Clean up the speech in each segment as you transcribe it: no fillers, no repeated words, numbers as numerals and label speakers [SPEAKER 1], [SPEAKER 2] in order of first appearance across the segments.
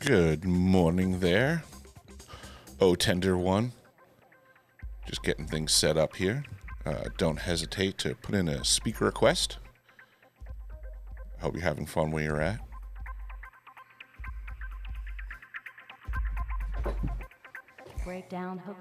[SPEAKER 1] Good morning there. Oh, tender one. Just getting things set up here. Don't hesitate to put in a speaker request. Hope you're having fun where you're at.
[SPEAKER 2] Breakdown hook.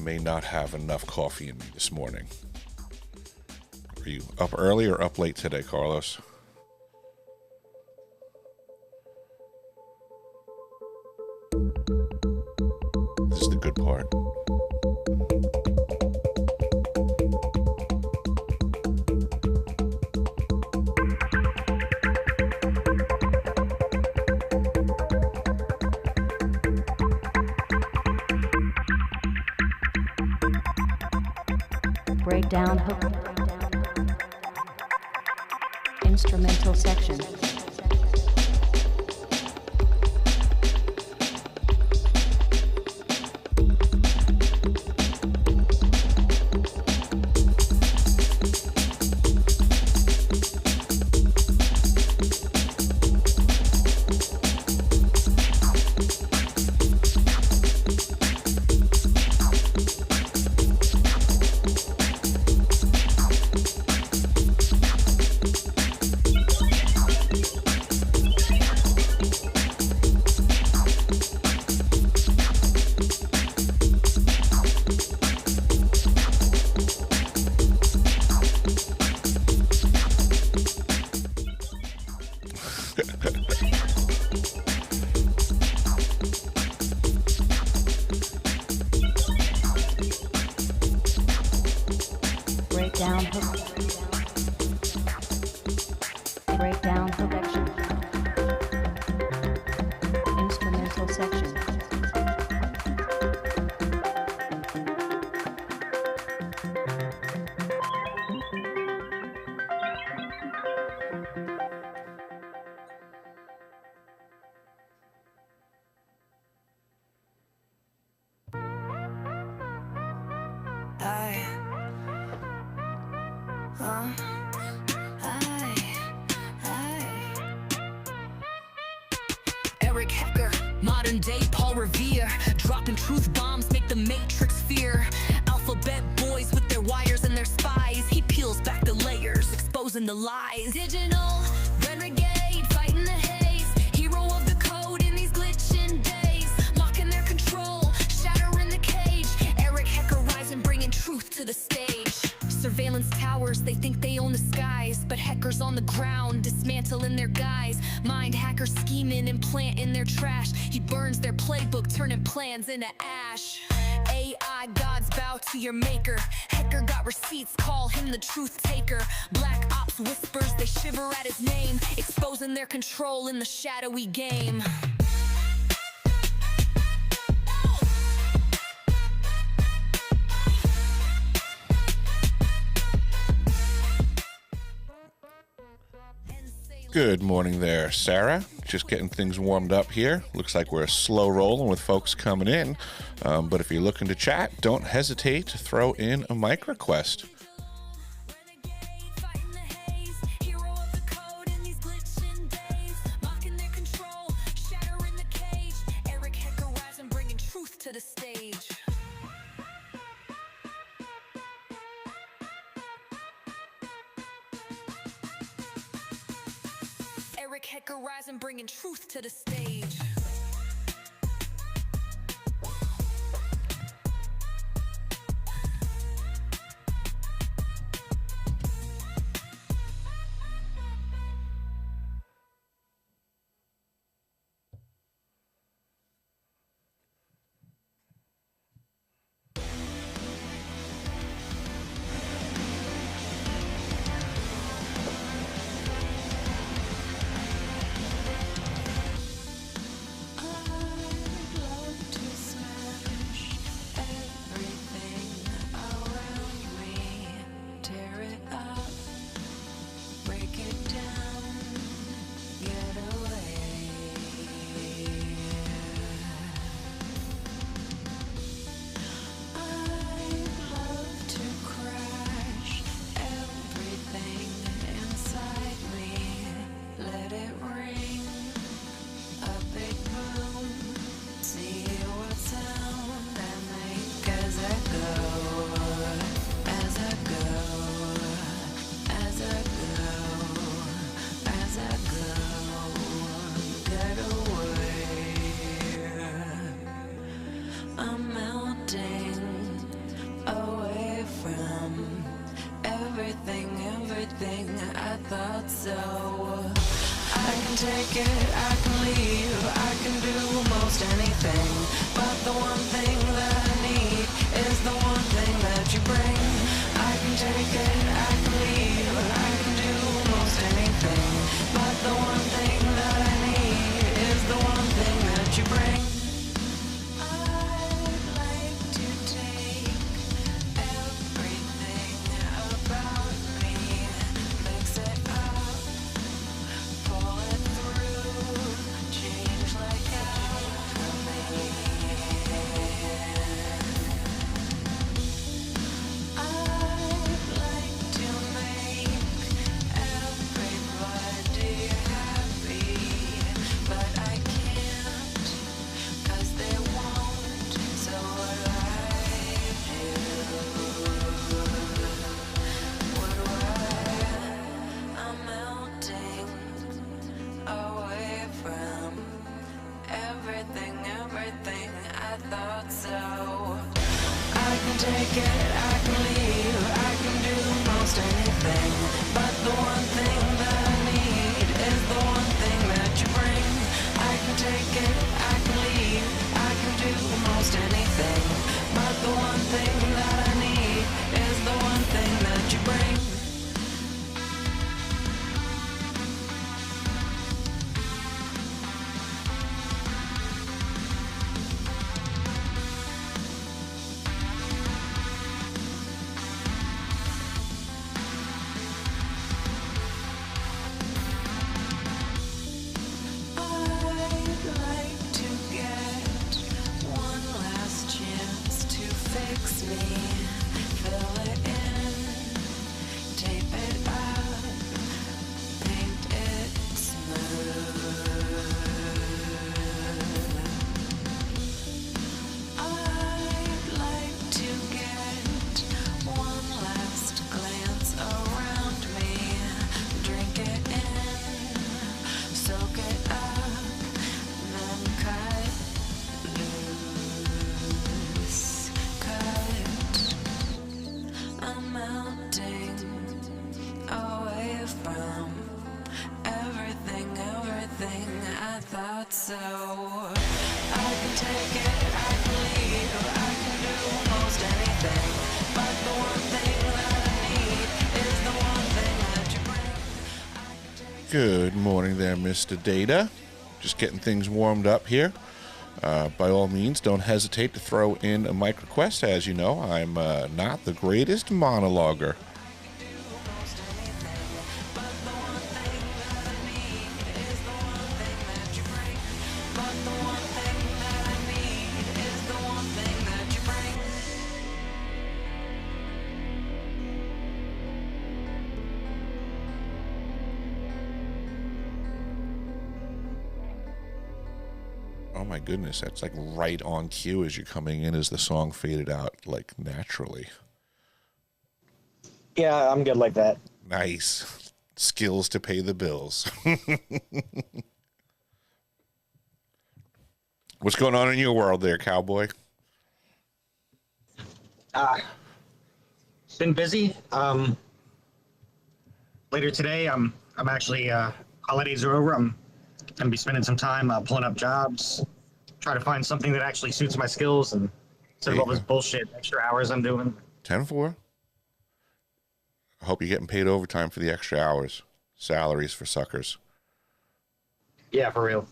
[SPEAKER 1] May not have enough coffee in me this morning. Are you up early or up late today, Carlos? This is the good part.
[SPEAKER 2] Breakdown hook. Instrumental section. Breakdown hook. Breakdown section. Instrumental section.
[SPEAKER 3] Eric Hecker, modern day Paul Revere, dropping truth bombs, make the matrix fear. Alphabet boys with their wires and their spies, he peels back the layers, exposing the lies. Digital renegade, fighting the haze, hero of the code in these glitching days, locking their control, shattering the cage. Eric Hecker rising, bringing truth to the stage. Surveillance towers, they think they own the skies, but Hecker's on the ground, dismantling their guise. Mind hackers scheming and planting their trash. He burns their playbook, turning plans into ash. AI gods bow to your maker. Hecker got receipts, call him the truth taker. Black ops whispers, they shiver at his name, exposing their control in the shadowy game.
[SPEAKER 1] Good morning there, Sarah. Just getting things warmed up here. Looks like we're slow rolling with folks coming in. But if you're looking to chat, don't hesitate to throw in a mic request.
[SPEAKER 3] to the stage. Eric Hecker rising, bringing truth to the stage.
[SPEAKER 4] Everything I thought so. I can take it, I can leave, I can do most anything. But the one thing that I need is the one thing that you bring. I can take it, I can leave, I can do most anything. But the one thing that I need is the one thing that you bring. I'd like to take everything about me, mix it up, pull it through, change like alchemy. I'd like to make everybody happy, but I can't, 'cause they won't, so what do I do? What do I'm melting away from everything I thought so. I can take it, I can leave, I can do most anything. But the one thing that I need is the one thing that you bring. I can take it, I can leave, I can do most anything. But the one thing that I need is the one thing that you bring. I'd like to get one last chance to fix me, fill it in, tape it up, paint it smooth. I'd like to get one last glance around me, drink it in, soak it up, then cut loose, cut. I'm melting away from everything I thought so. I can take it, I can leave, I can do most anything. But the one thing that I need is the one thing that you bring. I can take
[SPEAKER 1] Good morning there, Mr. Data. Just getting things warmed up here. By all means, don't hesitate to throw in a mic request. As you know, I'm not the greatest monologuer.
[SPEAKER 4] most anything. But the one thing that I need is the one thing that you bring. But the one thing that I need is the one thing that you bring.
[SPEAKER 1] my goodness, that's like right on cue as you're coming in as the song faded out, like naturally.
[SPEAKER 5] Yeah, I'm good like that.
[SPEAKER 1] Nice. Skills to pay the bills. What's going on in your world there, cowboy?
[SPEAKER 5] Been busy. Later today, I'm actually holidays are over. I'm gonna be spending some time pulling up jobs, try to find something that actually suits my skills, and instead of all this bullshit extra hours I'm doing.
[SPEAKER 1] 10-4. I hope you're getting paid overtime for the extra hours. Salaries for suckers.
[SPEAKER 5] Yeah, for real.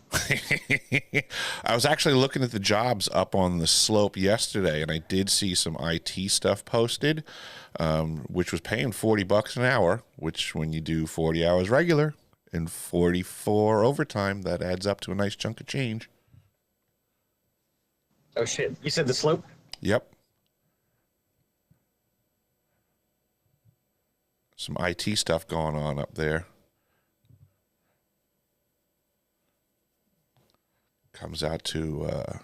[SPEAKER 1] I was actually looking at the jobs up on the slope yesterday, and I did see some IT stuff posted, which was paying $40 an hour, which when you do 40 hours regular and 44 overtime, that adds up to a nice chunk of change.
[SPEAKER 5] Oh shit! You said the slope?
[SPEAKER 1] Yep. Some IT stuff going on up there. Comes out to a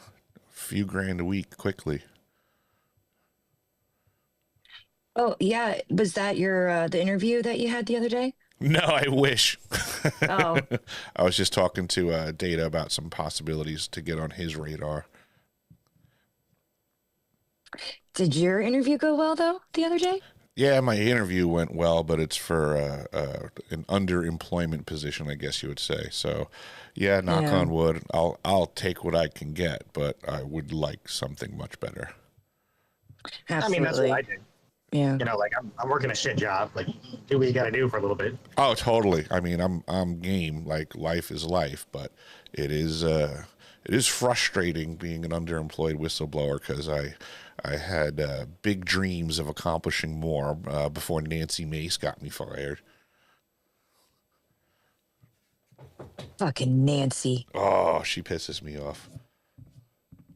[SPEAKER 1] few grand a week quickly.
[SPEAKER 6] Oh, yeah. Was that your the interview that you had the other day?
[SPEAKER 1] No, I wish.
[SPEAKER 6] Oh,
[SPEAKER 1] I was just talking to Data about some possibilities to get on his radar.
[SPEAKER 6] did your interview go well though the other day?
[SPEAKER 1] Yeah, my interview went well, but it's for an underemployment position, I guess you would say. So, yeah, knock
[SPEAKER 6] Yeah.
[SPEAKER 1] on wood. I'll take what I can get, but I would like something much better.
[SPEAKER 6] Absolutely.
[SPEAKER 5] I mean, that's what I did.
[SPEAKER 6] Yeah.
[SPEAKER 5] You know, like I'm working a shit job. Like, you do what you got to do for a little bit.
[SPEAKER 1] Oh, totally. I mean, I'm game. Like life is life, but it is frustrating being an underemployed whistleblower because I had big dreams of accomplishing more before Nancy Mace got me fired.
[SPEAKER 6] Fucking Nancy.
[SPEAKER 1] Oh, she pisses me off.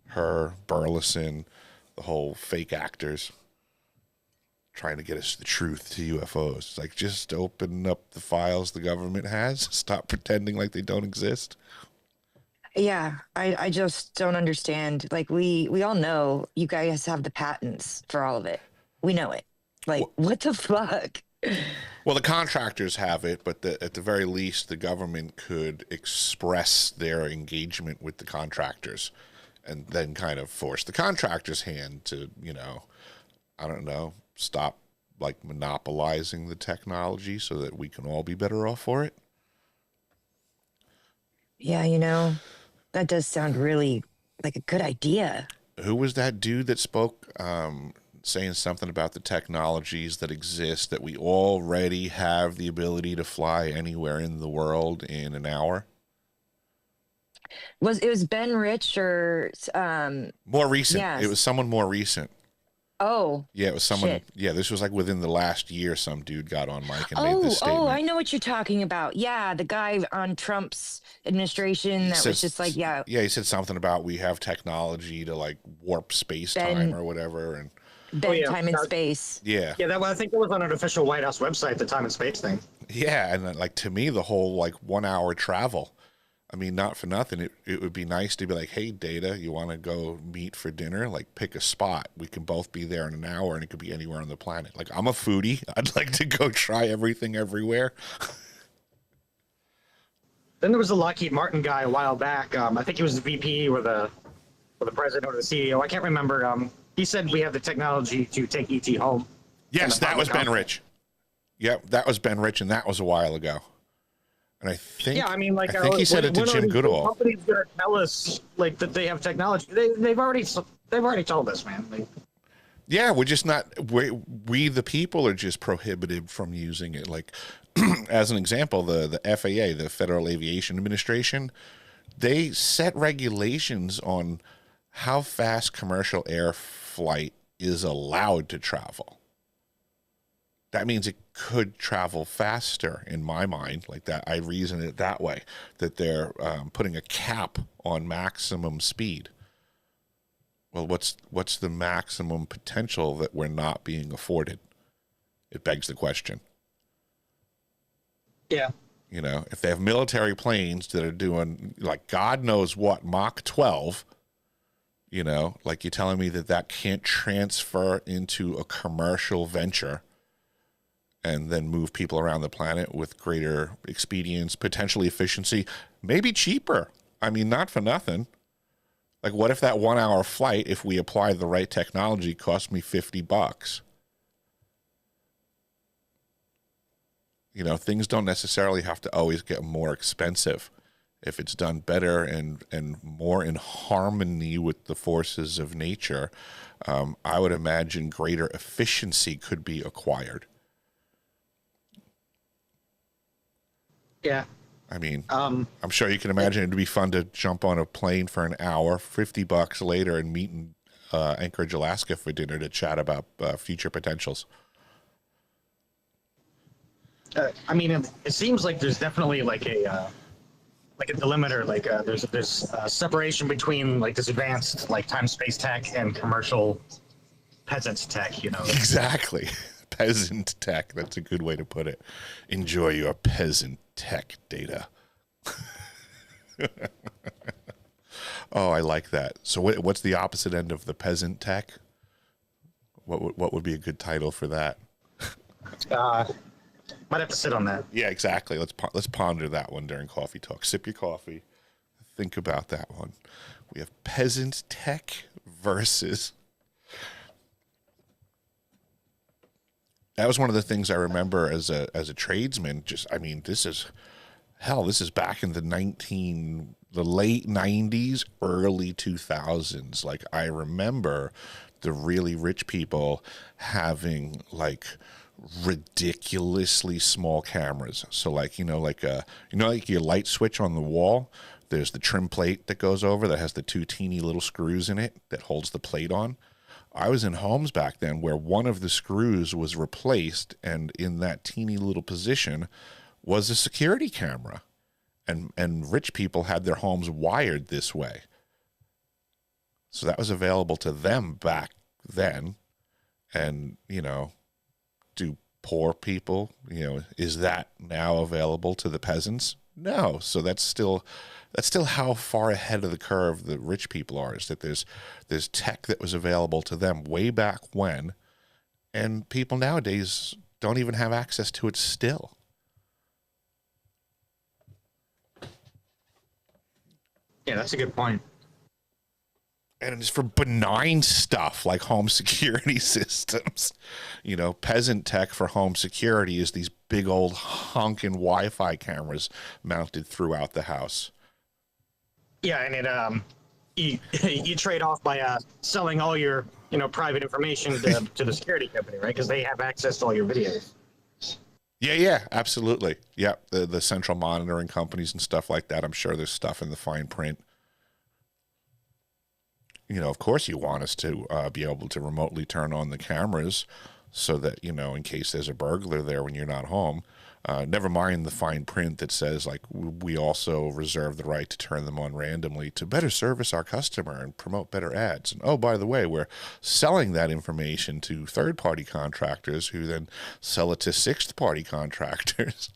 [SPEAKER 1] Her, Burleson, the whole fake actors trying to get us the truth to UFOs. It's like, just open up the files the government has. Stop pretending like they don't exist.
[SPEAKER 6] Yeah, I just don't understand. Like we all know you guys have the patents for all of it. We know it. Like what the fuck?
[SPEAKER 1] Well, the contractors have it, but at the very least, the government could express their engagement with the contractors and then kind of force the contractors' hand to, I don't know, stop like monopolizing the technology so that we can all be better off for it.
[SPEAKER 6] Yeah, that does sound really like a good idea.
[SPEAKER 1] Who was that dude that spoke saying something about the technologies that exist, that we already have the ability to fly anywhere in the world in an hour?
[SPEAKER 6] It was Ben Rich or
[SPEAKER 1] More recent.
[SPEAKER 6] yes.
[SPEAKER 1] It was someone more recent.
[SPEAKER 6] Oh.
[SPEAKER 1] Yeah, it was someone.
[SPEAKER 6] Shit.
[SPEAKER 1] Yeah, this was like within the last year. Some dude got on mic and made this statement.
[SPEAKER 6] Oh, I know what you're talking about. Yeah, the guy on Trump's administration that was just like, yeah.
[SPEAKER 1] Yeah, he said something about we have technology to like warp space time or whatever, and
[SPEAKER 6] Time and space.
[SPEAKER 1] yeah,
[SPEAKER 5] Yeah, I think that was on an official White House website, the time and space thing.
[SPEAKER 1] yeah, and then, like to me, the whole like 1 hour travel. I mean, not for nothing. It would be nice to be like, hey, Data, you want to go meet for dinner? Like, pick a spot. We can both be there in an hour, and it could be anywhere on the planet. Like, I'm a foodie. I'd like to go try everything everywhere.
[SPEAKER 5] Then there was a Lockheed Martin guy a while back. I think he was the VP or the president or the CEO. I can't remember. He said we have the technology to take ET home.
[SPEAKER 1] Yes, that was Ben Rich. Yep, that was Ben Rich, and that was a while ago. And I think,
[SPEAKER 5] Yeah, I mean, like,
[SPEAKER 1] I think he said it to
[SPEAKER 5] when are
[SPEAKER 1] Jim
[SPEAKER 5] these
[SPEAKER 1] Goodall.
[SPEAKER 5] companies gonna tell us like that they have technology? They've already told us, man. Like,
[SPEAKER 1] Yeah, we're just not. We the people are just prohibited from using it. Like, as an example, the FAA, the Federal Aviation Administration, they set regulations on how fast commercial air flight is allowed to travel. That means it could travel faster, in my mind. Like that, I reason it that way. That they're putting a cap on maximum speed. Well, what's the maximum potential that we're not being afforded? It begs the question.
[SPEAKER 5] yeah,
[SPEAKER 1] You know, if they have military planes that are doing like God knows what, Mach 12, you know, like you're telling me that that can't transfer into a commercial venture and then move people around the planet with greater expedience, potentially efficiency, maybe cheaper. I mean, not for nothing. Like, what if that 1 hour flight, if we apply the right technology, cost me $50? You know, things don't necessarily have to always get more expensive. If it's done better and more in harmony with the forces of nature, I would imagine greater efficiency could be acquired.
[SPEAKER 5] Yeah.
[SPEAKER 1] I mean, I'm sure you can imagine it'd be fun to jump on a plane for an hour, $50 later, and meet in Anchorage, Alaska for dinner to chat about future potentials.
[SPEAKER 5] I mean, it seems like there's definitely like a delimiter, like there's a separation between like this advanced like time space tech and commercial peasants tech, you know.
[SPEAKER 1] Exactly. Peasant tech. That's a good way to put it. Enjoy your peasant tech data. Oh, I like that. So what's the opposite end of the peasant tech? What would be a good title for that?
[SPEAKER 5] Might have to sit on that.
[SPEAKER 1] Yeah, exactly. Let's ponder that one during coffee talk. Sip your coffee. Think about that one. We have peasant tech versus. That was one of the things I remember as a tradesman. Just, I mean, this is back in the late 90s, early 2000s. Like, I remember the really rich people having like ridiculously small cameras. So like, like your light switch on the wall, there's the trim plate that goes over that has the two teeny little screws in it that holds the plate on. I was in homes back then where one of the screws was replaced, and in that teeny little position was a security camera. And rich people had their homes wired this way. So that was available to them back then. And, do poor people, is that now available to the peasants? No. So that's still how far ahead of the curve the rich people are, is that there's tech that was available to them way back when, and people nowadays don't even have access to it still.
[SPEAKER 5] Yeah, that's a good point.
[SPEAKER 1] And it's for benign stuff like home security systems. Peasant tech for home security is these big old honking Wi-Fi cameras mounted throughout the house.
[SPEAKER 5] Yeah, and it you trade off by selling all your private information to the security company, right? Because they have access to all your videos.
[SPEAKER 1] Yeah, absolutely. Yeah, the central monitoring companies and stuff like that. I'm sure there's stuff in the fine print. Of course you want us to be able to remotely turn on the cameras so that, in case there's a burglar there when you're not home. Never mind the fine print that says, like, we also reserve the right to turn them on randomly to better service our customer and promote better ads. And, oh, by the way, we're selling that information to third-party contractors who then sell it to sixth-party contractors.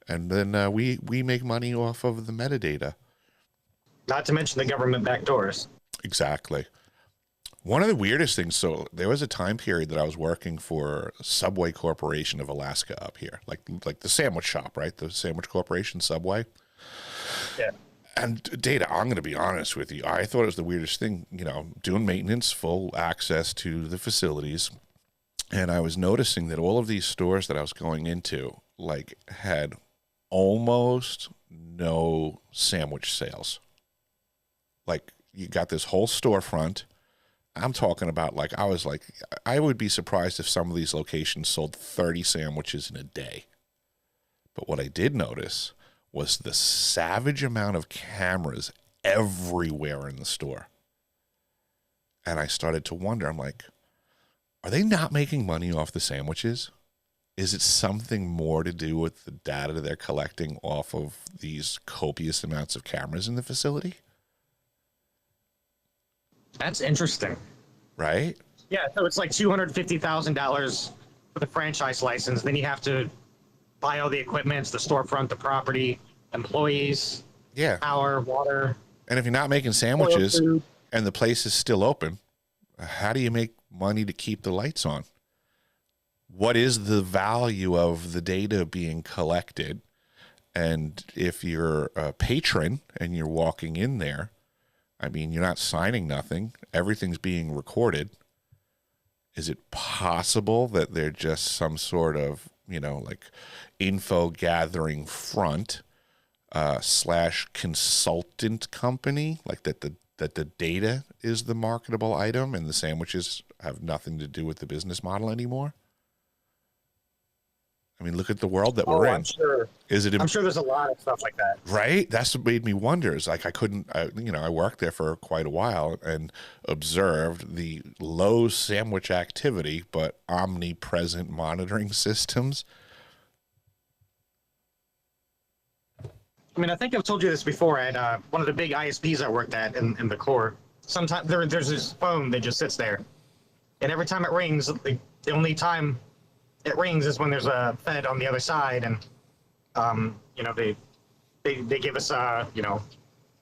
[SPEAKER 1] And then we make money off of the metadata.
[SPEAKER 5] Not to mention the government backdoors.
[SPEAKER 1] Exactly. One of the weirdest things, so there was a time period that I was working for Subway Corporation of Alaska up here, like the sandwich shop, right? The Sandwich Corporation, Subway.
[SPEAKER 5] Yeah.
[SPEAKER 1] And Data, I'm going to be honest with you. I thought it was the weirdest thing, doing maintenance, full access to the facilities. And I was noticing that all of these stores that I was going into, like, had almost no sandwich sales. Like, you got this whole storefront. I'm talking about, like, I would be surprised if some of these locations sold 30 sandwiches in a day. But what I did notice was the savage amount of cameras everywhere in the store. And I started to wonder, I'm like, are they not making money off the sandwiches? Is it something more to do with the data they're collecting off of these copious amounts of cameras in the facility?
[SPEAKER 5] That's interesting.
[SPEAKER 1] Right?
[SPEAKER 5] Yeah, so it's like $250,000 for the franchise license. Then you have to buy all the equipment, the storefront, the property, employees,
[SPEAKER 1] Yeah.
[SPEAKER 5] power, water,
[SPEAKER 1] And if you're not making
[SPEAKER 5] oil,
[SPEAKER 1] sandwiches
[SPEAKER 5] food.
[SPEAKER 1] and the place is still open, how do you make money to keep the lights on? What is the value of the data being collected? And if you're a patron and you're walking in there, I mean, you're not signing nothing. Everything's being recorded. Is it possible that they're just some sort of, like info gathering front / consultant company, like that the data is the marketable item and the sandwiches have nothing to do with the business model anymore? I mean, look at the world that we're in.
[SPEAKER 5] I'm sure. I'm sure there's a lot of stuff like that.
[SPEAKER 1] Right? That's what made me wonder. Is like I worked there for quite a while and observed the low sandwich activity, but omnipresent monitoring systems.
[SPEAKER 5] I mean, I think I've told you this before. At one of the big ISPs I worked at in the core, sometimes there's this phone that just sits there, and every time it rings, the only time it rings is when there's a Fed on the other side, and they give us a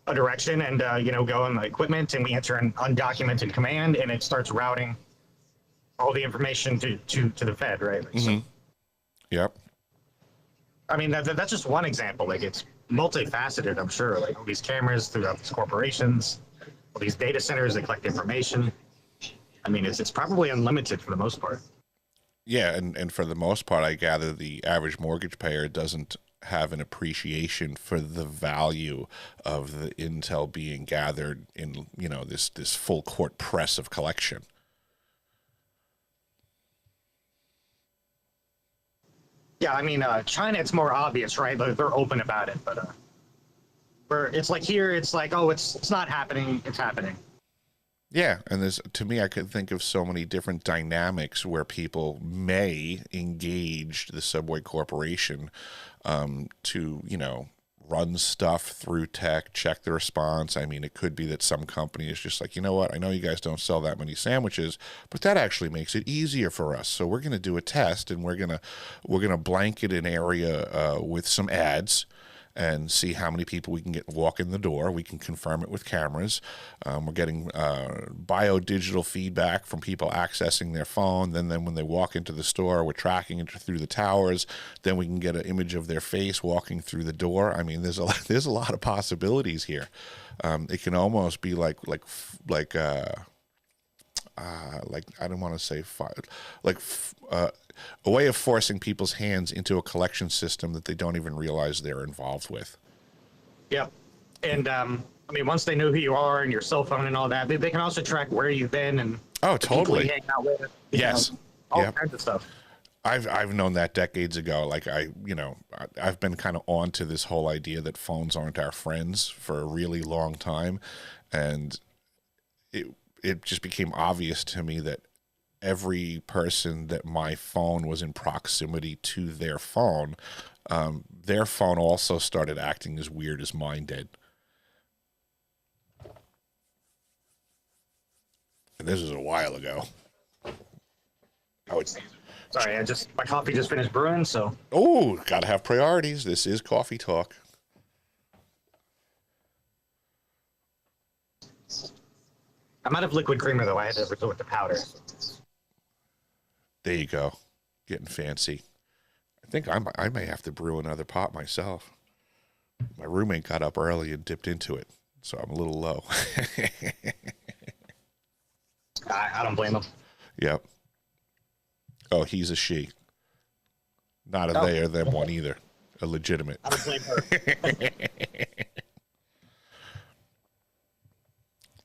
[SPEAKER 5] direction and go on the equipment, and we enter an undocumented command, and it starts routing all the information to the Fed, right? So,
[SPEAKER 1] Yep.
[SPEAKER 5] I mean, that's just one example. Like, it's multifaceted, I'm sure. Like, all these cameras throughout these corporations, all these data centers that collect information. I mean, it's probably unlimited for the most part.
[SPEAKER 1] Yeah, and for the most part, I gather the average mortgage payer doesn't have an appreciation for the value of the intel being gathered in, this full court press of collection.
[SPEAKER 5] Yeah, I mean, China, it's more obvious, right? They're open about it, but where it's like here, it's like, oh, it's not happening, it's happening.
[SPEAKER 1] Yeah, and to me, I could think of so many different dynamics where people may engage the Subway Corporation to, run stuff through tech, check the response. I mean, it could be that some company is just like, you know what, I know you guys don't sell that many sandwiches, but that actually makes it easier for us. So we're going to do a test, and we're gonna blanket an area with some ads and see how many people we can get walk in the door. We can confirm it with cameras. We're getting biodigital feedback from people accessing their phone. Then when they walk into the store, we're tracking it through the towers. Then we can get an image of their face walking through the door. I mean, there's a lot of possibilities here. It can almost be like I don't want to say a way of forcing people's hands into a collection system that they don't even realize they're involved with.
[SPEAKER 5] Yep. And I mean, once they know who you are and your cell phone and all that, they can also track where you've been and
[SPEAKER 1] oh,
[SPEAKER 5] the people
[SPEAKER 1] totally.
[SPEAKER 5] you hang out with.
[SPEAKER 1] Yes.
[SPEAKER 5] All kinds of stuff.
[SPEAKER 1] I've known that decades ago. Like I've been kind of on to this whole idea that phones aren't our friends for a really long time, and it just became obvious to me that every person that my phone was in proximity to their phone also started acting as weird as mine did. And this was a while ago.
[SPEAKER 5] Sorry, my coffee just finished brewing, so.
[SPEAKER 1] Oh, gotta have priorities. This is Coffee Talk.
[SPEAKER 5] I'm out of liquid creamer, though. I had to resort to powder.
[SPEAKER 1] There you go. Getting fancy. I think I may have to brew another pot myself. My roommate got up early and dipped into it, so I'm a little low.
[SPEAKER 5] I don't blame him.
[SPEAKER 1] Yep. Oh, he's a she. Not a they or them one either. A legitimate.
[SPEAKER 5] I don't blame her.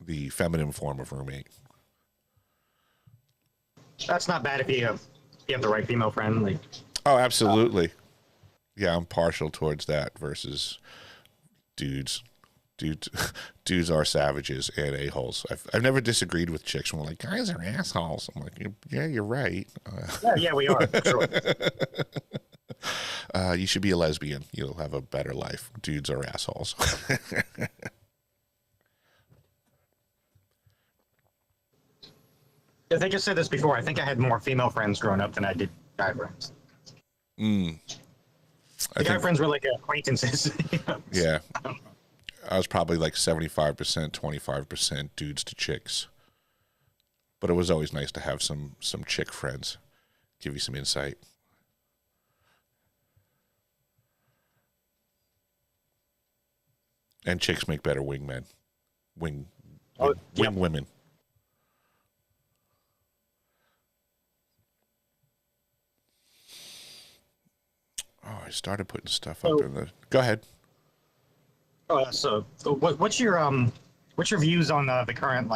[SPEAKER 1] The feminine form of roommate.
[SPEAKER 5] That's not bad if you have the right female friend. Like,
[SPEAKER 1] oh, absolutely. Yeah, I'm partial towards that versus dudes. Dudes are savages and a-holes. I've never disagreed with chicks when we're like, guys are assholes. I'm like, yeah, you're right.
[SPEAKER 5] yeah, we are. Sure.
[SPEAKER 1] You should be a lesbian. You'll have a better life. Dudes are assholes.
[SPEAKER 5] I think I said this before. I think I had more female friends growing up than I did guy friends.
[SPEAKER 1] I
[SPEAKER 5] guy
[SPEAKER 1] think,
[SPEAKER 5] friends were like acquaintances.
[SPEAKER 1] yeah, I was probably like 75%, 25% dudes to chicks. But it was always nice to have some chick friends, give you some insight. And chicks make better wingmen, wing women. Oh, I started putting stuff up in the. Go ahead.
[SPEAKER 5] Oh, so what's your views on the current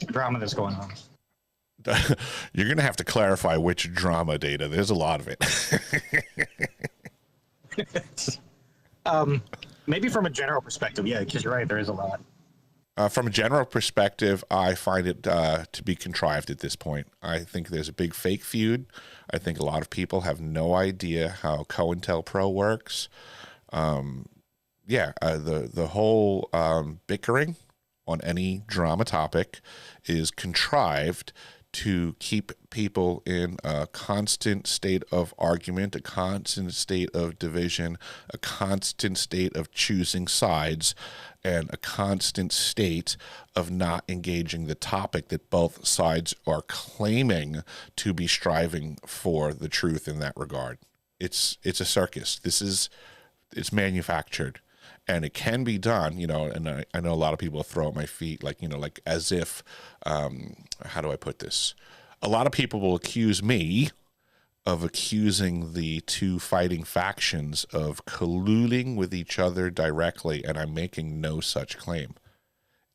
[SPEAKER 5] drama that's going on?
[SPEAKER 1] You're gonna have to clarify which drama, Data. There's a lot of it.
[SPEAKER 5] Maybe from a general perspective, yeah, because you're right, there is a lot.
[SPEAKER 1] From a general perspective, I find it to be contrived at this point. I think there's a big fake feud. I think a lot of people have no idea how COINTELPRO works. The whole bickering on any drama topic is contrived to keep people in a constant state of argument, a constant state of division, a constant state of choosing sides, and a constant state of not engaging the topic that both sides are claiming to be striving for the truth in that regard. It's a circus. It's manufactured. And it can be done, and I know a lot of people throw at my feet, like as if, how do I put this? A lot of people will accuse me of accusing the two fighting factions of colluding with each other directly, and I'm making no such claim.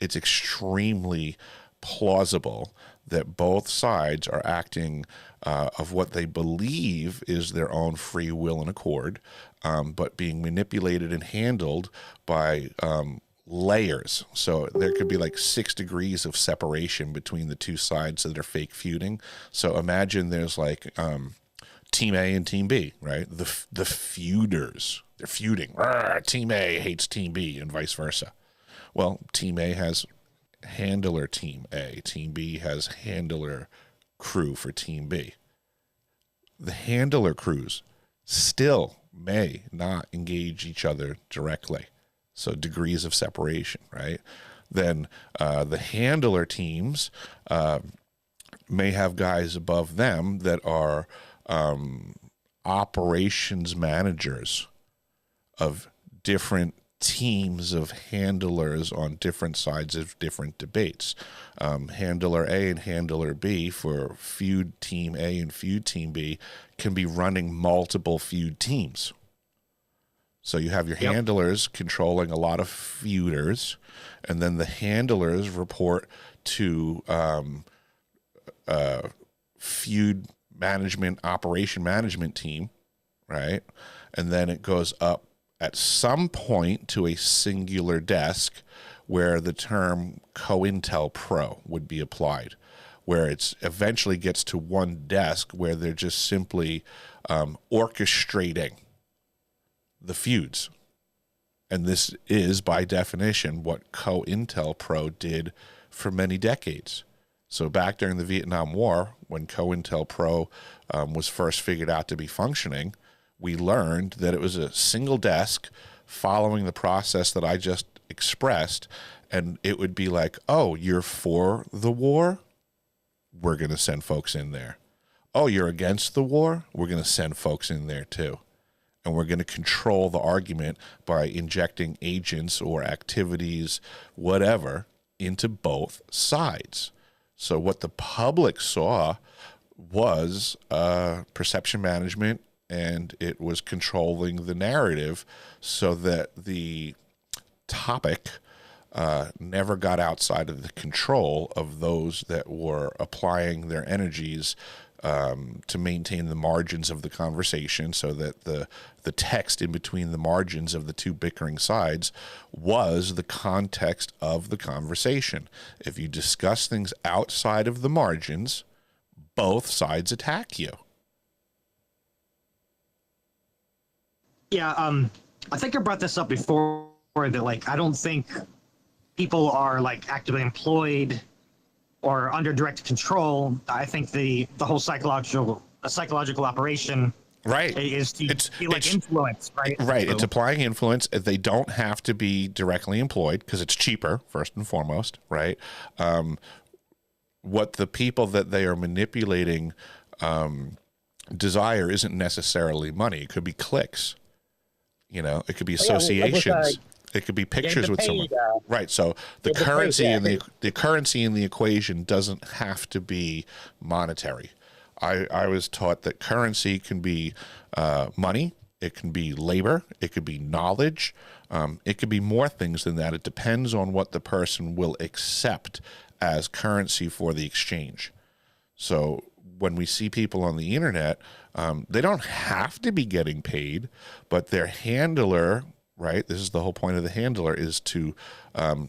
[SPEAKER 1] It's extremely plausible that both sides are acting of what they believe is their own free will and accord, but being manipulated and handled by layers. So there could be like 6 degrees of separation between the two sides that are fake feuding. So imagine there's like Team A and Team B, right? The feuders. They're feuding. Team A hates Team B and vice versa. Well, Team A has handler Team A. Team B has handler crew for Team B. The handler crews still may not engage each other directly. So degrees of separation, right? Then the handler teams may have guys above them that are operations managers of different teams of handlers on different sides of different debates. Handler A and handler B for feud team A and feud team B can be running multiple feud teams. So you have your handlers controlling a lot of feuders, and then the handlers report to feud management, operation management team, right? And then it goes up at some point to a singular desk where the term COINTELPRO would be applied, where it's eventually gets to one desk where they're just simply orchestrating the feuds. And this is, by definition, what COINTELPRO did for many decades. So back during the Vietnam War, when COINTELPRO was first figured out to be functioning, we learned that it was a single desk following the process that I just expressed, and it would be like, oh, you're for the war? We're going to send folks in there. Oh, you're against the war? We're going to send folks in there too. And we're going to control the argument by injecting agents or activities, whatever, into both sides. So what the public saw was perception management, and it was controlling the narrative so that the topic never got outside of the control of those that were applying their energies to maintain the margins of the conversation, so that the text in between the margins of the two bickering sides was the context of the conversation. If you discuss things outside of the margins, both sides attack you.
[SPEAKER 5] Yeah, I think I brought this up before, that I don't think people are actively employed or under direct control. I think the whole psychological operation
[SPEAKER 1] Right.
[SPEAKER 5] Is to
[SPEAKER 1] It's-
[SPEAKER 5] be like
[SPEAKER 1] it's-
[SPEAKER 5] influence, right?
[SPEAKER 1] Right.
[SPEAKER 5] So,
[SPEAKER 1] It's applying influence. They don't have to be directly employed because it's cheaper, first and foremost, right? What the people that they are manipulating desire isn't necessarily money. It could be clicks. You know, it could be
[SPEAKER 5] yeah, like with,
[SPEAKER 1] associations. It could be pictures
[SPEAKER 5] the
[SPEAKER 1] with someone.
[SPEAKER 5] paid,
[SPEAKER 1] Right. So the
[SPEAKER 5] get the paid,
[SPEAKER 1] currency
[SPEAKER 5] yeah,
[SPEAKER 1] in the currency in the equation doesn't have to be monetary. I was taught that currency can be money, it can be labor, it could be knowledge, it could be more things than that. It depends on what the person will accept as currency for the exchange. So when we see people on the internet, they don't have to be getting paid, but their handler, right? This is the whole point of the handler, is to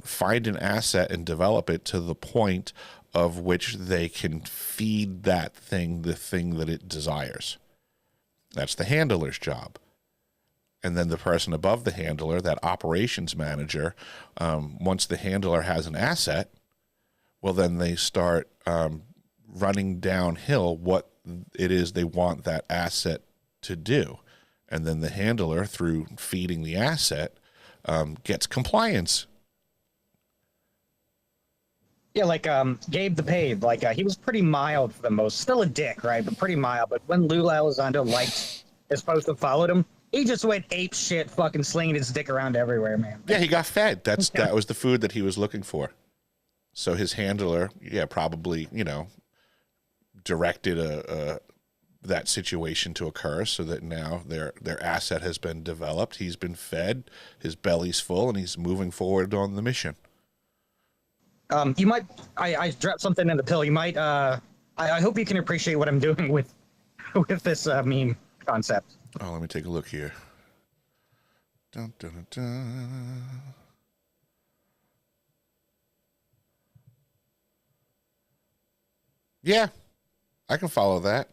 [SPEAKER 1] find an asset and develop it to the point of which they can feed that thing the thing that it desires. That's the handler's job. And then the person above the handler, that operations manager, once the handler has an asset, well, then they start running downhill what it is they want that asset to do. And then the handler, through feeding the asset, gets compliance.
[SPEAKER 5] yeah, like Gabe the Pave, like he was pretty mild for the most, still a dick, right? But pretty mild. But when Lou Elizondo liked his post and followed him, he just went ape shit, fucking slinging his dick around everywhere, man.
[SPEAKER 1] Yeah, he got fed. That was the food that he was looking for. So his handler, probably, directed that situation to occur so that now their asset has been developed. He's been fed, his belly's full, and he's moving forward on the mission.
[SPEAKER 5] You might, I dropped something in the pill. You might, I hope you can appreciate what I'm doing with this meme concept.
[SPEAKER 1] Oh, let me take a look here. Dun, dun, dun, dun. Yeah, I can follow that.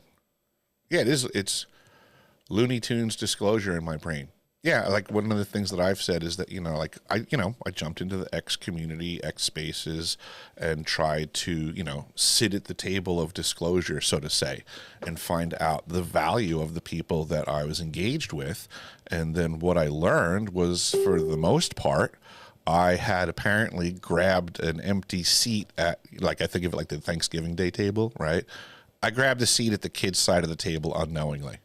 [SPEAKER 1] Yeah, it is. It's Looney Tunes disclosure in my brain. Yeah, like one of the things that I've said is that, I jumped into the X community, X spaces, and tried to, sit at the table of disclosure, so to say, and find out the value of the people that I was engaged with. And then what I learned was, for the most part, I had apparently grabbed an empty seat at, like, I think of it like the Thanksgiving Day table, right? I grabbed a seat at the kids' side of the table unknowingly.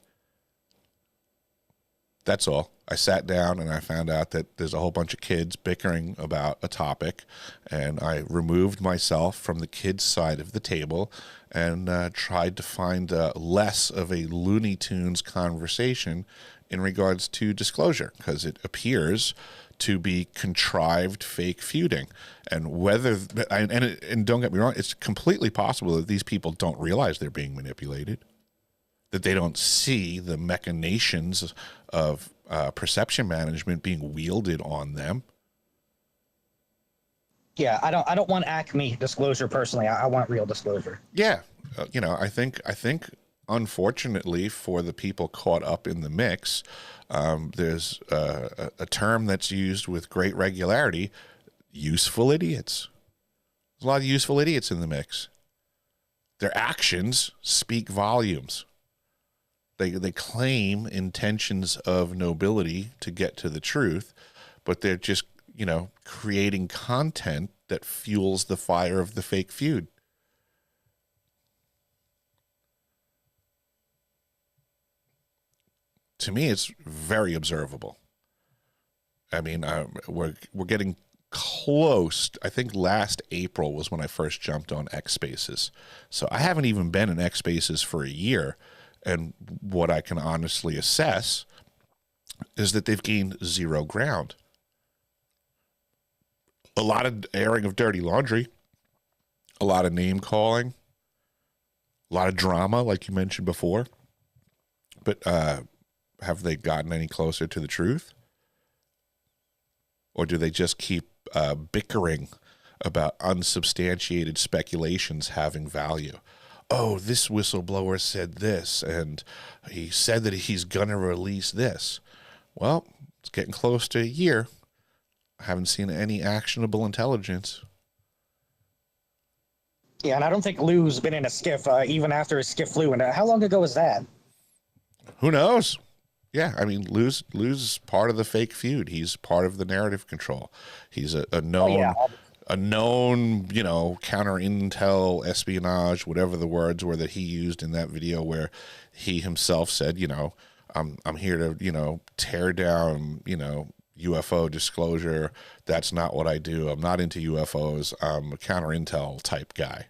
[SPEAKER 1] That's all. I sat down and I found out that there's a whole bunch of kids bickering about a topic, and I removed myself from the kids' side of the table and tried to find less of a Looney Tunes conversation in regards to disclosure, because it appears to be contrived fake feuding. And whether and don't get me wrong, it's completely possible that these people don't realize they're being manipulated, that they don't see the machinations of perception management being wielded on them.
[SPEAKER 5] Yeah, I don't want Acme disclosure personally. I want real disclosure.
[SPEAKER 1] Yeah, I think unfortunately for the people caught up in the mix, there's a term that's used with great regularity: useful idiots. There's a lot of useful idiots in the mix. Their actions speak volumes. They claim intentions of nobility to get to the truth, but they're just, creating content that fuels the fire of the fake feud. To me, it's very observable. I mean, we're getting close. I think last April was when I first jumped on X Spaces. So I haven't even been in X Spaces for a year. And what I can honestly assess is that they've gained zero ground. A lot of airing of dirty laundry, a lot of name calling, a lot of drama, like you mentioned before. But have they gotten any closer to the truth? Or do they just keep bickering about unsubstantiated speculations having value? Oh, this whistleblower said this, and he said that he's going to release this. Well, it's getting close to a year. I haven't seen any actionable intelligence.
[SPEAKER 5] Yeah, and I don't think Lou's been in a skiff even after his skiff flew. And how long ago was that?
[SPEAKER 1] Who knows? Yeah, I mean, Lou's part of the fake feud. He's part of the narrative control. He's a known, counter intel, espionage, whatever the words were that he used in that video, where he himself said, I'm here to, tear down, UFO disclosure. That's not what I do. I'm not into UFOs. I'm a counter intel type guy.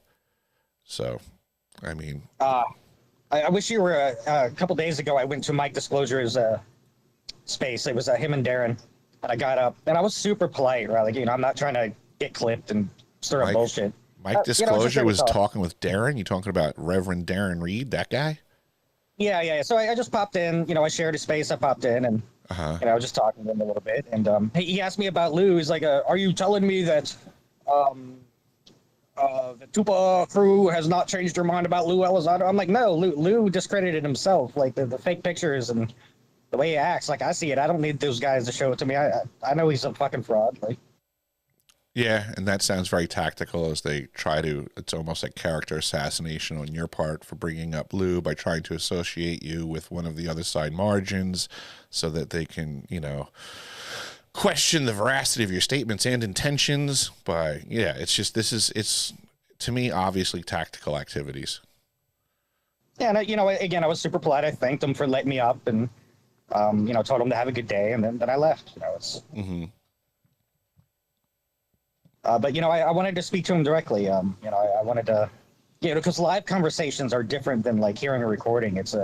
[SPEAKER 1] So, I mean,
[SPEAKER 5] I wish you were a couple days ago. I went to Mike Disclosure's space. It was him and Darren, and I got up and I was super polite, right? Like, I'm not trying to get clipped and stir up bullshit.
[SPEAKER 1] Mike Disclosure was talking with Darren. You talking about Reverend Darren Reed, that guy?
[SPEAKER 5] Yeah. So I just popped in. I shared his space. I popped in and I was just talking to him a little bit. And he asked me about Lou. He's like, "Are you telling me that the Tupa crew has not changed their mind about Lou Elizondo?" I'm like, no, Lou discredited himself. Like the fake pictures and the way he acts. Like, I see it. I don't need those guys to show it to me. I know he's a fucking fraud. Like,
[SPEAKER 1] yeah, and that sounds very tactical as they try to, it's almost like character assassination on your part for bringing up Lou by trying to associate you with one of the other side margins so that they can, question the veracity of your statements and intentions. It's to me, obviously tactical activities.
[SPEAKER 5] Yeah, and again, I was super polite. I thanked him for letting me up and, told him to have a good day, and then I left.
[SPEAKER 1] Mm-hmm.
[SPEAKER 5] But I wanted to speak to him directly. I wanted to, because live conversations are different than like hearing a recording. It's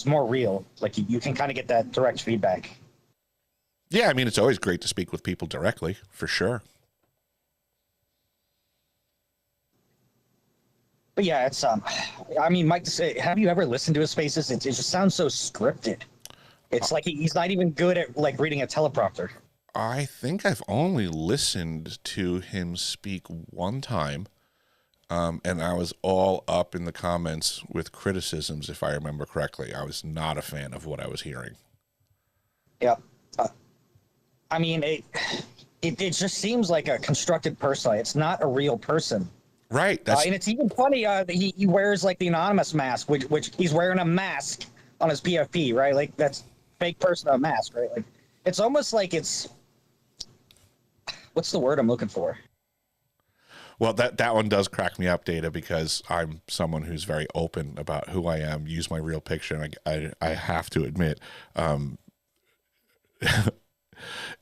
[SPEAKER 5] more real. Like you can kind of get that direct feedback.
[SPEAKER 1] Yeah, I mean, it's always great to speak with people directly, for sure.
[SPEAKER 5] But yeah, it's Mike, have you ever listened to his spaces? It just sounds so scripted. It's like he's not even good at like reading a teleprompter.
[SPEAKER 1] I think I've only listened to him speak one time, and I was all up in the comments with criticisms, if I remember correctly. I was not a fan of what I was hearing.
[SPEAKER 5] Yeah. It just seems like a constructed person. It's not a real person.
[SPEAKER 1] Right.
[SPEAKER 5] And it's even funny that he wears like the anonymous mask, which he's wearing a mask on his PFP, right? Like that's fake person mask, right? Like it's almost like it's, what's the word I'm looking for?
[SPEAKER 1] Well, that one does crack me up, Data, because I'm someone who's very open about who I am, use my real picture, and I have to admit,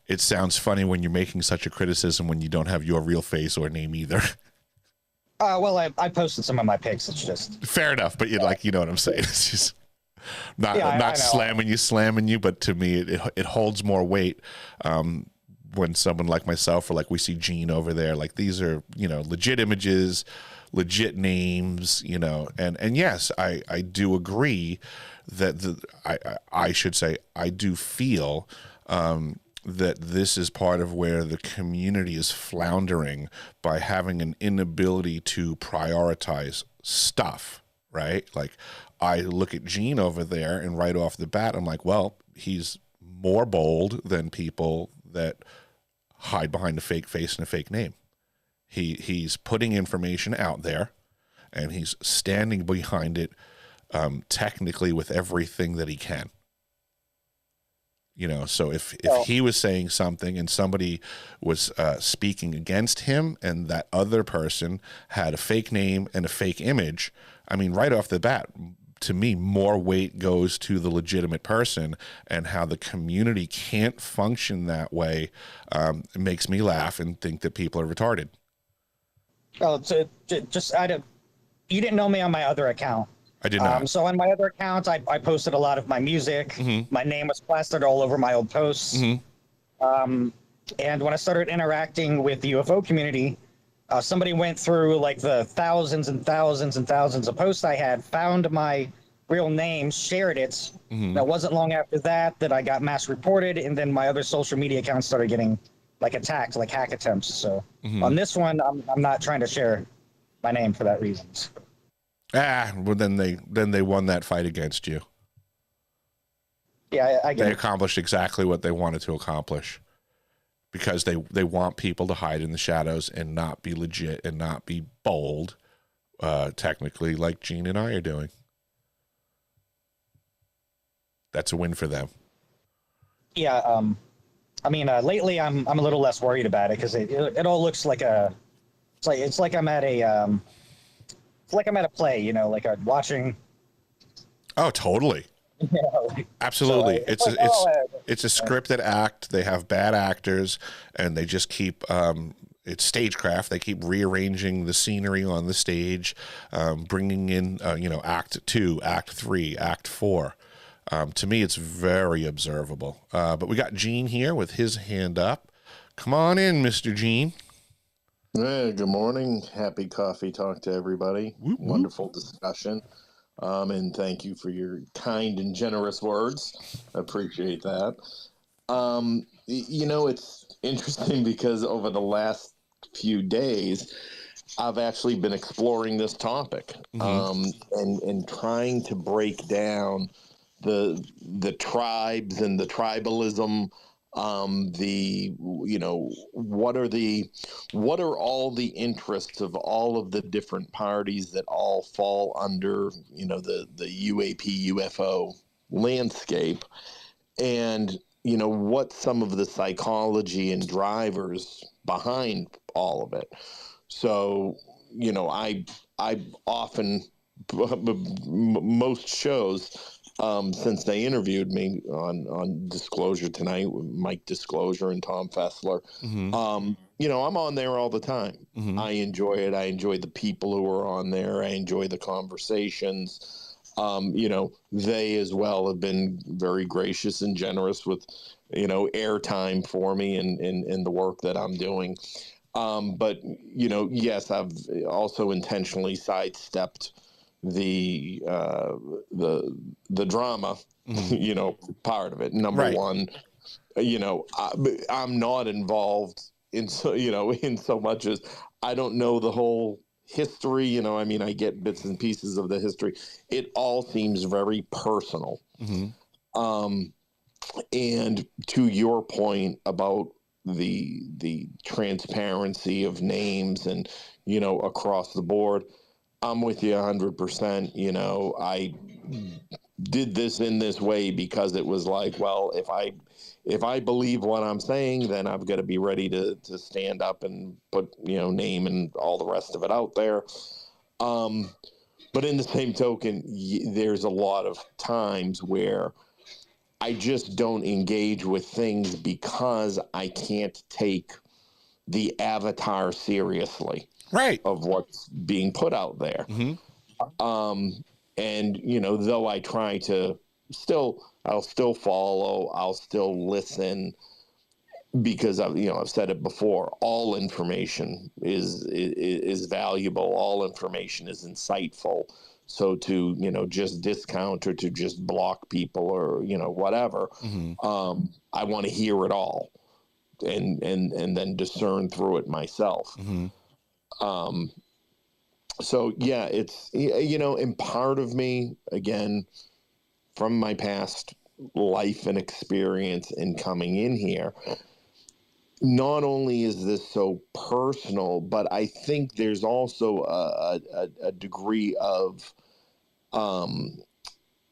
[SPEAKER 1] it sounds funny when you're making such a criticism when you don't have your real face or name either.
[SPEAKER 5] Well, I posted some of my pics. It's just
[SPEAKER 1] fair enough, but you know what I'm saying. It's just not slamming you, but to me, it holds more weight when someone like myself or like we see Gene over there. Like these are legit images, legit names, and yes, I do agree that I should say I do feel that this is part of where the community is floundering by having an inability to prioritize stuff, right? Like I look at Gene over there and right off the bat, I'm like, well, he's more bold than people that hide behind a fake face and a fake name. He's putting information out there and he's standing behind it technically with everything that he can. So if he was saying something and somebody was speaking against him and that other person had a fake name and a fake image, I mean, right off the bat, to me, more weight goes to the legitimate person, and how the community can't function that way makes me laugh and think that people are retarded.
[SPEAKER 5] Oh, you didn't know me on my other account.
[SPEAKER 1] I did not.
[SPEAKER 5] So on my other account, I posted a lot of my music. Mm-hmm. My name was plastered all over my old posts. Mm-hmm. And when I started interacting with the UFO community, somebody went through like the thousands and thousands and thousands of posts I had, found my real name, shared it. Mm-hmm. That wasn't long after that I got mass reported, and then my other social media accounts started getting like attacked, like hack attempts. So on this one, I'm not trying to share my name for that reason.
[SPEAKER 1] Well, then they won that fight against you.
[SPEAKER 5] Yeah, I get
[SPEAKER 1] They
[SPEAKER 5] it.
[SPEAKER 1] accomplished exactly what they wanted to accomplish, because they want people to hide in the shadows and not be legit and not be bold, technically, like Gene and I are doing. that's a win for them.
[SPEAKER 5] Yeah. I mean, lately I'm a little less worried about it because it all looks like it's like I'm at a play, you know, like I'm watching.
[SPEAKER 1] Oh, totally.
[SPEAKER 5] You know,
[SPEAKER 1] Absolutely.
[SPEAKER 5] so
[SPEAKER 1] It's
[SPEAKER 5] like,
[SPEAKER 1] it's a scripted act. They have bad actors, and they just keep it's stagecraft. They keep rearranging the scenery on the stage, bringing in Act 2, Act 3, Act 4. To me, it's very observable. But we got Gene here with his hand up. Come on in, Mr. Gene.
[SPEAKER 7] Hey, good morning. Happy coffee talk to everybody.
[SPEAKER 1] Whoop, whoop.
[SPEAKER 7] Wonderful discussion. And thank you for your kind and generous words. I appreciate that. It's interesting because over the last few days, I've actually been exploring this topic and trying to break down the tribes and the tribalism. What are all the interests of all of the different parties that all fall under the UAP UFO landscape, and what some of the psychology and drivers behind all of it. So I often most shows, since they interviewed me on Disclosure Tonight with Mike Disclosure and Tom Fessler, I'm on there all the time. I enjoy it. I enjoy the people who are on there. I enjoy the conversations. They as well have been very gracious and generous with, airtime for me and the work that I'm doing. But yes, I've also intentionally sidestepped the drama, part of it. Number
[SPEAKER 1] Right.
[SPEAKER 7] one, I'm not involved in so much as I don't know the whole history. I get bits and pieces of the history. It all seems very personal. And to your point about the transparency of names and across the board, I'm with you 100%. I did this in this way because it was like, well, if I believe what I'm saying, then I've got to be ready to stand up and put name and all the rest of it out there. But in the same token, there's a lot of times where I just don't engage with things because I can't take the avatar seriously.
[SPEAKER 1] Right.
[SPEAKER 7] Of what's being put out there. And though I try to I'll still follow, I'll still listen, because I've said it before, all information is valuable, all information is insightful. So to just discount or to just block people or whatever, I want to hear it all and then discern through it myself. So yeah, it's, and part of me, again, from my past life and experience in coming in here, not only is this so personal, but I think there's also a degree of, I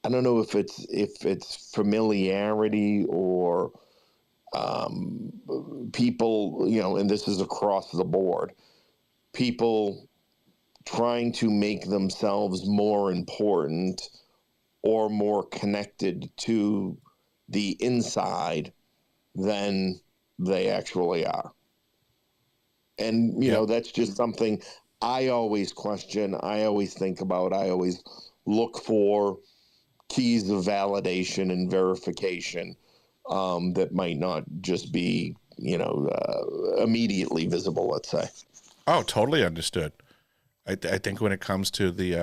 [SPEAKER 7] don't know if it's familiarity or, people, and this is across the board, people trying to make themselves more important or more connected to the inside than they actually are. And, that's just something I always question. I always think about. I always look for keys of validation and verification that might not just be, immediately visible, let's say.
[SPEAKER 1] Oh, totally understood. I think when it comes to the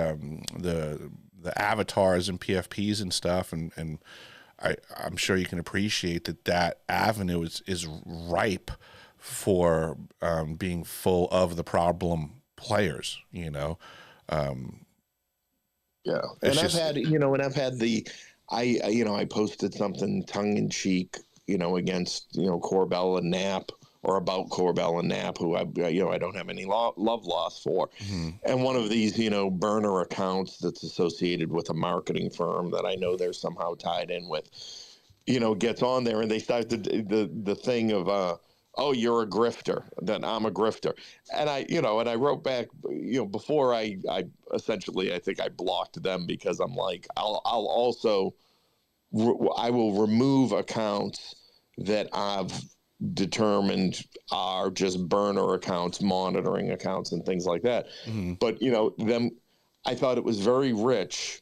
[SPEAKER 1] avatars and PFPs and stuff, and I'm sure you can appreciate that avenue is ripe for being full of the problem players.
[SPEAKER 7] Yeah, and I've had I posted something tongue in cheek, against Corbell and Knapp or about Corbell and Knapp, who I don't have any love lost for. And one of these, burner accounts that's associated with a marketing firm that I know they're somehow tied in with, gets on there, and they start the thing of, oh, you're a grifter, that I'm a grifter. And I wrote back, before I essentially, I think I blocked them, because I'm like, I will remove accounts that I've determined are just burner accounts, monitoring accounts, and things like that. But, I thought it was very rich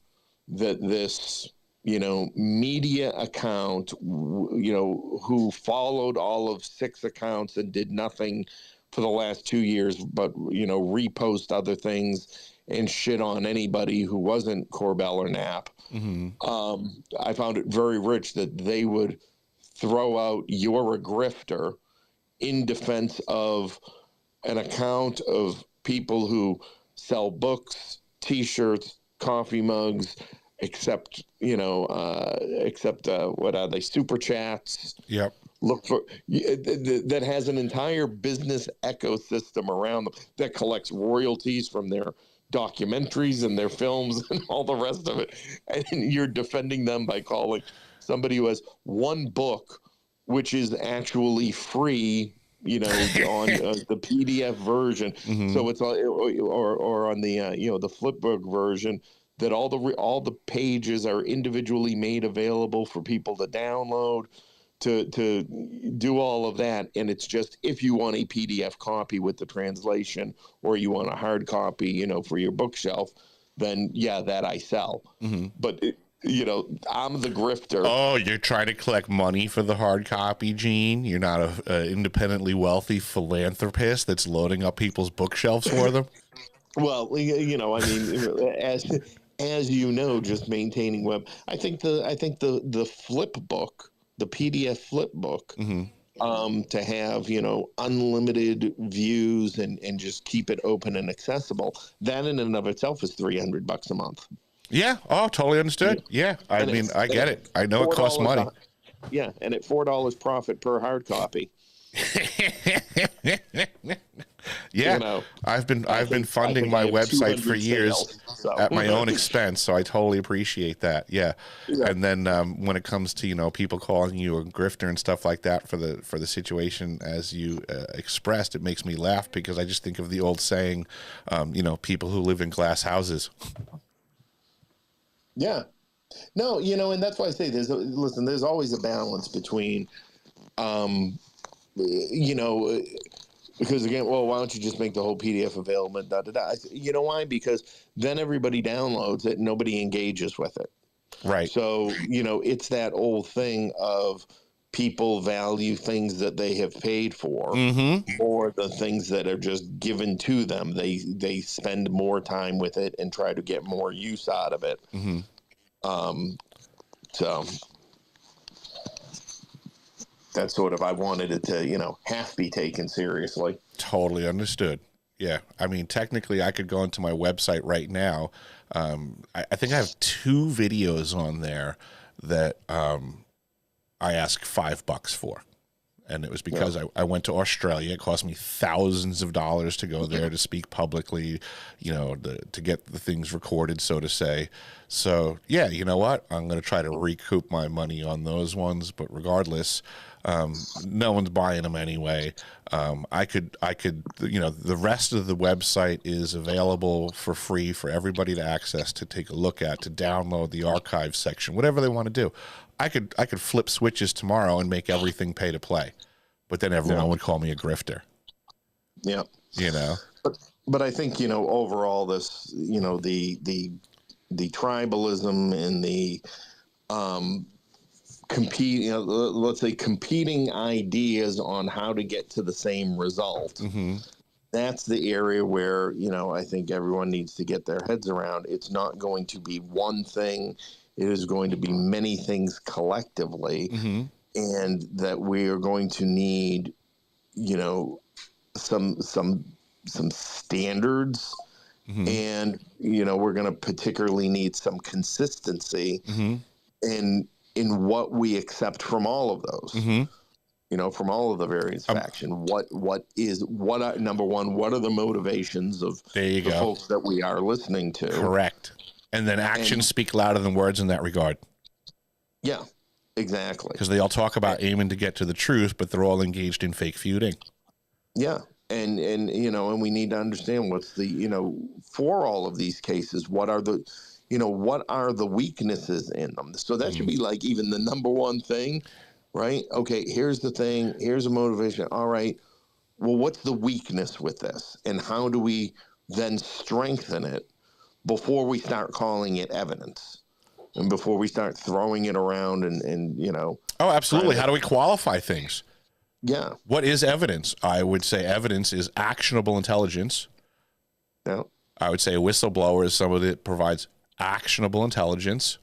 [SPEAKER 7] that this, media account, who followed all of 6 accounts and did nothing for the last 2 years, but, repost other things and shit on anybody who wasn't Corbell or Knapp. I found it very rich that they would throw out "you're a grifter" in defense of an account of people who sell books, T-shirts, coffee mugs, except what are they, super chats.
[SPEAKER 1] Yep.
[SPEAKER 7] Look for that has an entire business ecosystem around them that collects royalties from their documentaries and their films and all the rest of it. And you're defending them by calling somebody who has one book, which is actually free, on the PDF version. So it's or on the the flipbook version, that all the pages are individually made available for people to download, to do all of that. And it's just, if you want a PDF copy with the translation, or you want a hard copy, for your bookshelf, then that I sell. But I'm the grifter.
[SPEAKER 1] Oh, you're trying to collect money for the hard copy, Gene? You're not a independently wealthy philanthropist that's loading up people's bookshelves for them?
[SPEAKER 7] Well, as just maintaining web. I think the flip book, the PDF flip book, to have, unlimited views and just keep it open and accessible, that in and of itself is $300 a month.
[SPEAKER 1] Yeah. Oh, totally understood. Yeah. I mean, I get it. I know it costs money.
[SPEAKER 7] And at $4 profit per hard copy.
[SPEAKER 1] Yeah, I've been funding my website for years at my own expense, so I totally appreciate that. Yeah. And then when it comes to people calling you a grifter and stuff like that for the situation as you expressed, it makes me laugh, because I just think of the old saying, people who live in glass houses.
[SPEAKER 7] Yeah. No, and that's why I say there's always a balance between, because again, well, why don't you just make the whole PDF available? You know why? Because then everybody downloads it and nobody engages with it.
[SPEAKER 1] Right.
[SPEAKER 7] So, it's that old thing of people value things that they have paid for, or the things that are just given to them. They spend more time with it and try to get more use out of it. So that's sort of, I wanted it to, half be taken seriously.
[SPEAKER 1] Totally understood. Yeah. I mean, technically I could go into my website right now. I think I have 2 videos on there that I ask $5 for. And it was because I went to Australia. It cost me thousands of dollars to go there to speak publicly, to get the things recorded, so to say. So, yeah, you know what? I'm going to try to recoup my money on those ones. But regardless, no one's buying them anyway. I could, the rest of the website is available for free for everybody to access, to take a look at, to download the archive section, whatever they want to do. I could flip switches tomorrow and make everything pay to play, but then everyone would call me a grifter.
[SPEAKER 7] Yeah. But I think, overall this, the tribalism and the, competing ideas on how to get to the same result. That's the area where, I think everyone needs to get their heads around. It's not going to be one thing. It is going to be many things collectively, and that we are going to need, some standards, and we're going to particularly need some consistency in what we accept from all of those. from all of the various faction, what are, number one, what are the motivations of the folks that we are listening to?
[SPEAKER 1] Correct. And then actions speak louder than words in that regard.
[SPEAKER 7] Yeah, exactly.
[SPEAKER 1] Because they all talk about aiming to get to the truth, but they're all engaged in fake feuding.
[SPEAKER 7] Yeah. And we need to understand what's the, for all of these cases, what are the weaknesses in them? So that should be like even the number one thing, right? Okay, here's the thing. Here's a motivation. All right. Well, what's the weakness with this? And how do we then strengthen it before we start calling it evidence and before we start throwing it around and
[SPEAKER 1] Oh, absolutely. How do we qualify things?
[SPEAKER 7] Yeah.
[SPEAKER 1] What is evidence? I would say evidence is actionable intelligence.
[SPEAKER 7] Yeah.
[SPEAKER 1] I would say a whistleblower is somebody that provides actionable intelligence.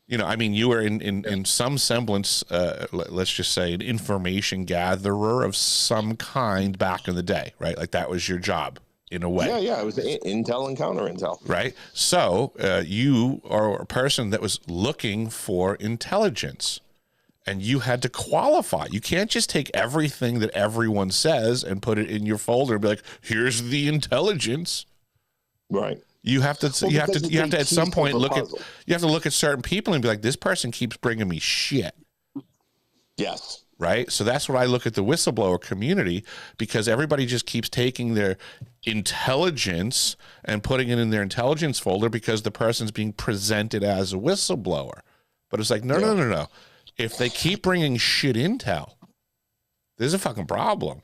[SPEAKER 1] You were in some semblance, let's just say, an information gatherer of some kind back in the day, right? Like that was your job in a way.
[SPEAKER 7] Yeah. It was intel and counter intel.
[SPEAKER 1] Right. So you are a person that was looking for intelligence. And you had to qualify. You can't just take everything that everyone says and put it in your folder and be like, "Here's the intelligence."
[SPEAKER 7] Right.
[SPEAKER 1] You have to. You have to at some point look at. You have to look at certain people and be like, "This person keeps bringing me shit."
[SPEAKER 7] Yes.
[SPEAKER 1] Right. So that's what I look at the whistleblower community, because everybody just keeps taking their intelligence and putting it in their intelligence folder because the person's being presented as a whistleblower. But it's like, no. If they keep bringing shit intel, there's a fucking problem.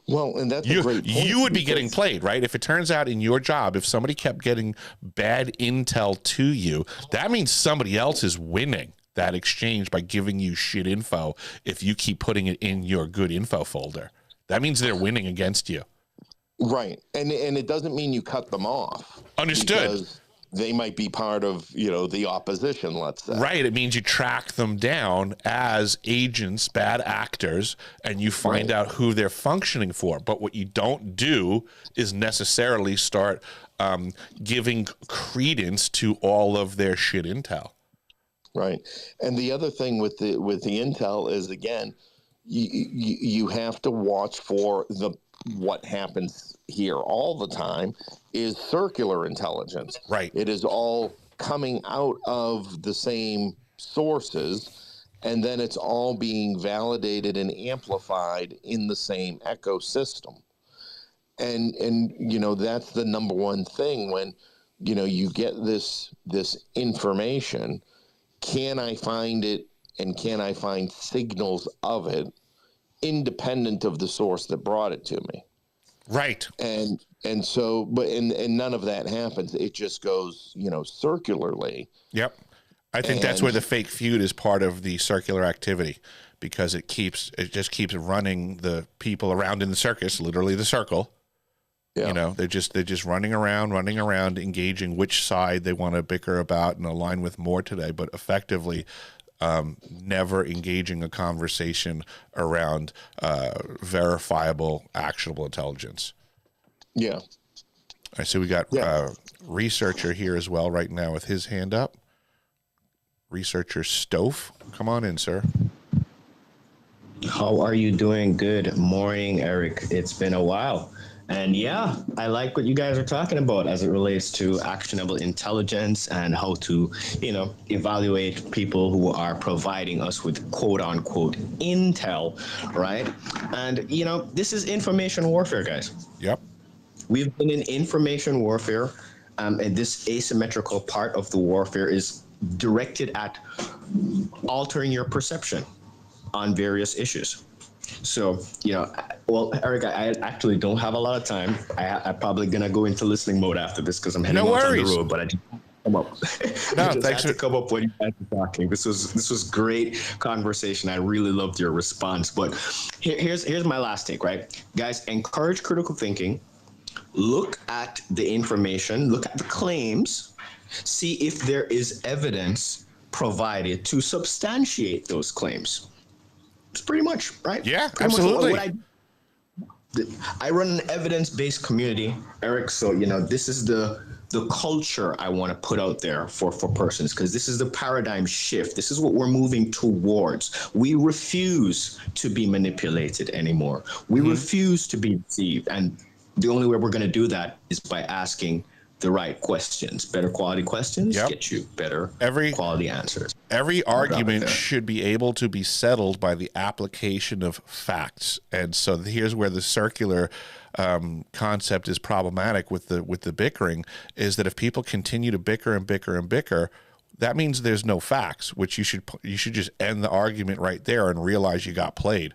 [SPEAKER 7] Well, and that's a great point.
[SPEAKER 1] You would be getting played, right? If it turns out in your job, if somebody kept getting bad intel to you, that means somebody else is winning that exchange by giving you shit info if you keep putting it in your good info folder. That means they're winning against you.
[SPEAKER 7] Right. And it doesn't mean you cut them off.
[SPEAKER 1] Understood.
[SPEAKER 7] Because they might be part of, the opposition, let's say.
[SPEAKER 1] Right. It means you track them down as agents, bad actors, and you find out who they're functioning for. But what you don't do is necessarily start giving credence to all of their shit intel.
[SPEAKER 7] Right. And the other thing with the intel is, again, you have to watch for what happens here all the time is circular intelligence.
[SPEAKER 1] Right.
[SPEAKER 7] It is all coming out of the same sources, and then it's all being validated and amplified in the same ecosystem. And that's the number one thing when, you get this information. Can I find it, and can I find signals of it independent of the source that brought it to me?
[SPEAKER 1] Right.
[SPEAKER 7] And so, but none of that happens. It just goes, circularly.
[SPEAKER 1] Yep. I think that's where the fake feud is part of the circular activity, because it just keeps running the people around in the circus, literally the circle. Yeah. They're just running around, engaging which side they want to bicker about and align with more today, but effectively never engaging a conversation around verifiable, actionable intelligence.
[SPEAKER 7] Yeah.
[SPEAKER 1] I see we got researcher here as well right now with his hand up. Researcher Stofe, come on in, sir.
[SPEAKER 8] How are you doing? Good morning, Eric. It's been a while. And yeah, I like what you guys are talking about as it relates to actionable intelligence and how to, evaluate people who are providing us with quote unquote intel, right? And, this is information warfare, guys.
[SPEAKER 1] Yep.
[SPEAKER 8] We've been in information warfare, and this asymmetrical part of the warfare is directed at altering your perception on various issues. So, well, Eric, I actually don't have a lot of time. I'm probably going to go into listening mode after this because I'm heading out on the road, but I just come up. Thanks to come up when you guys were talking. This was great conversation. I really loved your response. But here's my last take, right? Guys, encourage critical thinking. Look at the information, look at the claims, see if there is evidence provided to substantiate those claims. It's pretty much, right?
[SPEAKER 1] Yeah,
[SPEAKER 8] pretty
[SPEAKER 1] absolutely.
[SPEAKER 8] Much I run an evidence-based community, Eric. So this is the culture I want to put out there for persons, because this is the paradigm shift. This is what we're moving towards. We refuse to be manipulated anymore. We refuse to be deceived, and the only way we're going to do that is by asking the right questions. Better quality questions get you better quality answers.
[SPEAKER 1] Every argument should be able to be settled by the application of facts. And so here's where the circular concept is problematic with the bickering, is that if people continue to bicker and bicker and bicker, that means there's no facts, which you should just end the argument right there and realize you got played.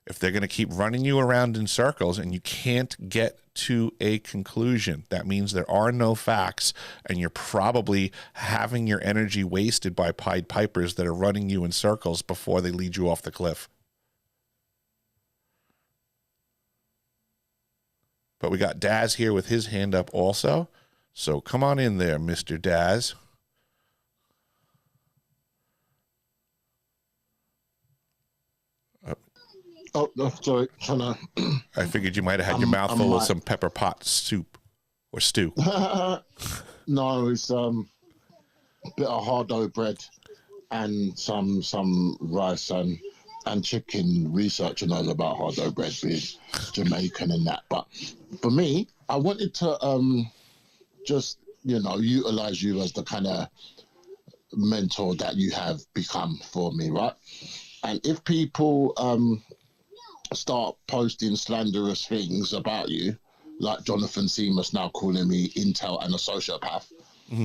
[SPEAKER 1] If they're going to keep running you around in circles and you can't get to a conclusion, that means there are no facts, and you're probably having your energy wasted by Pied Pipers that are running you in circles before they lead you off the cliff. But we got Daz here with his hand up also. So come on in there, Mr. Daz.
[SPEAKER 9] Oh, no, sorry.
[SPEAKER 1] I figured you might have had your mouth full of some pepper pot soup or stew.
[SPEAKER 9] No, it's a bit of hard dough bread and some rice and chicken. Researching all about hard dough bread being Jamaican and that. But for me, I wanted to just utilize you as the kind of mentor that you have become for me, right? And if people start posting slanderous things about you, like Jonathan Seamus now calling me intel and a sociopath,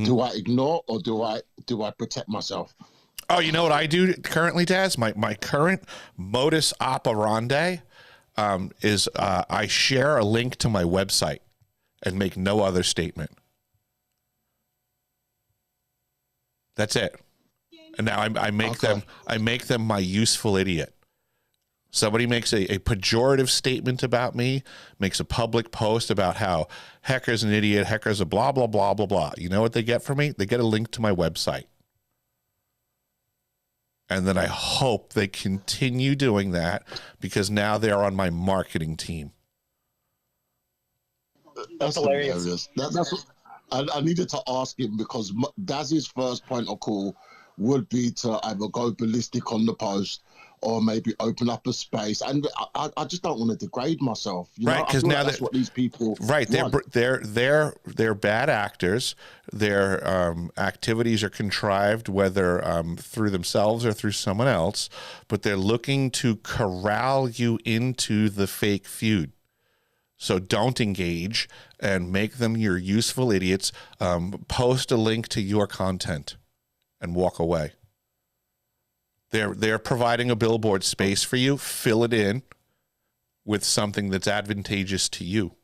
[SPEAKER 9] do I ignore or do I protect myself?
[SPEAKER 1] Oh, you know what I do currently, Daz? My current modus operandi is I share a link to my website and make no other statement. That's it. And now I make them my useful idiot. Somebody makes a pejorative statement about me, makes a public post about how Hecker's an idiot, Hecker's a blah, blah, blah, blah, blah. You know what they get from me? They get a link to my website. And then I hope they continue doing that, because now they're on my marketing team.
[SPEAKER 9] That's hilarious. That's what, I needed to ask him, because Daz's first point of call would be to either go ballistic on the post or maybe open up a space, and I just don't want to degrade myself,
[SPEAKER 1] right? Because now
[SPEAKER 9] that's what these people
[SPEAKER 1] want. They're bad actors. Their activities are contrived, whether through themselves or through someone else, but they're looking to corral you into the fake feud. So don't engage and make them your useful idiots. Post a link to your content and walk away. They're providing a billboard space for you. Fill it in with something that's advantageous to you.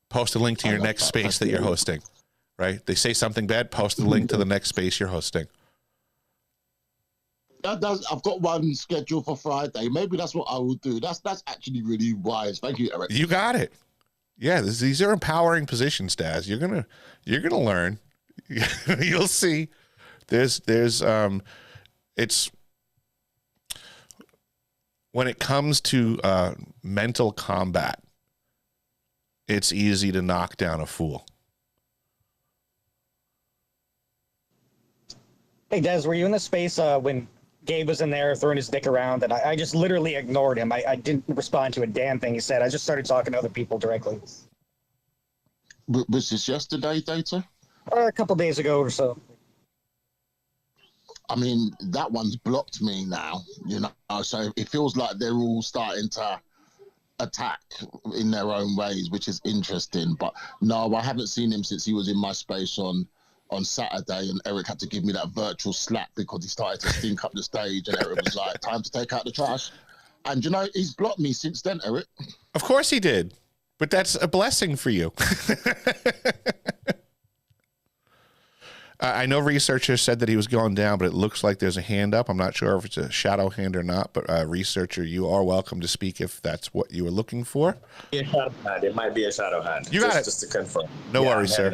[SPEAKER 1] Post a link to your next space that you're hosting, right? They say something bad, post a link to the next space you're hosting.
[SPEAKER 9] I've got one scheduled for Friday. Maybe that's what I will do. That's actually really wise. Thank you, Eric.
[SPEAKER 1] You got it. Yeah, these are empowering positions, Daz. You're gonna learn. You'll see. It's when it comes to mental combat, it's easy to knock down a fool.
[SPEAKER 5] Hey, Des, were you in the space when Gabe was in there throwing his dick around, and I just literally ignored him? I didn't respond to a damn thing he said. I just started talking to other people directly.
[SPEAKER 9] Was this yesterday, Data?
[SPEAKER 5] A couple days ago or so.
[SPEAKER 9] I mean, that one's blocked me now, so it feels like they're all starting to attack in their own ways, which is interesting. But no, I haven't seen him since he was in my space on Saturday, and Eric had to give me that virtual slap because he started to stink up the stage, and Eric was like, time to take out the trash. And he's blocked me since then, Eric.
[SPEAKER 1] Of course he did, but that's a blessing for you. I know researchers said that he was going down, but it looks like there's a hand up. I'm not sure if it's a shadow hand or not, but researcher, you are welcome to speak if that's what you were looking for.
[SPEAKER 10] It might be a shadow hand.
[SPEAKER 1] You got it.
[SPEAKER 10] Just to confirm.
[SPEAKER 1] No worries, sir.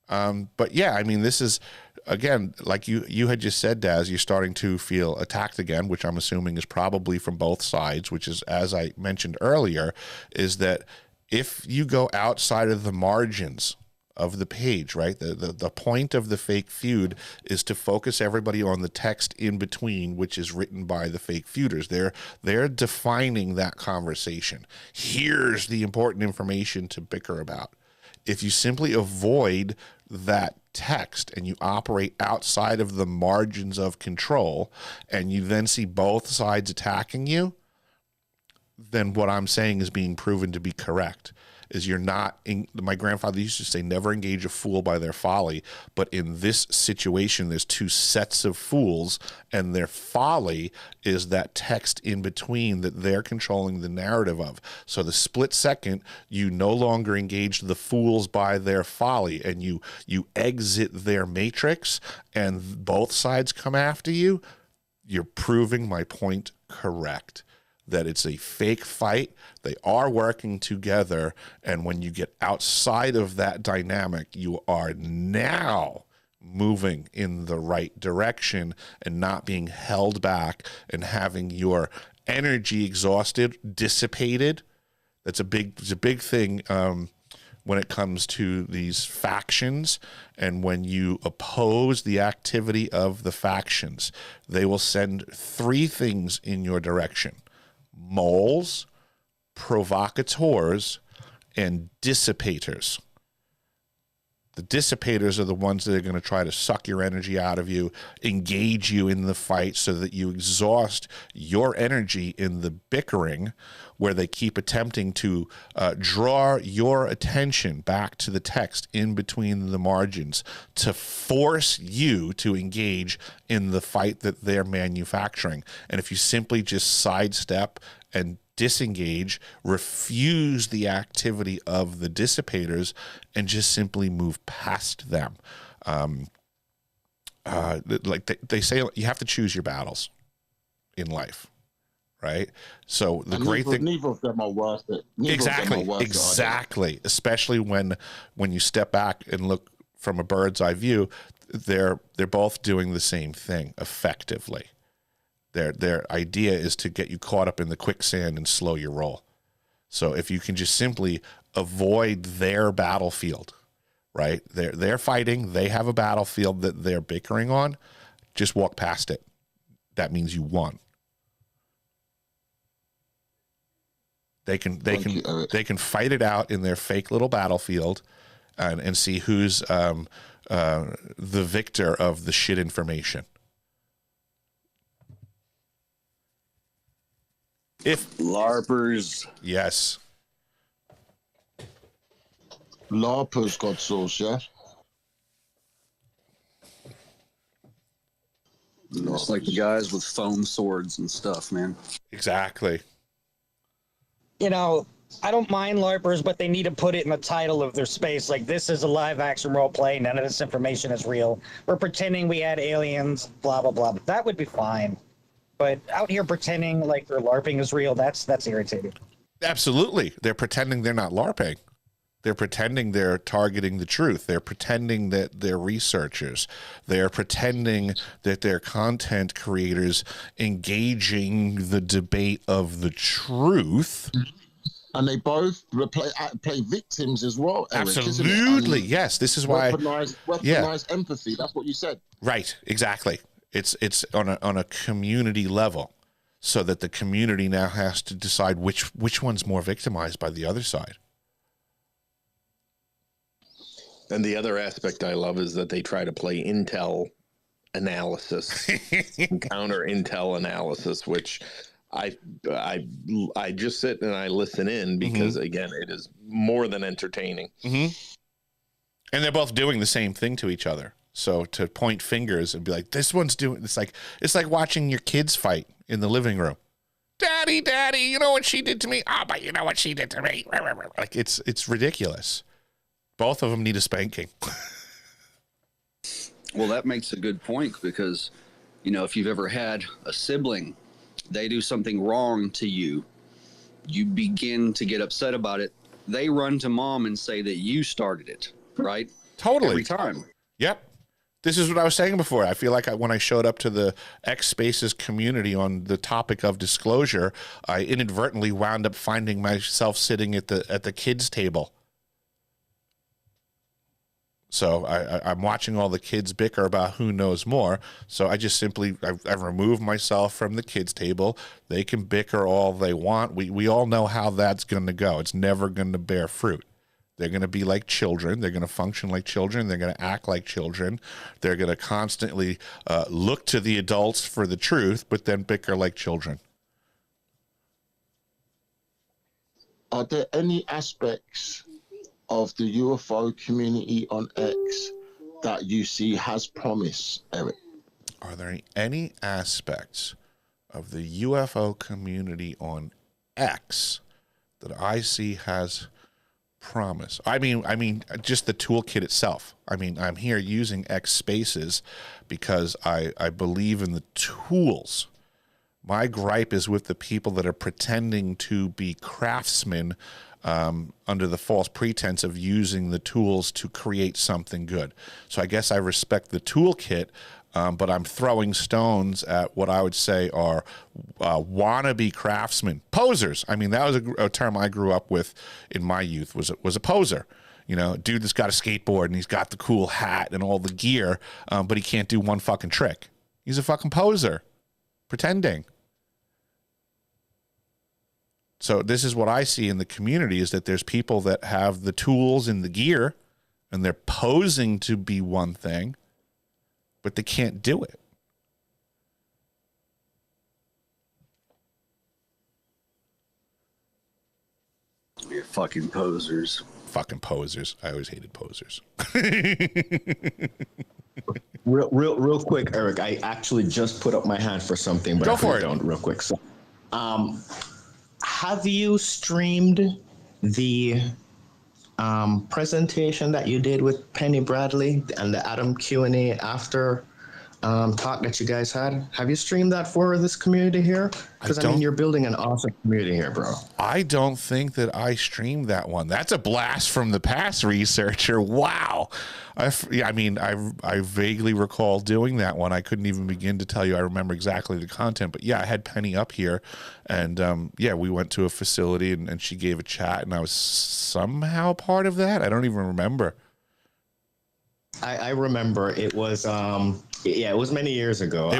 [SPEAKER 1] But yeah, I mean, this is, again, like you had just said, Daz, you're starting to feel attacked again, which I'm assuming is probably from both sides, which is, as I mentioned earlier, is that if you go outside of the margins of the page, right, the point of the fake feud is to focus everybody on the text in between, which is written by the fake feuders. They're defining that conversation. Here's the important information to bicker about. If you simply avoid that text and you operate outside of the margins of control, and you then see both sides attacking you, then what I'm saying is being proven to be correct. Is you're not, my grandfather used to say, never engage a fool by their folly. But in this situation, there's two sets of fools, and their folly is that text in between that they're controlling the narrative of. So the split second, you no longer engage the fools by their folly, and you exit their matrix, and both sides come after you, you're proving my point correct. That it's a fake fight. They are working together. And when you get outside of that dynamic, you are now moving in the right direction and not being held back and having your energy exhausted, dissipated. It's a big thing when it comes to these factions. And when you oppose the activity of the factions, they will send three things in your direction: moles, provocateurs, and dissipators. The dissipators are the ones that are going to try to suck your energy out of you, engage you in the fight so that you exhaust your energy in the bickering, where they keep attempting to draw your attention back to the text in between the margins to force you to engage in the fight that they're manufacturing. And if you simply just sidestep and disengage, refuse the activity of the dissipators, and just simply move past them. Like they say, you have to choose your battles in life, right? So the great thing,
[SPEAKER 9] neither of them are worth it.
[SPEAKER 1] Exactly. Especially when you step back and look from a bird's eye view, they're both doing the same thing effectively. Their idea is to get you caught up in the quicksand and slow your roll. So if you can just simply avoid their battlefield, right? They're fighting. They have a battlefield that they're bickering on. Just walk past it. That means you won. They can fight it out in their fake little battlefield, and see who's the victor of the shit information. If
[SPEAKER 10] LARPers.
[SPEAKER 1] Yes.
[SPEAKER 9] LARPers got sauce, yeah?
[SPEAKER 10] It's like the guys with foam swords and stuff, man.
[SPEAKER 1] Exactly.
[SPEAKER 5] You know, I don't mind LARPers, but they need to put it in the title of their space. Like, this is a live action role play. None of this information is real. We're pretending we had aliens, blah, blah, blah. That would be fine. But out here pretending like their LARPing is real, that's irritating.
[SPEAKER 1] Absolutely. They're pretending they're not LARPing. They're pretending they're targeting the truth. They're pretending that they're researchers. They're pretending that they're content creators engaging the debate of the truth.
[SPEAKER 9] And they both play victims as well, Eric,
[SPEAKER 1] absolutely. Yes. This is why
[SPEAKER 9] weaponized empathy. That's what you said.
[SPEAKER 1] Right. Exactly. It's on a community level, so that the community now has to decide which one's more victimized by the other side.
[SPEAKER 7] And the other aspect I love is that they try to play intel analysis, counter intel analysis, which I just sit and I listen in because again, it is more than entertaining.
[SPEAKER 1] And they're both doing the same thing to each other. So to point fingers and be like, this one's doing, it's like watching your kids fight in the living room. Daddy, you know what she did to me? Oh, but you know what she did to me? Like, it's ridiculous. Both of them need a spanking.
[SPEAKER 10] Well, that makes a good point because, you know, if you've ever had a sibling, they do something wrong to you, you begin to get upset about it. They run to mom and say that you started it, right?
[SPEAKER 1] Totally.
[SPEAKER 10] every time.
[SPEAKER 1] Yep. This is what I was saying before. I feel like when I showed up to the X Spaces community on the topic of disclosure, I inadvertently wound up finding myself sitting at the kids' table. So I'm watching all the kids bicker about who knows more. So I just simply, I've removed myself from the kids' table. They can bicker all they want. We all know how that's going to go. It's never going to bear fruit. They're going to be like children. They're going to function like children. They're going to act like children. They're going to constantly look to the adults for the truth, but then bicker like children.
[SPEAKER 9] Are there any aspects of the UFO community on X that you see has promise, Eric?
[SPEAKER 1] Are there any aspects of the UFO community on X that I see has promise? I mean, just the toolkit itself. I mean, I'm here using X Spaces because I believe in the tools. My gripe is with the people that are pretending to be craftsmen under the false pretense of using the tools to create something good. So I guess I respect the toolkit, but I'm throwing stones at what I would say are wannabe craftsmen, posers. I mean, that was a term I grew up with in my youth. Was a poser. You know, dude that's got a skateboard and he's got the cool hat and all the gear, but he can't do one fucking trick. He's a fucking poser, pretending. So this is what I see in the community, is that there's people that have the tools and the gear and they're posing to be one thing, but they can't do it.
[SPEAKER 10] You're fucking posers.
[SPEAKER 1] Fucking posers. I always hated posers.
[SPEAKER 8] Real quick, Eric. I actually just put up my hand for something, but
[SPEAKER 1] Go
[SPEAKER 8] I
[SPEAKER 1] for
[SPEAKER 8] put
[SPEAKER 1] it.
[SPEAKER 8] down real quick. So, have you streamed the presentation that you did with Penny Bradley and the Adam Q&A after talk that you guys had? Have you streamed that for this community here? Because I mean, you're building an awesome community here, bro.
[SPEAKER 1] I don't think that I streamed that one. That's a blast from the past, researcher. Wow. I vaguely recall doing that one. I couldn't even begin to tell you I remember exactly the content. But yeah, I had Penny up here. And we went to a facility and she gave a chat. And I was somehow part of that. I don't even remember.
[SPEAKER 8] I remember it was it was many years ago.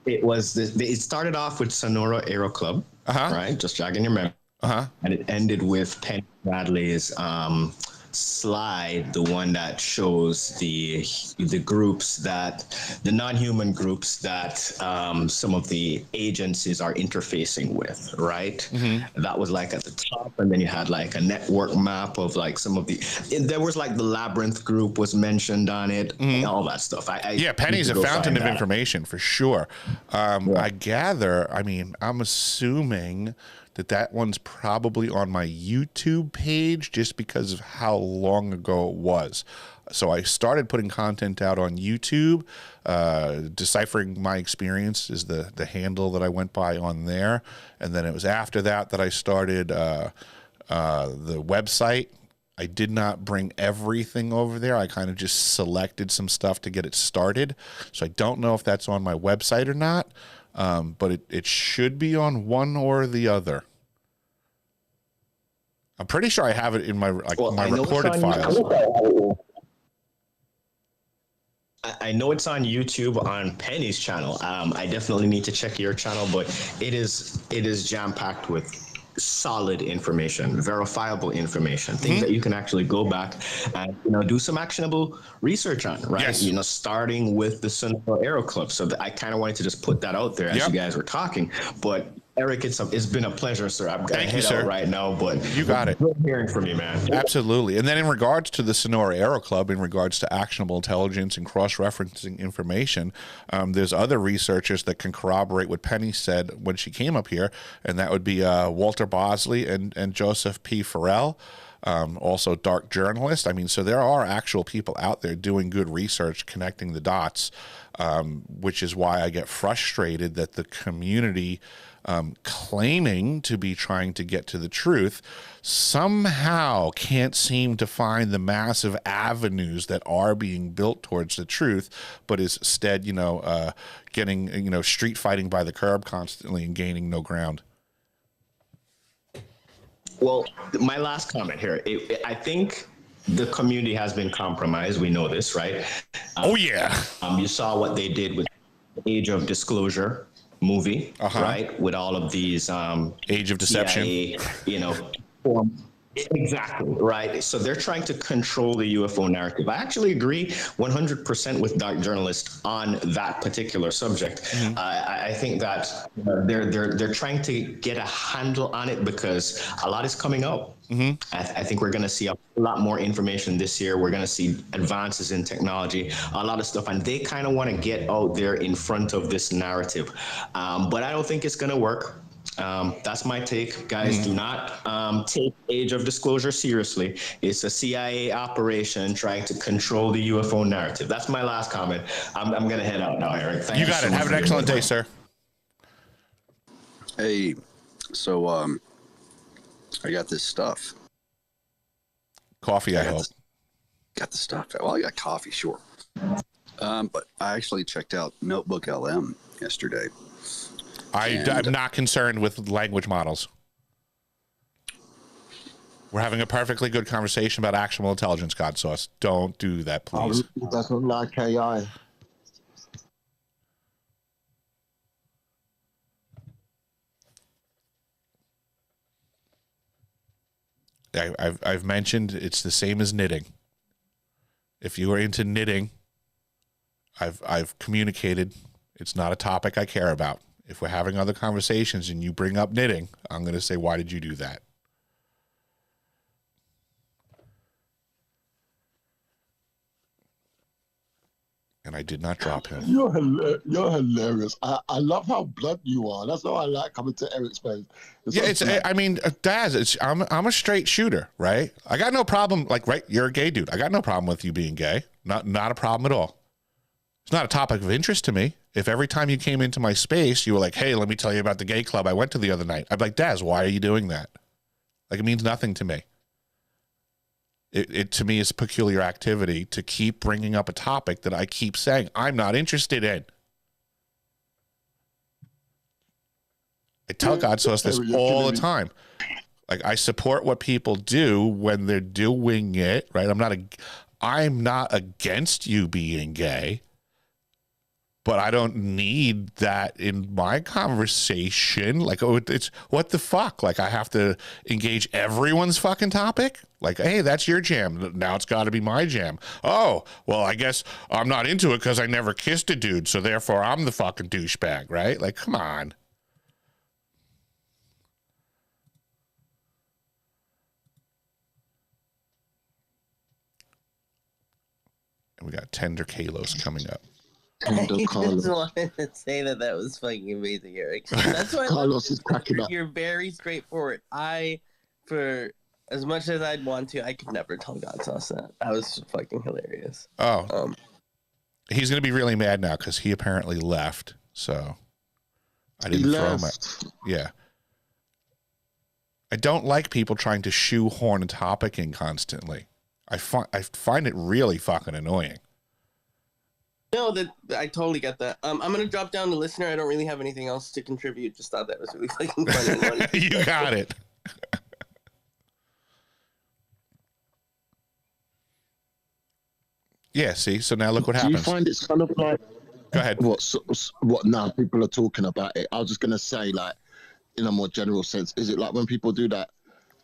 [SPEAKER 8] It started off with Sonora Aero Club, right? Just jogging your memory. And it ended with Penny Bradley's slide, the one that shows the groups the non-human groups that some of the agencies are interfacing with, right? That was like at the top, and then you had like a network map of like some of there was like the Labyrinth group was mentioned on it, and all that stuff.
[SPEAKER 1] Penny's a fountain of information for sure. I gather, I'm assuming that one's probably on my YouTube page just because of how long ago it was. So I started putting content out on YouTube. Deciphering My Experience is the handle that I went by on there. And then it was after that I started the website. I did not bring everything over there. I kind of just selected some stuff to get it started. So I don't know if that's on my website or not. But it should be on one or the other. I'm pretty sure I have it in my recorded files.
[SPEAKER 8] I know it's on YouTube on Penny's channel. I definitely need to check your channel, but it is jam-packed with solid information, verifiable information, things that you can actually go back and do some actionable research on, right?
[SPEAKER 1] Yes.
[SPEAKER 8] Starting with the Sonora Aero Club. So I kind of wanted to just put that out there as you guys were talking. But Eric, it's been a pleasure, sir. I'm gonna head out right now, but
[SPEAKER 1] you got it.
[SPEAKER 8] Good hearing from you, man.
[SPEAKER 1] Absolutely. And then in regards to the Sonora Aero Club, in regards to actionable intelligence and cross-referencing information, there's other researchers that can corroborate what Penny said when she came up here, and that would be Walter Bosley and Joseph P. Farrell. Also dark journalist. So there are actual people out there doing good research, connecting the dots, which is why I get frustrated that the community claiming to be trying to get to the truth somehow can't seem to find the massive avenues that are being built towards the truth, but is instead, getting, street fighting by the curb constantly and gaining no ground.
[SPEAKER 8] Well, my last comment here, I think the community has been compromised. We know this, right?
[SPEAKER 1] Oh, yeah.
[SPEAKER 8] You saw what they did with Age of Disclosure movie, right? With all of these
[SPEAKER 1] Age of Deception,
[SPEAKER 8] CIA, exactly, right? So they're trying to control the UFO narrative. I actually agree 100% with Dark Journalist on that particular subject. I think that they're trying to get a handle on it because a lot is coming out. I think we're going to see a lot more information this year. We're going to see advances in technology, a lot of stuff, and they kind of want to get out there in front of this narrative. But I don't think it's going to work. That's my take. Guys, do not take Age of Disclosure seriously. It's a CIA operation trying to control the UFO narrative. That's my last comment. I'm going to head out now, Eric. Thank you
[SPEAKER 1] got it. Have an excellent day, sir.
[SPEAKER 10] Hey, so I got this stuff.
[SPEAKER 1] Coffee, I hope.
[SPEAKER 10] Got the stuff. Well, I got coffee, sure. But I actually checked out Notebook LM yesterday.
[SPEAKER 1] I'm not concerned with language models. We're having a perfectly good conversation about actionable intelligence, God sauce. Don't do that, please.
[SPEAKER 9] He doesn't like AI.
[SPEAKER 1] I've mentioned it's the same as knitting. If you are into knitting, I've communicated it's not a topic I care about. If we're having other conversations and you bring up knitting, I'm going to say, why did you do that? And I did not drop him.
[SPEAKER 9] You're hilarious. I love how blunt you are. That's how I like coming to Eric's place.
[SPEAKER 1] Daz, I'm a straight shooter, right? I got no problem. Right, you're a gay dude. I got no problem with you being gay. Not a problem at all. It's not a topic of interest to me. If every time you came into my space, you were like, hey, let me tell you about the gay club I went to the other night, I'd be like, Daz, why are you doing that? It means nothing to me. It to me is peculiar activity to keep bringing up a topic that I keep saying I'm not interested in. I tell God sauce this all the time. I support what people do when they're doing it, right? I'm not against you being gay. But I don't need that in my conversation. It's what the fuck? I have to engage everyone's fucking topic? Hey, that's your jam. Now it's got to be my jam. Oh, well, I guess I'm not into it because I never kissed a dude, so therefore I'm the fucking douchebag, right? Come on. And we got Tender Kalos coming up.
[SPEAKER 11] I just wanted to say that was fucking amazing, Eric. That's why
[SPEAKER 9] Carlos is cracking up.
[SPEAKER 11] You're very straightforward. For as much as I'd want to, I could never tell God sauce that. That was fucking hilarious.
[SPEAKER 1] Oh, he's gonna be really mad now because he apparently left. So I didn't throw him out. Yeah, I don't like people trying to shoehorn a topic in constantly. I find it really fucking annoying.
[SPEAKER 11] No, I totally get that. I'm gonna drop down the listener. I don't really have anything else to contribute. Just thought that was really fucking funny.
[SPEAKER 1] You got it. Yeah. See. So now look what happens.
[SPEAKER 9] Do you find it's kind of like?
[SPEAKER 1] Go ahead.
[SPEAKER 9] What now? People are talking about it. I was just gonna say, in a more general sense, is it like when people do that?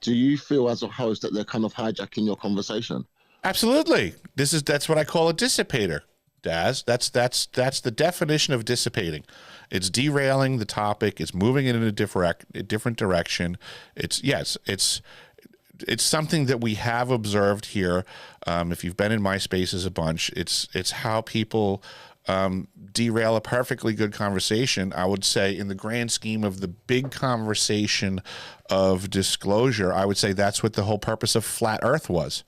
[SPEAKER 9] Do you feel as a host that they're kind of hijacking your conversation?
[SPEAKER 1] Absolutely. That's what I call a dissipator. Daz, that's the definition of dissipating. It's derailing the topic. It's moving it in a different direction. It's something that we have observed here. If you've been in my spaces a bunch, it's how people derail a perfectly good conversation. I would say in the grand scheme of the big conversation of disclosure, I would say that's what the whole purpose of Flat Earth was.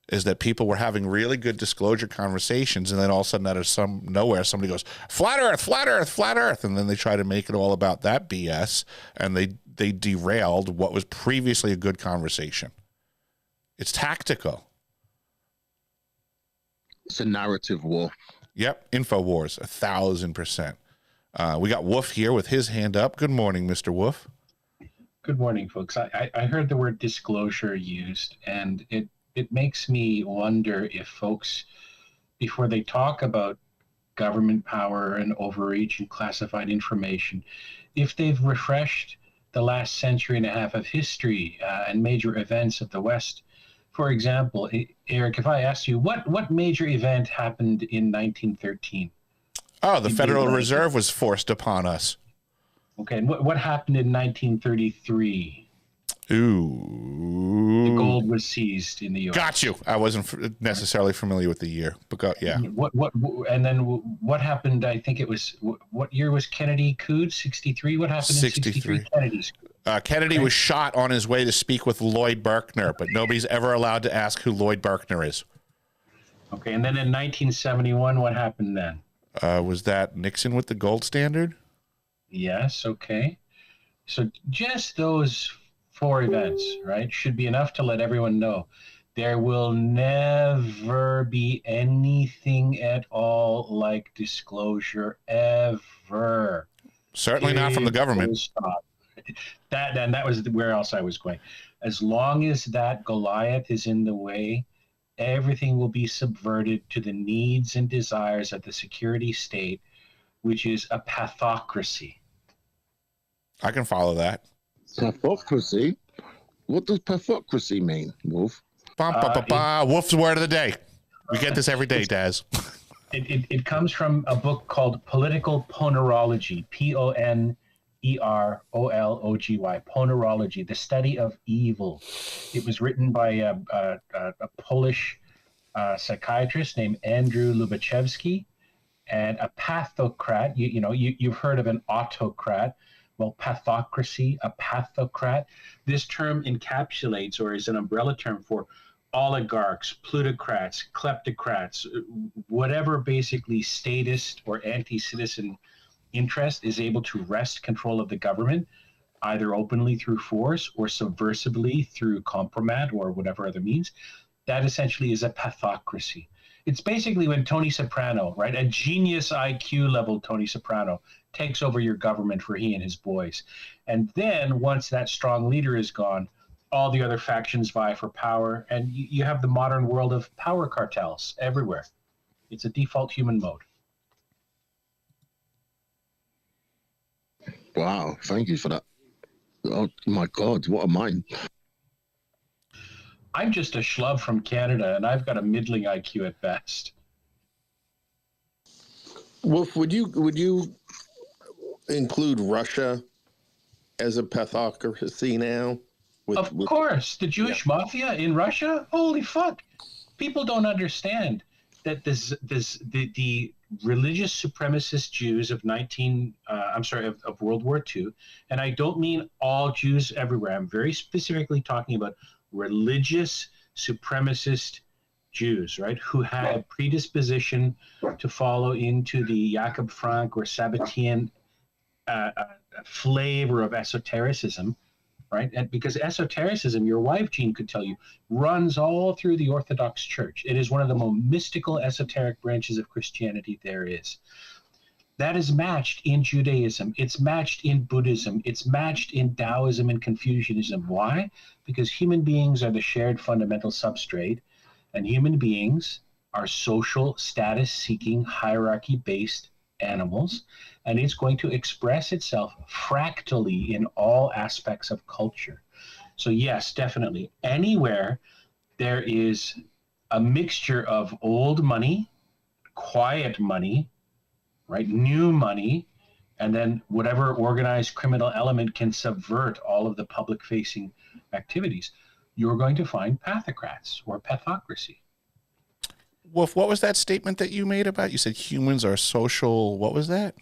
[SPEAKER 1] is that people were having really good disclosure conversations, and then all of a sudden out of nowhere somebody goes, flat earth, flat earth, flat earth, and then they try to make it all about that BS, and they derailed what was previously a good conversation. It's tactical.
[SPEAKER 9] It's a narrative war.
[SPEAKER 1] Yep, InfoWars, 1,000%. We got Wolf here with his hand up. Good morning, Mr. Wolf.
[SPEAKER 12] Good morning, folks. I heard the word disclosure used, and it makes me wonder if folks, before they talk about government power and overreach and classified information, if they've refreshed the last century and a half of history and major events of the West. For example, Eric, if I asked you, what major event happened in 1913?
[SPEAKER 1] Oh, the Federal Reserve was forced upon us.
[SPEAKER 12] Okay, and what happened in 1933?
[SPEAKER 1] Ooh.
[SPEAKER 12] The gold was seized in the U.S.
[SPEAKER 1] Got you. I wasn't necessarily familiar with the year, but yeah.
[SPEAKER 12] And then what happened? I think it was, what year was Kennedy coup? 63? What happened in 63? Kennedy's coup.
[SPEAKER 1] Kennedy was shot on his way to speak with Lloyd Berkner, but nobody's ever allowed to ask who Lloyd Berkner is.
[SPEAKER 12] Okay, and then in 1971, what happened then?
[SPEAKER 1] Was that Nixon with the gold standard?
[SPEAKER 12] Yes, okay. So just those 4 events, right, should be enough to let everyone know there will never be anything at all like disclosure ever.
[SPEAKER 1] Certainly not from the government.
[SPEAKER 12] Stop. That was where else I was going. As long as that Goliath is in the way, everything will be subverted to the needs and desires of the security state, which is a pathocracy.
[SPEAKER 1] I can follow that.
[SPEAKER 9] Pathocracy? What does pathocracy mean, Wolf?
[SPEAKER 1] Wolf's word of the day. We get this every day, Daz.
[SPEAKER 12] It comes from a book called Political Ponerology, Ponerology, Ponerology, the study of evil. It was written by a Polish psychiatrist named Andrew Lubachevsky, and a pathocrat. You've heard of an autocrat. Well, pathocracy, a pathocrat. This term encapsulates, or is an umbrella term for, oligarchs, plutocrats, kleptocrats, whatever basically statist or anti-citizen interest is able to wrest control of the government, either openly through force or subversively through compromat or whatever other means. That essentially is a pathocracy. It's basically when Tony Soprano, right, a genius IQ level Tony Soprano, takes over your government for he and his boys. And then once that strong leader is gone, all the other factions vie for power, and you have the modern world of power cartels everywhere. It's a default human mode.
[SPEAKER 9] Wow, thank you for that. Oh my God, what a mind.
[SPEAKER 12] I'm just a schlub from Canada, and I've got a middling IQ at best.
[SPEAKER 7] Wolf, would you include Russia as a pathocracy now?
[SPEAKER 12] Of course, the Jewish mafia in Russia. Holy fuck! People don't understand that the religious supremacist Jews of of World War II, and I don't mean all Jews everywhere. I'm very specifically talking about religious supremacist Jews, right, who had a predisposition to follow into the Jakob Frank or Sabbatean flavor of esotericism, right? And because esotericism, your wife, Jean, could tell you, runs all through the Orthodox Church. It is one of the most mystical, esoteric branches of Christianity there is. That is matched in Judaism. It's matched in Buddhism. It's matched in Taoism and Confucianism. Why? Because human beings are the shared fundamental substrate, and human beings are social, status-seeking, hierarchy-based animals, and it's going to express itself fractally in all aspects of culture. So yes, definitely. Anywhere there is a mixture of old money, quiet money, right, new money, and then whatever organized criminal element can subvert all of the public-facing activities, you're going to find pathocrats or pathocracy.
[SPEAKER 1] Wolf, what was that statement that you made about, you said humans are social, what was that?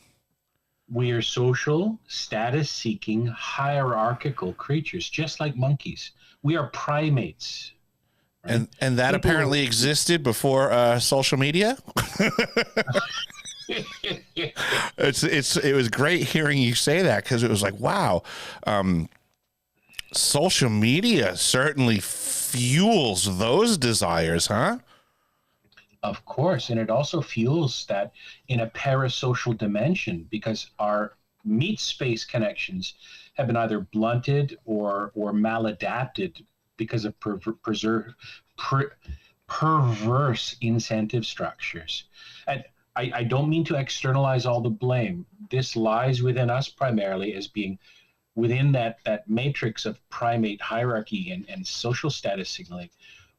[SPEAKER 12] We are social, status-seeking, hierarchical creatures, just like monkeys. We are primates.
[SPEAKER 1] And that
[SPEAKER 12] People-
[SPEAKER 1] apparently existed before social media. It was great hearing you say that, because it was like, wow, social media certainly fuels those desires, huh?
[SPEAKER 12] Of course, and it also fuels that in a parasocial dimension, because our meat space connections have been either blunted or maladapted because of perverse incentive structures. And I don't mean to externalize all the blame. This lies within us primarily as being within that matrix of primate hierarchy and social status signaling.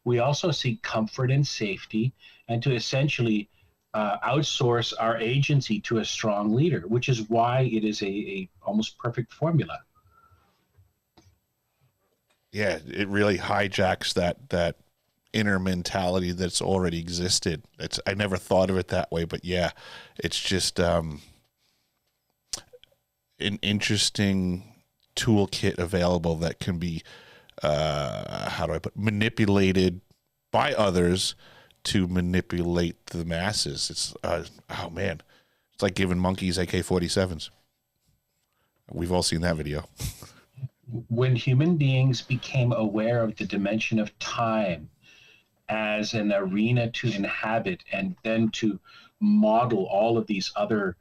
[SPEAKER 12] We also seek comfort and safety, and to essentially outsource our agency to a strong leader, which is why it is a almost perfect formula.
[SPEAKER 1] Yeah, it really hijacks that inner mentality that's already existed. I never thought of it that way, but yeah, it's just an interesting toolkit available that can be manipulated by others to manipulate the masses. It's oh man, it's like giving monkeys AK-47s. We've all seen that video.
[SPEAKER 12] When human beings became aware of the dimension of time as an arena to inhabit and then to model all of these other,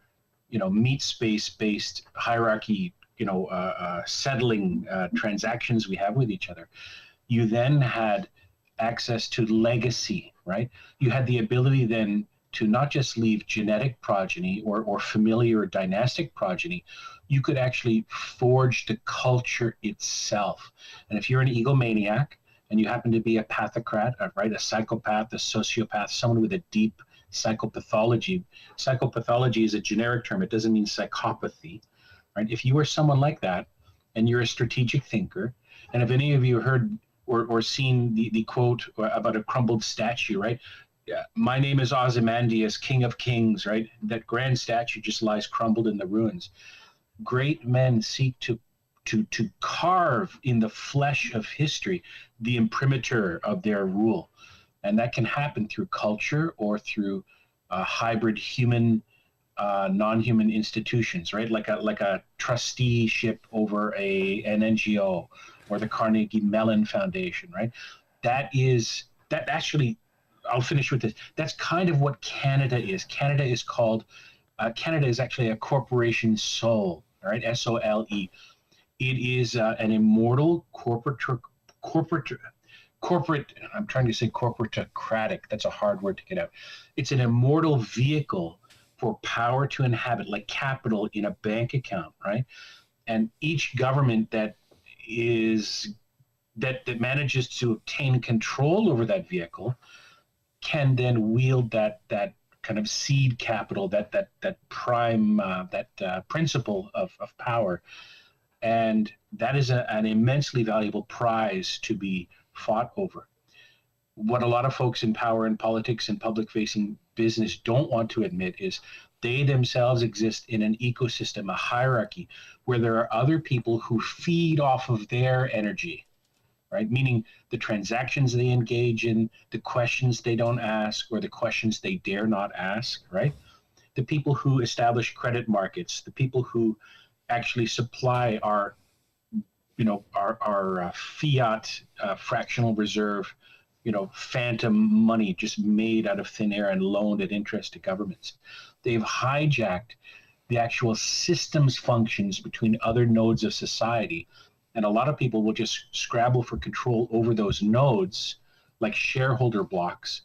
[SPEAKER 12] meat space based hierarchy, settling transactions we have with each other, you then had access to legacy, right? You had the ability then to not just leave genetic progeny or familiar or dynastic progeny, you could actually forge the culture itself. And if you're an egomaniac and you happen to be a pathocrat, right, a psychopath, a sociopath, someone with a deep psychopathology. Psychopathology is a generic term. It doesn't mean psychopathy, right? If you are someone like that and you're a strategic thinker, and if any of you heard or seen the quote about a crumbled statue, right? Yeah, my name is Ozymandias, King of Kings, right? That grand statue just lies crumbled in the ruins. Great men seek to carve in the flesh of history the imprimatur of their rule. And that can happen through culture or through hybrid human, non-human institutions, right? Like a trusteeship over an NGO or the Carnegie Mellon Foundation, right? That actually, I'll finish with this. That's kind of what Canada is. Canada is actually a corporation soul, right? SOLE. It is an immortal corporate, I'm trying to say corporatocratic. That's a hard word to get out. It's an immortal vehicle for power to inhabit, like capital in a bank account, right? And each government that manages to obtain control over that vehicle can then wield that kind of seed capital, that prime, principle of power. And that is an immensely valuable prize to be fought over. What a lot of folks in power and politics and public-facing business don't want to admit is they themselves exist in an ecosystem, a hierarchy, where there are other people who feed off of their energy, right? Meaning the transactions they engage in, the questions they don't ask, or the questions they dare not ask, right? The people who establish credit markets, the people who actually supply our fiat fractional reserve, phantom money just made out of thin air and loaned at interest to governments. They've hijacked the actual systems functions between other nodes of society. And a lot of people will just scrabble for control over those nodes like shareholder blocks,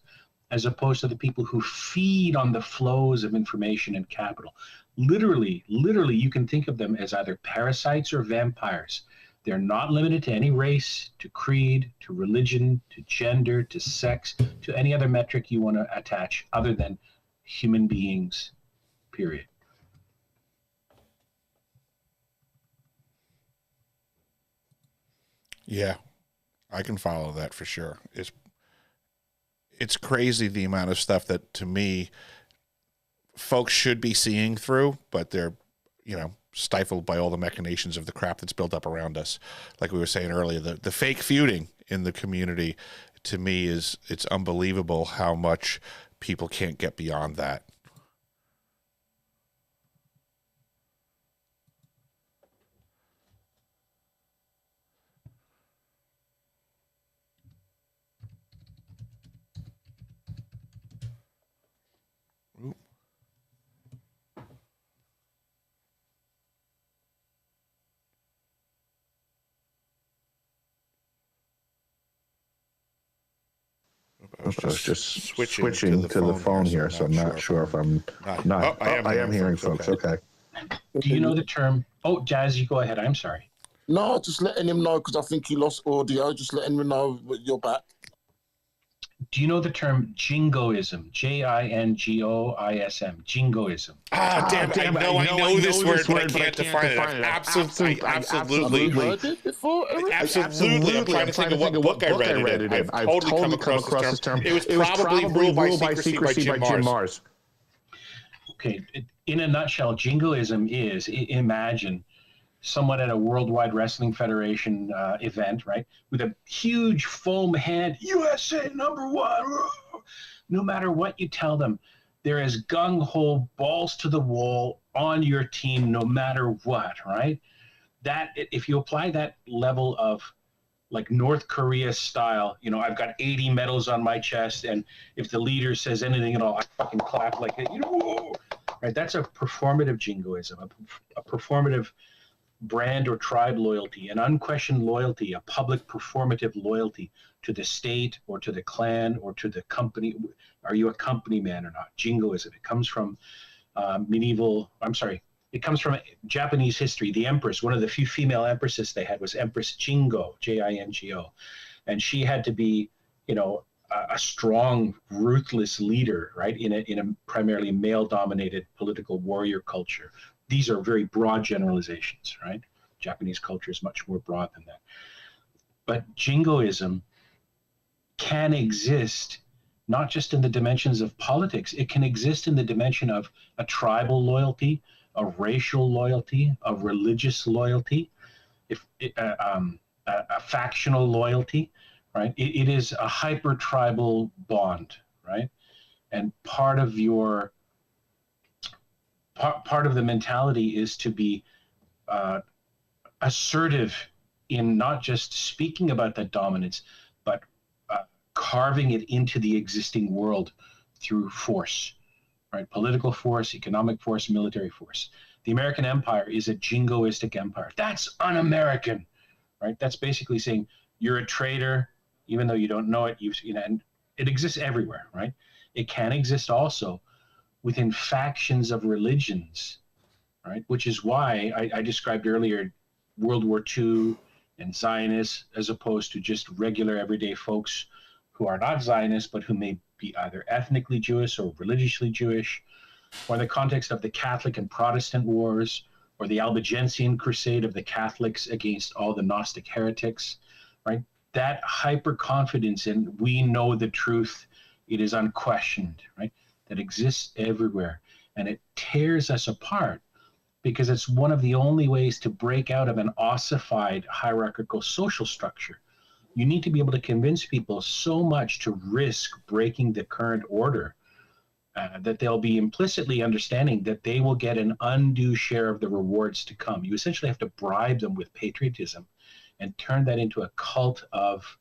[SPEAKER 12] as opposed to the people who feed on the flows of information and capital. Literally, you can think of them as either parasites or vampires. They're not limited to any race, to creed, to religion, to gender, to sex, to any other metric you want to attach other than human beings, period.
[SPEAKER 1] Yeah, I can follow that for sure. It's crazy the amount of stuff that, to me, folks should be seeing through, but they're, stifled by all the machinations of the crap that's built up around us. Like we were saying earlier, the fake feuding in the community, to me, it's unbelievable how much people can't get beyond that.
[SPEAKER 13] I was just switching to the phone here, so I'm not sure if I'm not.
[SPEAKER 1] Oh, I am hearing folks.
[SPEAKER 13] Okay.
[SPEAKER 12] Do you know the term? Oh, Jazz, you go ahead. I'm sorry.
[SPEAKER 9] No, just letting him know because I think he lost audio. Just letting him know you're back.
[SPEAKER 12] Do you know the term jingoism? Jingoism. Jingoism.
[SPEAKER 1] Damn it. I know this word, but I can't define it. Absolutely.
[SPEAKER 9] Heard it before, Eric?
[SPEAKER 1] Absolutely. I'm trying to think of what book I read it in. I've totally come across this term. It was probably Ruled by Secrecy by Jim Mars.
[SPEAKER 12] Okay. In a nutshell, jingoism is, imagine someone at a Worldwide Wrestling Federation event, right, with a huge foam head, USA #1. No matter what you tell them, they're as gung-ho, balls to the wall on your team no matter what, right? That, if you apply that level of like North Korea style, you know, I've got 80 medals on my chest, and if the leader says anything at all, I fucking clap like, you know, whoa, right? That's a performative jingoism, a performative brand or tribe loyalty, an unquestioned loyalty, a public performative loyalty to the state or to the clan or to the company. Are you a company man or not? Jingoism. It comes from it comes from Japanese history. The empress, one of the few female empresses they had was Empress Jingo, Jingo. And she had to be, you know, a strong, ruthless leader, right, in a primarily male-dominated political warrior culture. These are very broad generalizations, right? Japanese culture is much more broad than that. But jingoism can exist not just in the dimensions of politics. It can exist in the dimension of a tribal loyalty, a racial loyalty, a religious loyalty, a factional loyalty, right? It is a hyper-tribal bond, right? And part of your part of the mentality is to be assertive in not just speaking about that dominance, but carving it into the existing world through force, right? Political force, economic force, military force. The American empire is a jingoistic empire. That's un-American, right? That's basically saying you're a traitor, even though you don't know it. And it exists everywhere, right? It can exist also within factions of religions, right? Which is why I described earlier World War II and Zionists as opposed to just regular everyday folks who are not Zionists, but who may be either ethnically Jewish or religiously Jewish, or in the context of the Catholic and Protestant wars, or the Albigensian crusade of the Catholics against all the Gnostic heretics, right? That hyper-confidence in we know the truth, it is unquestioned, right? That exists everywhere, and it tears us apart because it's one of the only ways to break out of an ossified hierarchical social structure. You need to be able to convince people so much to risk breaking the current order that they'll be implicitly understanding that they will get an undue share of the rewards to come. You essentially have to bribe them with patriotism and turn that into a cult of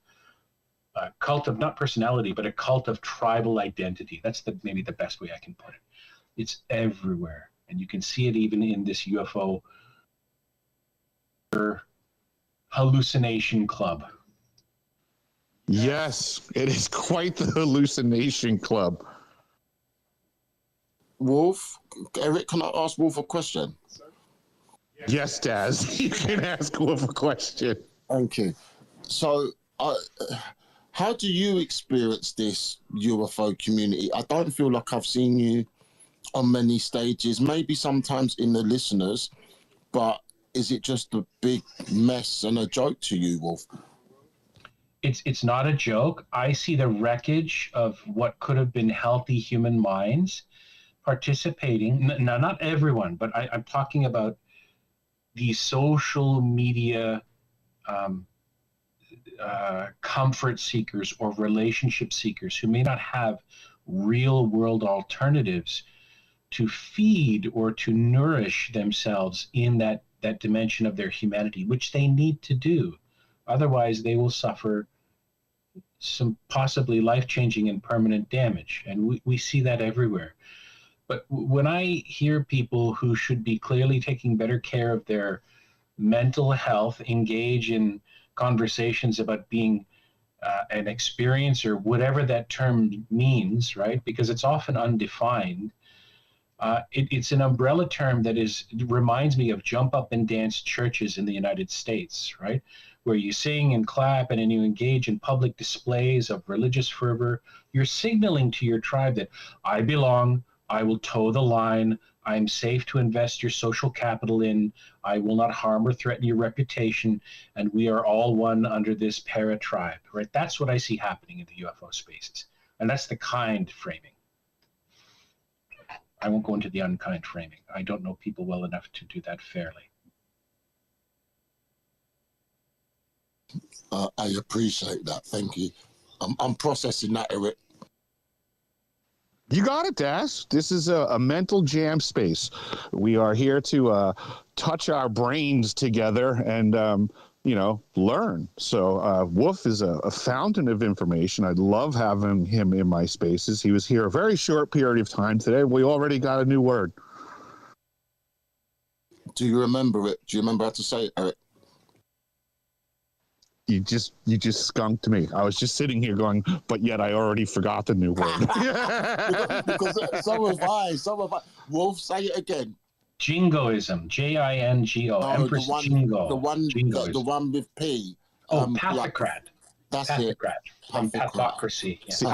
[SPEAKER 12] not personality, but a cult of tribal identity. That's maybe the best way I can put it. It's everywhere. And you can see it even in this UFO hallucination club.
[SPEAKER 13] Yes, it is quite the hallucination club.
[SPEAKER 9] Wolf, Eric, can I ask Wolf a question?
[SPEAKER 13] Yes, Daz, you can ask Wolf a question.
[SPEAKER 9] Thank you. So, how do you experience this UFO community? I don't feel like I've seen you on many stages, maybe sometimes in the listeners, but is it just a big mess and a joke to you, Wolf?
[SPEAKER 12] It's not a joke. I see the wreckage of what could have been healthy human minds participating. Now, not everyone, but I'm talking about the social media comfort seekers or relationship seekers who may not have real world alternatives to feed or to nourish themselves in that dimension of their humanity, which they need to do. Otherwise, they will suffer some possibly life-changing and permanent damage. And we see that everywhere. But when I hear people who should be clearly taking better care of their mental health engage in conversations about being an experiencer, whatever that term means, right? Because it's often undefined. It's an umbrella term that reminds me of jump up and dance churches in the United States, right? Where you sing and clap and then you engage in public displays of religious fervor. You're signaling to your tribe that I belong, I will toe the line, I'm safe to invest your social capital in, I will not harm or threaten your reputation, and we are all one under this para-tribe, right? That's what I see happening in the UFO spaces. And that's the kind framing. I won't go into the unkind framing. I don't know people well enough to do that fairly.
[SPEAKER 9] I appreciate that. Thank you. I'm processing that, Eric.
[SPEAKER 14] You got it, Dash. This is a mental jam space. We are here to touch our brains together and, learn. So Wolf is a fountain of information. I love having him in my spaces. He was here a very short period of time today. We already got a new word.
[SPEAKER 9] Do you remember it? Do you remember how to say it, Eric?
[SPEAKER 14] You just skunked me. I was just sitting here going, but yet I already forgot the new word.
[SPEAKER 9] because so have I. Wolf, say it again.
[SPEAKER 12] Jingoism, Jingo. Empress
[SPEAKER 9] the one,
[SPEAKER 12] Jingo.
[SPEAKER 9] The one with P.
[SPEAKER 12] Pathocrat.
[SPEAKER 9] That's
[SPEAKER 12] Pathocrat.
[SPEAKER 9] it.
[SPEAKER 12] From pathocracy. Yeah.
[SPEAKER 14] See,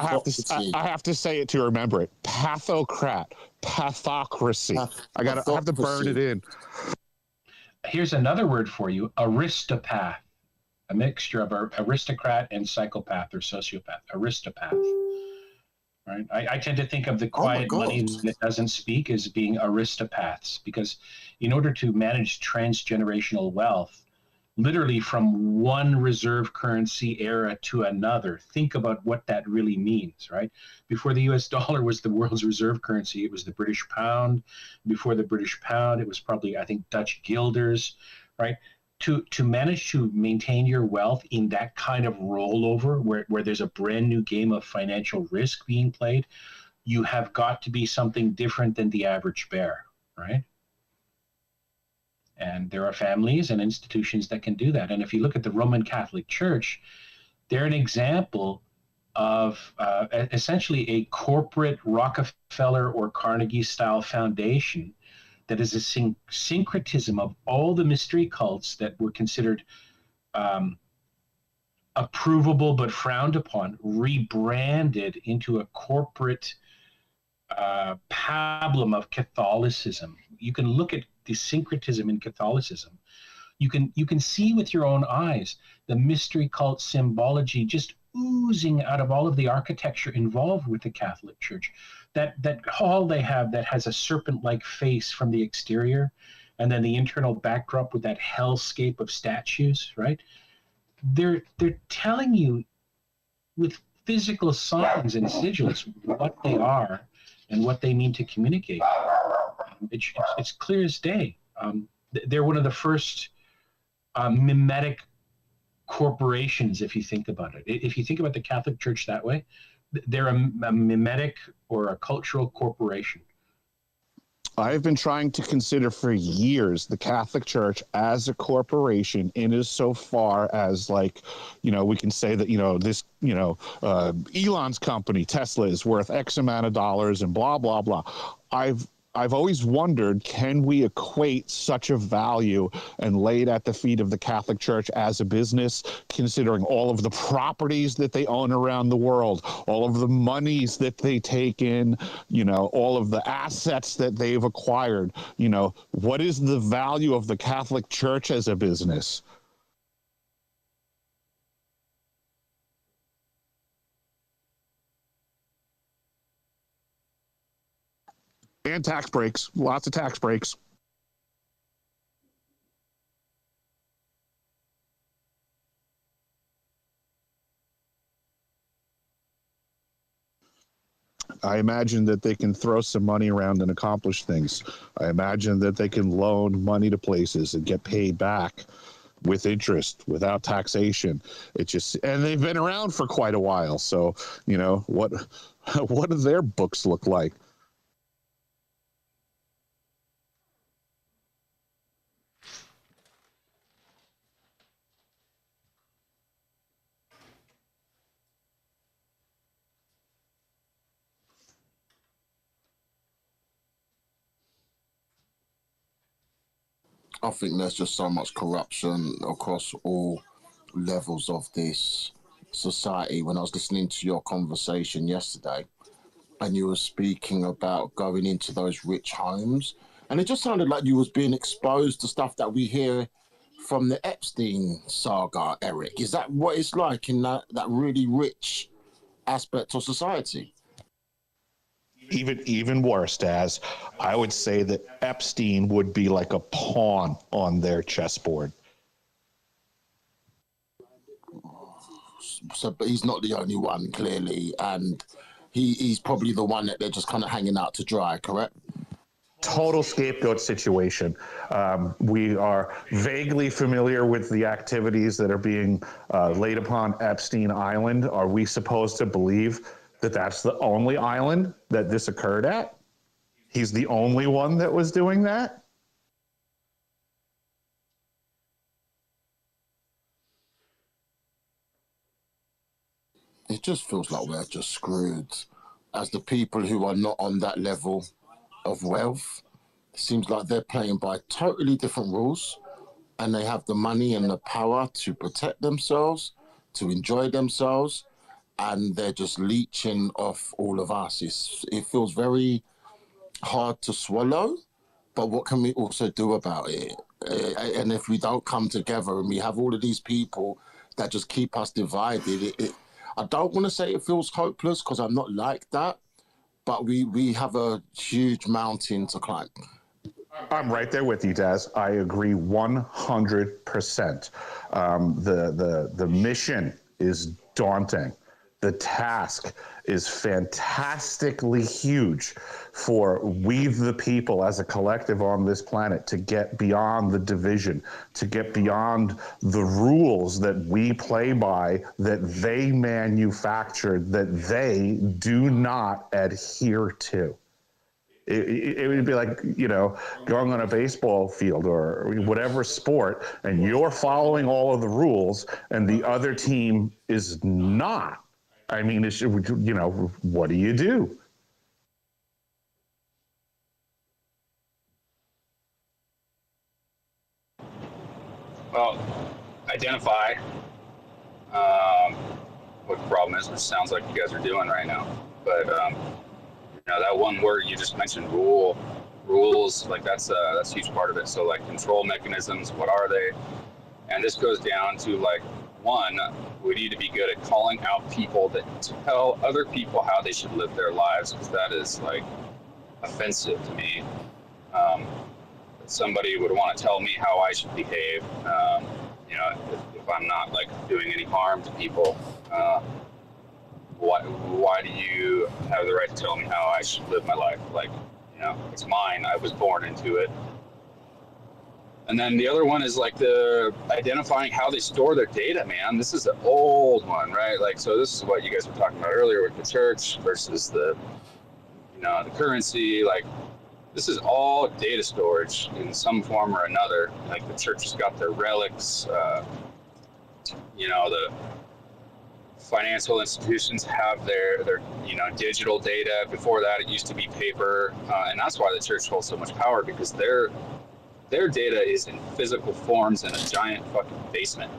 [SPEAKER 14] I have to say it to remember it. Pathocrat. Pathocracy. I have to burn it in.
[SPEAKER 12] Here's another word for you: aristopath. A mixture of aristocrat and psychopath or sociopath. Aristopath. Right? I tend to think of the quiet money that doesn't speak as being aristopaths, because in order to manage transgenerational wealth, literally from one reserve currency era to another, think about what that really means, right? Before the US dollar was the world's reserve currency, it was the British pound. Before the British pound, it was probably, I think, Dutch guilders, right? To manage to maintain your wealth in that kind of rollover where there's a brand new game of financial risk being played, you have got to be something different than the average bear, right? And there are families and institutions that can do that. And if you look at the Roman Catholic Church, they're an example of essentially a corporate Rockefeller or Carnegie style foundation that is a syncretism of all the mystery cults that were considered approvable but frowned upon, rebranded into a corporate pablum of Catholicism. You can look at the syncretism in Catholicism. You can see with your own eyes the mystery cult symbology just oozing out of all of the architecture involved with the Catholic Church. That hall they have that has a serpent-like face from the exterior, and then the internal backdrop with that hellscape of statues, right? They're telling you with physical signs and sigils what they are and what they mean to communicate. It's clear as day. They're one of the first mimetic corporations, if you think about it. If you think about the Catholic Church that way, they're a mimetic or a cultural corporation.
[SPEAKER 14] I've been trying to consider for years the Catholic Church as a corporation in as so far as, like, we can say that, this, Elon's company, Tesla, is worth X amount of dollars and blah, blah, blah. I've always wondered, can we equate such a value and lay it at the feet of the Catholic Church as a business, considering all of the properties that they own around the world, all of the monies that they take in, all of the assets that they've acquired? What is the value of the Catholic Church as a business? And tax breaks, lots of tax breaks. I imagine that they can throw some money around and accomplish things. I imagine that they can loan money to places and get paid back with interest, without taxation. It just, and they've been around for quite a while. So, you know, what do their books look like?
[SPEAKER 9] I think there's just so much corruption across all levels of this society. When I was listening to your conversation yesterday, and you were speaking about going into those rich homes, and it just sounded like you was being exposed to stuff that we hear from the Epstein saga, Eric. Is that what it's like in that really rich aspect of society?
[SPEAKER 14] Even worse, Daz. I would say that Epstein would be like a pawn on their chessboard.
[SPEAKER 9] So, but he's not the only one, clearly, and he's probably the one that they're just kind of hanging out to dry, correct?
[SPEAKER 14] Total scapegoat situation. We are vaguely familiar with the activities that are being laid upon Epstein Island. Are we supposed to believe that that's the only island that this occurred at? He's the only one that was doing that?
[SPEAKER 9] It just feels like we're just screwed as the people who are not on that level of wealth. It seems like they're playing by totally different rules, and they have the money and the power to protect themselves, to enjoy themselves, and they're just leeching off all of us. It feels very hard to swallow, but what can we also do about it? And if we don't come together and we have all of these people that just keep us divided, I don't want to say it feels hopeless, because I'm not like that, but we have a huge mountain to climb.
[SPEAKER 14] I'm right there with you, Daz. I agree 100%. The mission is daunting. The task is fantastically huge for we the people as a collective on this planet to get beyond the division, to get beyond the rules that we play by, that they manufactured, that they do not adhere to. It would be like, you know, going on a baseball field or whatever sport, and you're following all of the rules and the other team is not. I mean, it's, you know, what do you do?
[SPEAKER 15] Well, identify what the problem is, which sounds like you guys are doing right now. But you know, that one word you just mentioned, rules, like that's a huge part of it. So like control mechanisms, what are they? And this goes down to like, one, we need to be good at calling out people that tell other people how they should live their lives, because that is like offensive to me. Somebody would want to tell me how I should behave, you know, if I'm not like doing any harm to people. Why do you have the right to tell me how I should live my life? Like, you know, it's mine. I was born into it. And then the other one is like the identifying how they store their data, man. This is an old one, right? Like, so this is what you guys were talking about earlier with the church versus the, you know, the currency. Like, this is all data storage in some form or another. Like the church has got their relics, you know, the financial institutions have their you know, digital data. Before that, it used to be paper, and that's why the church holds so much power, because their data is in physical forms in a giant fucking basement.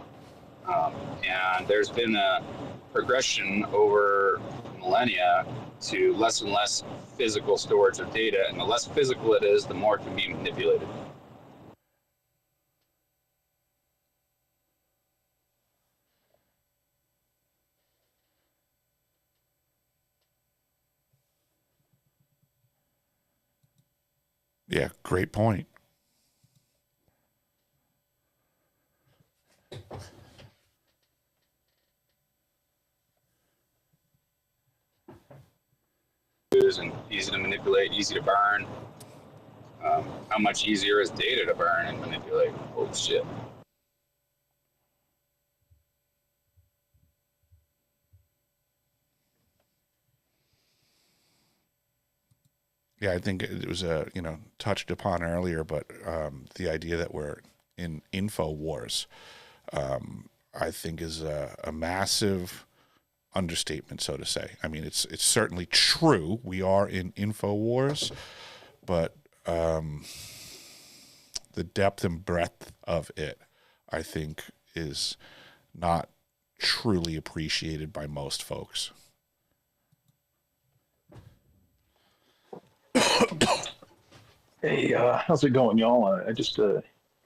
[SPEAKER 15] And there's been a progression over millennia to less and less physical storage of data, and the less physical it is, the more it can be manipulated.
[SPEAKER 1] Yeah, great point.
[SPEAKER 15] use and easy to manipulate, easy to burn. How much easier is data to burn and manipulate? Holy shit.
[SPEAKER 1] Yeah, I think it was touched upon earlier, but the idea that we're in info wars, I think is a massive understatement, so to say. I mean, it's certainly true. We are in info wars, but the depth and breadth of it, I think, is not truly appreciated by most folks.
[SPEAKER 16] Hey, how's it going, y'all? I just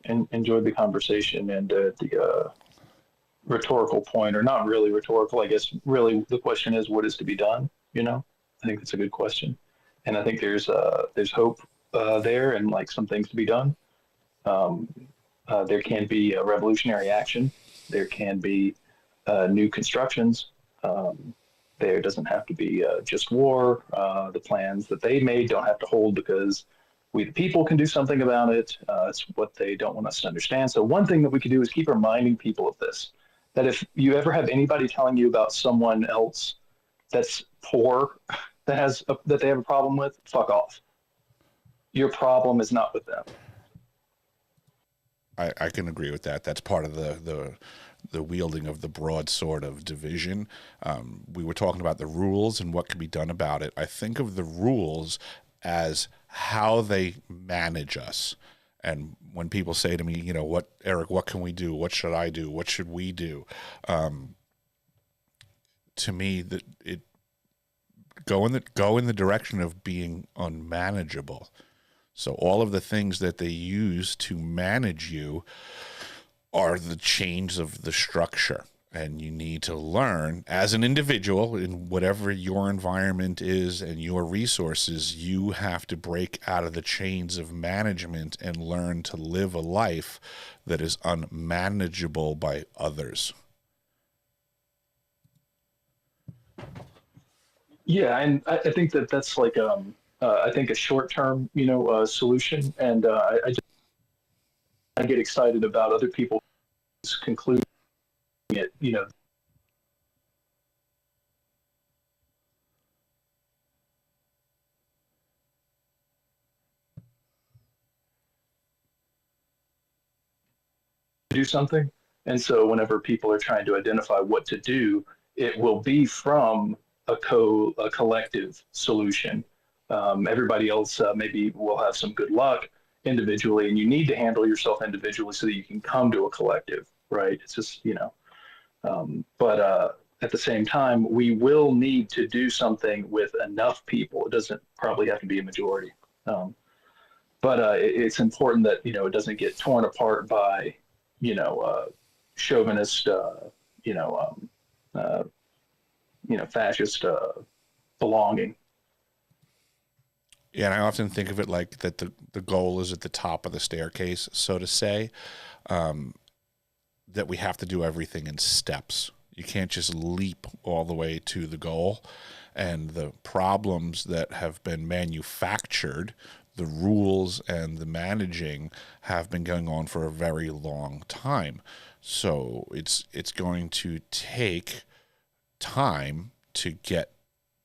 [SPEAKER 16] enjoyed the conversation and the rhetorical point, or not really rhetorical, I guess. Really, the question is, what is to be done? You know, I think that's a good question, and I think there's hope there, and like some things to be done. There can be a revolutionary action. There can be new constructions. There doesn't have to be just war. The plans that they made don't have to hold because we, the people, can do something about it. It's what they don't want us to understand. So one thing that we can do is keep reminding people of this, that if you ever have anybody telling you about someone else that's poor, that they have a problem with, fuck off. Your problem is not with them.
[SPEAKER 1] I can agree with that. That's part of the wielding of the broadsword of division. We were talking about the rules and what can be done about it. I think of the rules as how they manage us. And when people say to me, you know, what, Eric, what can we do? What should I do? What should we do? To me, that it go in the direction of being unmanageable. So all of the things that they use to manage you are the chains of the structure. And you need to learn as an individual in whatever your environment is and your resources, you have to break out of the chains of management and learn to live a life that is unmanageable by others.
[SPEAKER 16] Yeah, and I think that's like I think a short-term, solution, and I get excited about other people's conclusion. It, do something, and so whenever people are trying to identify what to do, it will be from a collective solution. Everybody else maybe will have some good luck individually, and you need to handle yourself individually so that you can come to a collective, right? It's just, but at the same time, we will need to do something with enough people. It doesn't probably have to be a majority. But it's important that, it doesn't get torn apart by, chauvinist, fascist belonging.
[SPEAKER 1] Yeah, and I often think of it like that the goal is at the top of the staircase, so to say, that we have to do everything in steps. You can't just leap all the way to the goal. And the problems that have been manufactured, the rules and the managing, have been going on for a very long time. So it's going to take time to get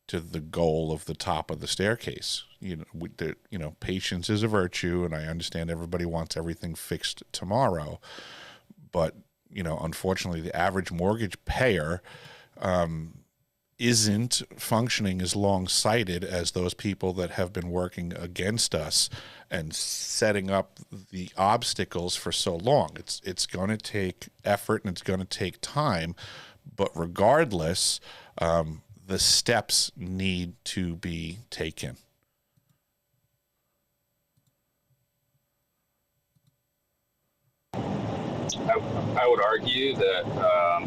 [SPEAKER 1] to the goal of the top of the staircase. Patience is a virtue, and I understand everybody wants everything fixed tomorrow. But, unfortunately, the average mortgage payer isn't functioning as long-sighted as those people that have been working against us and setting up the obstacles for so long. It's going to take effort and it's going to take time, but regardless, the steps need to be taken.
[SPEAKER 15] I would argue that the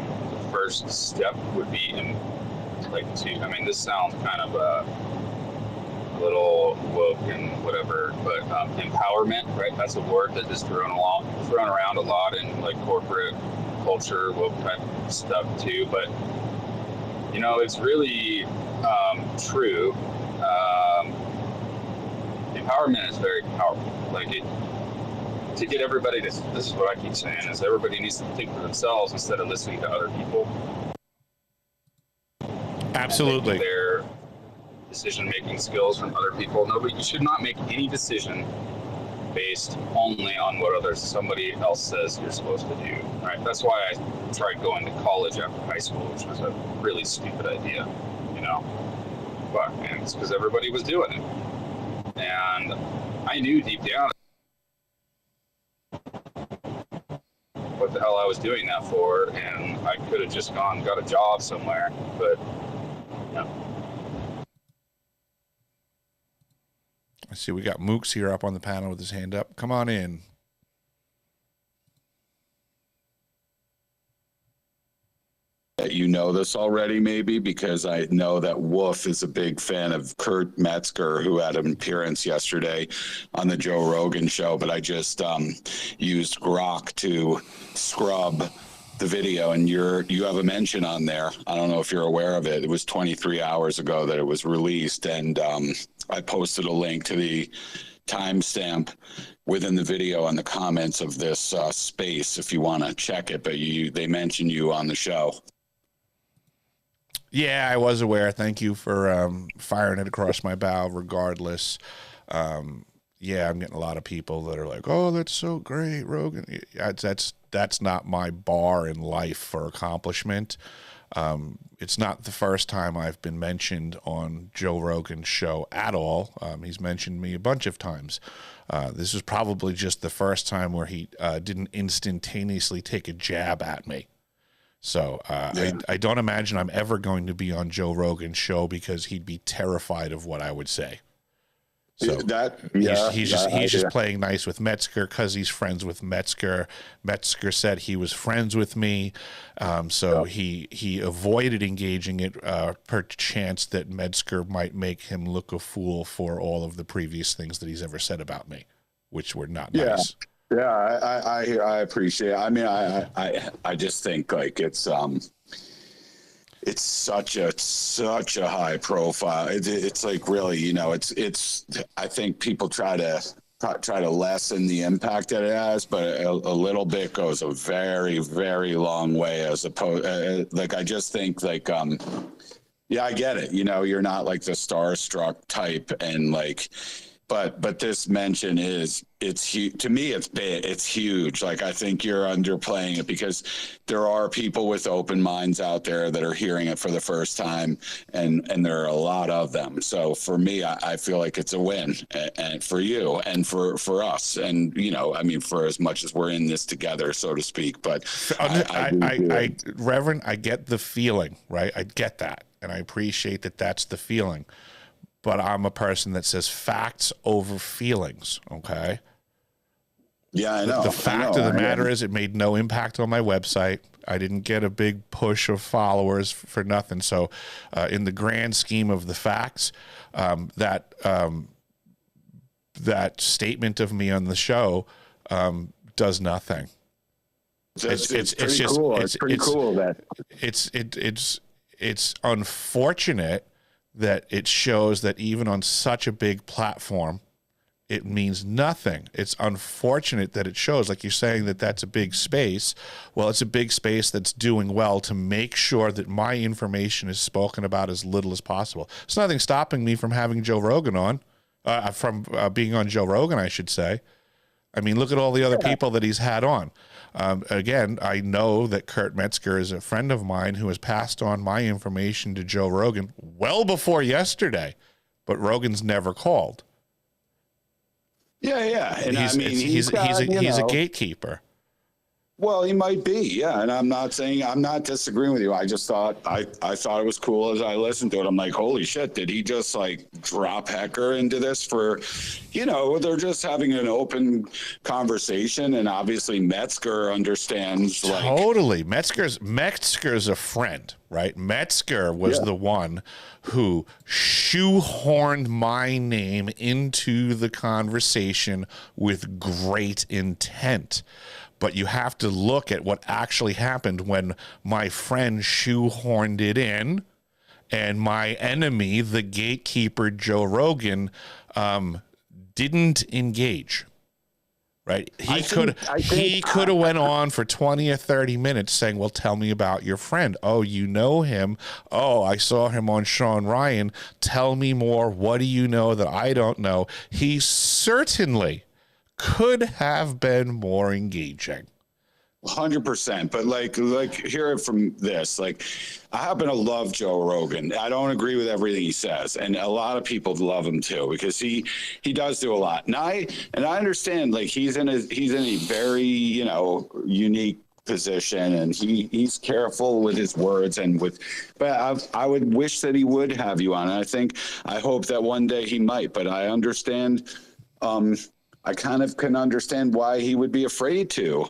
[SPEAKER 15] first step would be this sounds kind of a little woke and whatever, but empowerment, right? That's a word that is thrown around a lot in like corporate culture, woke type stuff too. But it's really true. empowerment is very powerful. Like to get everybody to, this is what I keep saying, is everybody needs to think for themselves instead of listening to other people.
[SPEAKER 1] Absolutely.
[SPEAKER 15] Their decision-making skills from other people. You should not make any decision based only on what somebody else says you're supposed to do. Right? That's why I tried going to college after high school, which was a really stupid idea, you know. But man, it's because everybody was doing it. And I knew deep down what the hell I was doing that for, and I could have just got a job somewhere, but no.
[SPEAKER 1] I see we got Mooks here up on the panel with his hand up. Come on in.
[SPEAKER 17] You know this already, maybe, because I know that Wolf is a big fan of Kurt Metzger, who had an appearance yesterday on the Joe Rogan show. But I just used Grok to scrub the video, and you have a mention on there. I don't know if you're aware of it. It was 23 hours ago that it was released, and I posted a link to the timestamp within the video on the comments of this space if you want to check it. But they mention you on the show.
[SPEAKER 1] Yeah, I was aware. Thank you for firing it across my bow. Regardless, yeah, I'm getting a lot of people that are like, "Oh, that's so great, Rogan." That's not my bar in life for accomplishment. It's not the first time I've been mentioned on Joe Rogan's show at all. He's mentioned me a bunch of times. This is probably just the first time where he didn't instantaneously take a jab at me. So I don't imagine I'm ever going to be on Joe Rogan's show because he'd be terrified of what I would say. So he's just playing nice with Metzger because he's friends with Metzger. Metzger said he was friends with me, so he avoided engaging it per chance that Metzger might make him look a fool for all of the previous things that he's ever said about me, which were not nice.
[SPEAKER 17] Yeah, I appreciate it. I mean, I just think like it's such a high profile. It's like really, you know, it's. I think people try to lessen the impact that it has, but a little bit goes a very, very long way. As opposed, like I just think like, yeah, I get it. You know, you're not like the starstruck type, and like. But this mention to me, it's big. It's huge. Like, I think you're underplaying it because there are people with open minds out there that are hearing it for the first time, and there are a lot of them. So for me, I feel like it's a win, and for you and for us, and, you know, I mean, for as much as we're in this together, so to speak. But
[SPEAKER 1] Reverend, I get the feeling, right? I get that. And I appreciate that that's the feeling. But I'm a person that says facts over feelings, okay?
[SPEAKER 17] Yeah, I know.
[SPEAKER 1] The fact of the matter is it made no impact on my website. I didn't get a big push of followers for nothing. So in the grand scheme of the facts, that statement of me on the show does nothing.
[SPEAKER 17] It's pretty cool. It's pretty cool that
[SPEAKER 1] it's unfortunate that it shows that even on such a big platform, it means nothing. It's unfortunate that it shows, like you're saying, that that's a big space. Well, it's a big space that's doing well to make sure that my information is spoken about as little as possible. There's nothing stopping me from having Joe Rogan on, from being on Joe Rogan, I should say. I mean, look at all the other people that he's had on. Again, I know that Kurt Metzger is a friend of mine who has passed on my information to Joe Rogan well before yesterday, but Rogan's never called.
[SPEAKER 17] Yeah. And
[SPEAKER 1] he's a gatekeeper.
[SPEAKER 17] Well, he might be, yeah. And I'm not disagreeing with you. I just thought I thought it was cool as I listened to it. I'm like, holy shit, did he just like drop Hecker into this for, you know, they're just having an open conversation, and obviously Metzger understands like
[SPEAKER 1] totally. Metzger's a friend, right? Metzger was the one who shoehorned my name into the conversation with great intent. But you have to look at what actually happened when my friend shoehorned it in, and my enemy, the gatekeeper Joe Rogan, didn't engage. Right? He could have went on for 20 or 30 minutes saying, well, tell me about your friend. Oh, you know him. Oh, I saw him on Sean Ryan. Tell me more. What do you know that I don't know? He certainly could have been more engaging.
[SPEAKER 17] 100%. But like hear it from this. Like, I happen to love Joe Rogan. I don't agree with everything he says, and a lot of people love him too because he does do a lot. And I understand, like, he's in a very, you know, unique position, and he's careful with his words but I would wish that he would have you on. And I hope that one day he might. But I understand. I kind of can understand why he would be afraid to,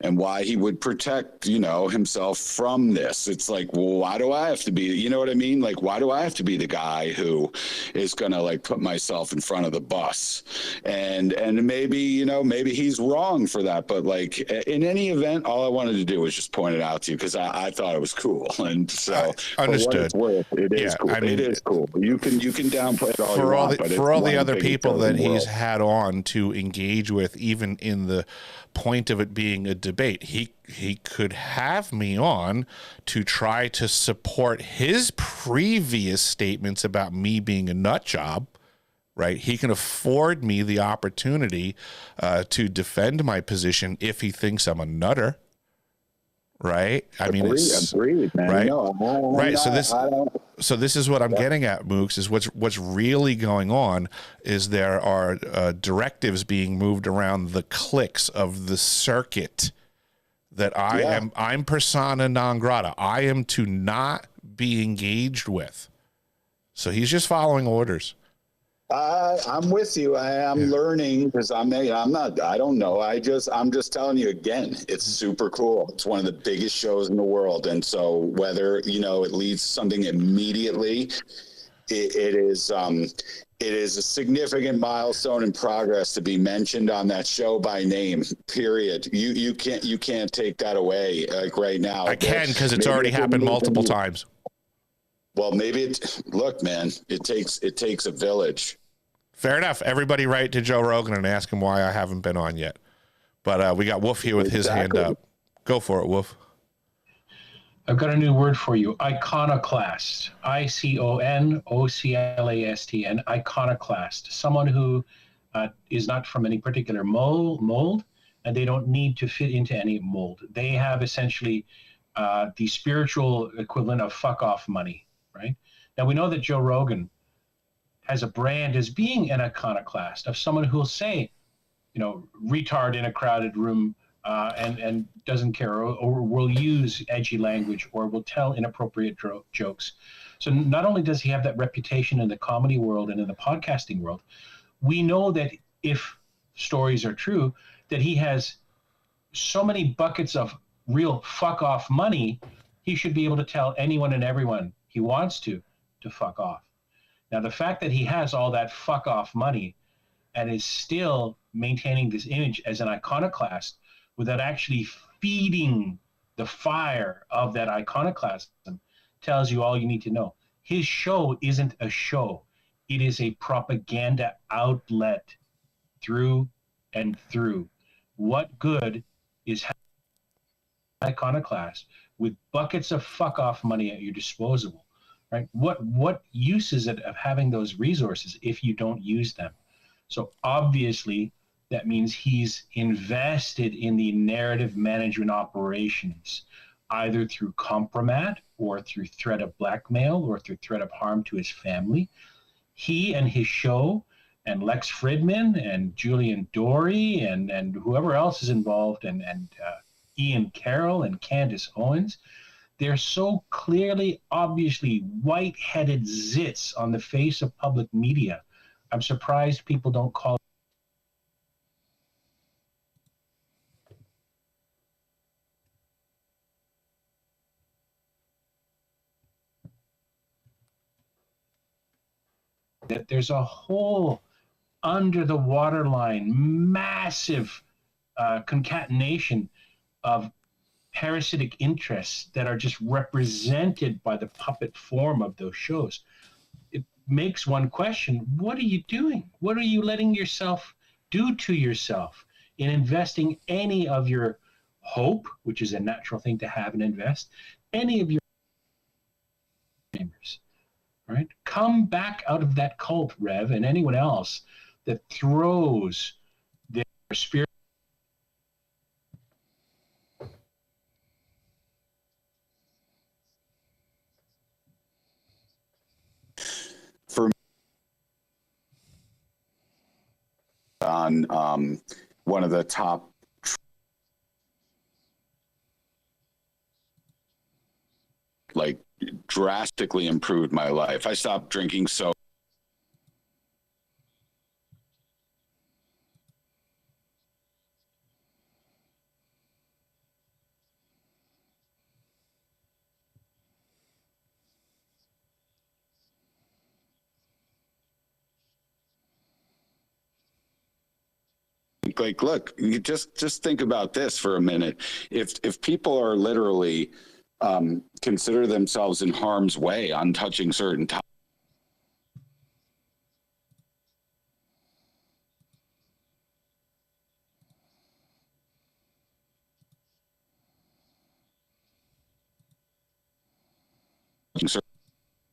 [SPEAKER 17] and why he would protect, you know, himself from this. It's like, well, why do I have to be, you know what I mean? Like, why do I have to be the guy who is going to like put myself in front of the bus? And maybe, you know, maybe he's wrong for that. But like in any event, all I wanted to do was just point it out to you because I thought it was cool. And so
[SPEAKER 1] understood.
[SPEAKER 17] For what it's worth, it is cool. I mean, it is cool. You can downplay it all you want,
[SPEAKER 1] for all the other people that he's had on to engage with, even in the point of it being a debate, he could have me on to try to support his previous statements about me being a nut job, right? He can afford me the opportunity to defend my position if he thinks I'm a nutter, right? I mean,
[SPEAKER 17] agreed, man.
[SPEAKER 1] Right,
[SPEAKER 17] No,
[SPEAKER 1] right. So this is what I'm getting at, Mooks, is what's really going on is there are directives being moved around the cliques of the circuit that I'm persona non grata. I am to not be engaged with. So he's just following orders.
[SPEAKER 17] I'm with you. I am learning because I don't know. I'm just telling you again, it's super cool. It's one of the biggest shows in the world. And so whether, you know, it leads to something immediately, it is a significant milestone in progress to be mentioned on that show by name, period. You can't take that away like right now.
[SPEAKER 1] I can, because it's already happened multiple times.
[SPEAKER 17] Well, look, man, it takes a village.
[SPEAKER 1] Fair enough. Everybody write to Joe Rogan and ask him why I haven't been on yet. But we got Wolf here with his hand up. Go for it, Wolf.
[SPEAKER 12] I've got a new word for you. Iconoclast. ICONOCLAST. An iconoclast. Someone who is not from any particular mold, and they don't need to fit into any mold. They have essentially the spiritual equivalent of fuck off money, right? Now, we know that Joe Rogan has a brand as being an iconoclast, of someone who'll say, you know, retard in a crowded room and doesn't care, or will use edgy language, or will tell inappropriate jokes. So not only does he have that reputation in the comedy world and in the podcasting world, we know that if stories are true, that he has so many buckets of real fuck off money, he should be able to tell anyone and everyone he wants to fuck off. Now, the fact that he has all that fuck off money and is still maintaining this image as an iconoclast without actually feeding the fire of that iconoclasm tells you all you need to know. His show isn't a show. It is a propaganda outlet through and through. What good is iconoclast with buckets of fuck off money at your disposal? Right? What use is it of having those resources if you don't use them? So obviously that means he's invested in the narrative management operations, either through compromat or through threat of blackmail or through threat of harm to his family. He and his show and Lex Fridman and Julian Dory and whoever else is involved and Ian Carroll and Candace Owens, they're so clearly, obviously white-headed zits on the face of public media. I'm surprised people don't call that there's a whole under the waterline, massive concatenation of parasitic interests that are just represented by the puppet form of those shows. makes one question, what are you doing? What are you letting yourself do to yourself in investing any of your hope, which is a natural thing to have and invest, any of your members, right? Come back out of that cult, Rev, and anyone else that throws their spirit.
[SPEAKER 17] For on one of the top like drastically improved my life. I stopped drinking so like look, you just think about this for a minute. If people are literally consider themselves in harm's way on touching certain topics,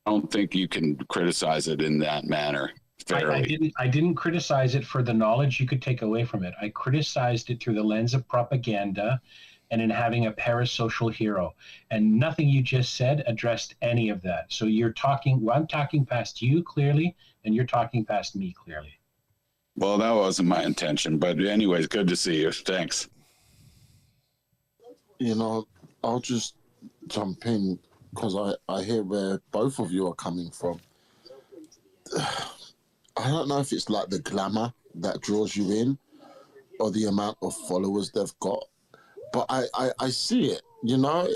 [SPEAKER 17] I don't think you can criticize it in that manner fairly.
[SPEAKER 12] I didn't criticize it for the knowledge you could take away from it. I criticized it through the lens of propaganda and in having a parasocial hero. And nothing you just said addressed any of that. So I'm talking past you clearly, and you're talking past me clearly.
[SPEAKER 17] Well, that wasn't my intention, but anyways, good to see you. Thanks.
[SPEAKER 9] You know, I'll just jump in because I hear where both of you are coming from. I don't know if it's like the glamour that draws you in or the amount of followers they've got, but I see it, you know.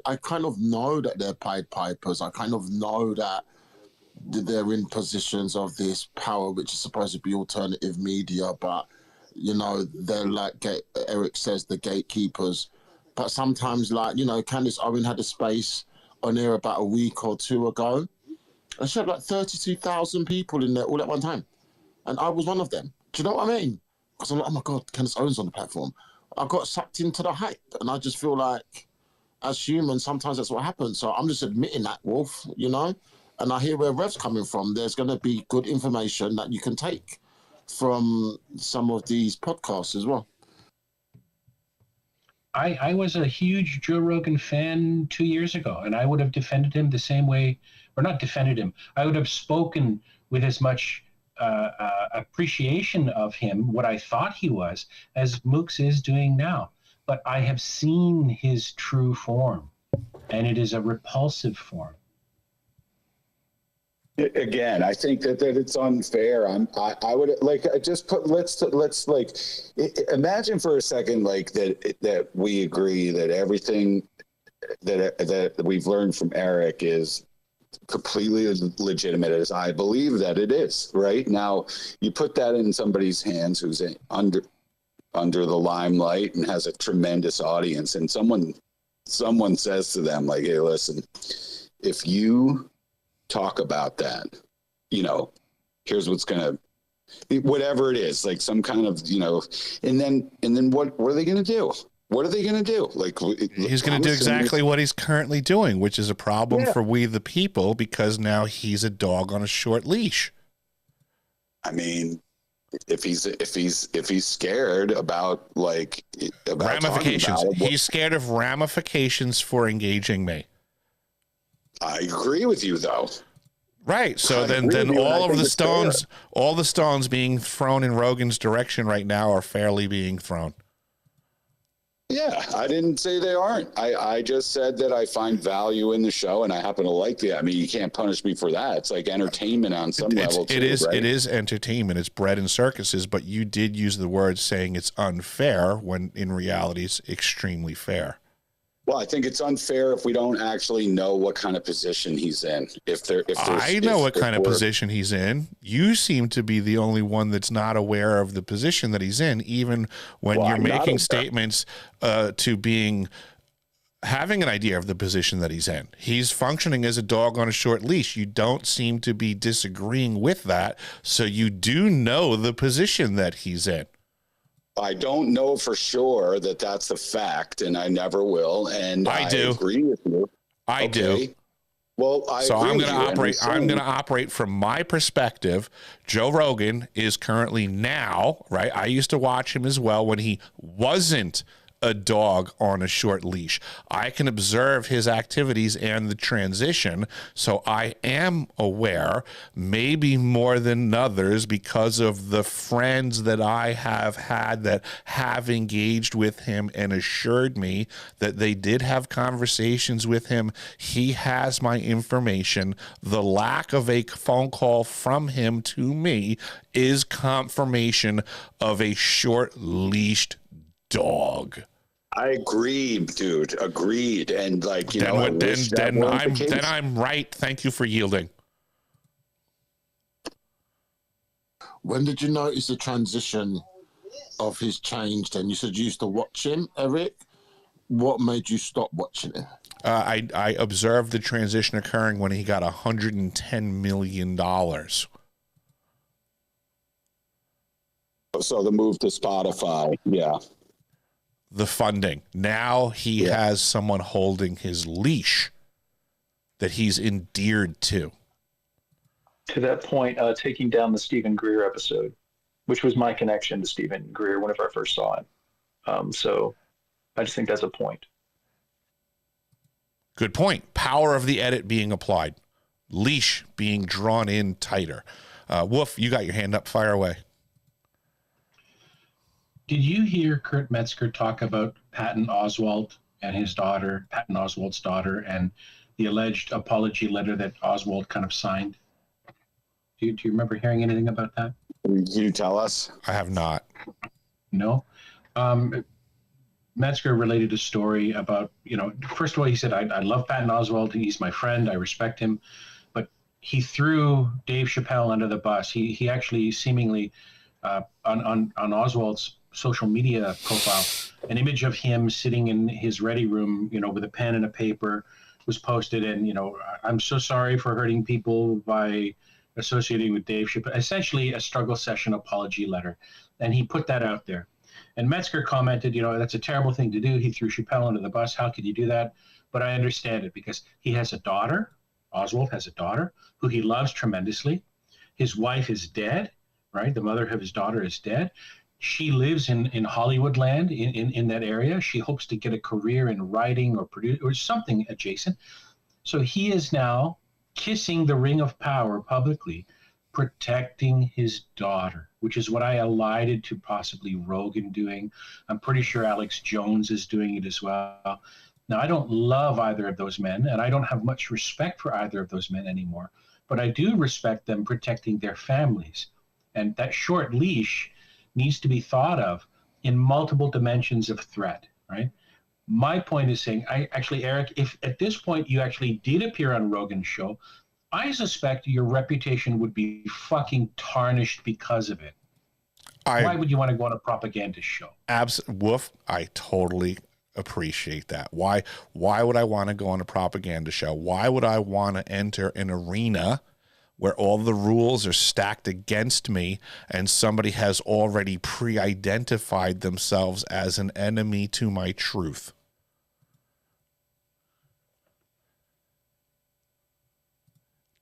[SPEAKER 9] I kind of know that they're Pied Pipers. I kind of know that they're in positions of this power, which is supposed to be alternative media, but, you know, they're like Eric says, the gatekeepers. But sometimes, like, you know, Candace Owen had a space on here about a week or two ago, and she had like 32,000 people in there all at one time. And I was one of them. Do you know what I mean? Because I'm like, oh my God, Candace Owens on the platform. I got sucked into the hype. And I just feel like, as humans, sometimes that's what happens. So I'm just admitting that, Wolf, you know? And I hear where Rev's coming from. There's going to be good information that you can take from some of these podcasts as well.
[SPEAKER 12] I was a huge Joe Rogan fan 2 years ago, and I would have defended him the same way, or not defended him. I would have spoken with as much appreciation of him, what I thought he was, as Mooks is doing now. But I have seen his true form, and it is a repulsive form.
[SPEAKER 17] Again, I think that it's unfair. I would like just put let's like imagine for a second like that we agree that everything that we've learned from Eric is completely legitimate, as I believe that it is. Right now, you put that in somebody's hands who's under the limelight and has a tremendous audience, and someone says to them like, "Hey, listen, if you talk about that, you know, here's what's gonna, whatever it is, like some kind of, you know, and then what are they gonna do? What are they gonna do? Like
[SPEAKER 1] he's gonna do exactly what he's currently doing, which is a problem for we the people, because now he's a dog on a short leash.
[SPEAKER 17] I mean, if he's scared about
[SPEAKER 1] ramifications, he's scared of ramifications for engaging me.
[SPEAKER 17] I agree with you, though.
[SPEAKER 1] Right. So then all the stones being thrown in Rogan's direction right now are fairly being thrown.
[SPEAKER 17] Yeah, I didn't say they aren't. I just said that I find value in the show, and I happen to like it. I mean, you can't punish me for that. It's like entertainment on some level, too, right?
[SPEAKER 1] It is entertainment. It's bread and circuses, but you did use the word saying it's unfair when in reality it's extremely fair.
[SPEAKER 17] Well, I think it's unfair if we don't actually know what kind of position he's in.
[SPEAKER 1] I know what kind of position he's in. You seem to be the only one that's not aware of the position that he's in, even when you're making statements to being having an idea of the position that he's in. He's functioning as a dog on a short leash. You don't seem to be disagreeing with that. So you do know the position that he's in.
[SPEAKER 17] I don't know for sure that that's a fact, and I never will. And I
[SPEAKER 1] do.
[SPEAKER 17] Agree with you.
[SPEAKER 1] I do.
[SPEAKER 17] Well,
[SPEAKER 1] I'm going to operate from my perspective. Joe Rogan is currently now, right? I used to watch him as well when he wasn't a dog on a short leash. I can observe his activities and the transition, so I am aware, maybe more than others, because of the friends that I have had that have engaged with him and assured me that they did have conversations with him. He has my information. The lack of a phone call from him to me is confirmation of a short-leashed dog.
[SPEAKER 17] I agree, dude. Agreed. And like, you know,
[SPEAKER 1] then I'm right. Thank you for yielding.
[SPEAKER 9] When did you notice the transition of his change then? You said you used to watch him, Eric. What made you stop watching him?
[SPEAKER 1] I observed the transition occurring when he got $110 million.
[SPEAKER 17] So the move to Spotify, yeah.
[SPEAKER 1] The funding. Now he has someone holding his leash that he's endeared to.
[SPEAKER 16] To that point, taking down the Stephen Greer episode, which was my connection to Stephen Greer whenever I first saw him. So I just think that's a point.
[SPEAKER 1] Good point. Power of the edit being applied. Leash being drawn in tighter. Wolf, you got your hand up. Fire away.
[SPEAKER 12] Did you hear Kurt Metzger talk about Patton Oswalt and his daughter, Patton Oswalt's daughter, and the alleged apology letter that Oswalt kind of signed? Do you remember hearing anything about that?
[SPEAKER 17] Can you tell us?
[SPEAKER 1] I have not.
[SPEAKER 12] No. Metzger related a story about, first of all, he said, I love Patton Oswalt. He's my friend. I respect him. But he threw Dave Chappelle under the bus. He actually seemingly, on Oswalt's social media profile, an image of him sitting in his ready room, with a pen and a paper was posted. And, I'm so sorry for hurting people by associating with Dave Chappelle, essentially a struggle session apology letter. And he put that out there. And Metzger commented, that's a terrible thing to do. He threw Chappelle under the bus. How could you do that? But I understand it because he has a daughter. Oswalt has a daughter who he loves tremendously. His wife is dead, right? The mother of his daughter is dead. She lives in Hollywood land in that area. She hopes to get a career in writing or produce or something adjacent. So he is now kissing the ring of power publicly, protecting his daughter, which is what I elided to possibly Rogan doing. I'm pretty sure Alex Jones is doing it as well. Now, I don't love either of those men, and I don't have much respect for either of those men anymore, but I do respect them protecting their families. And that short leash needs to be thought of in multiple dimensions of threat, right? My point is saying, Eric, if at this point you actually did appear on Rogan's show, I suspect your reputation would be fucking tarnished because of it. Why would you want to go on a propaganda show?
[SPEAKER 1] Woof, I totally appreciate that. Why would I want to go on a propaganda show? Why would I want to enter an arena where all the rules are stacked against me and somebody has already pre-identified themselves as an enemy to my truth?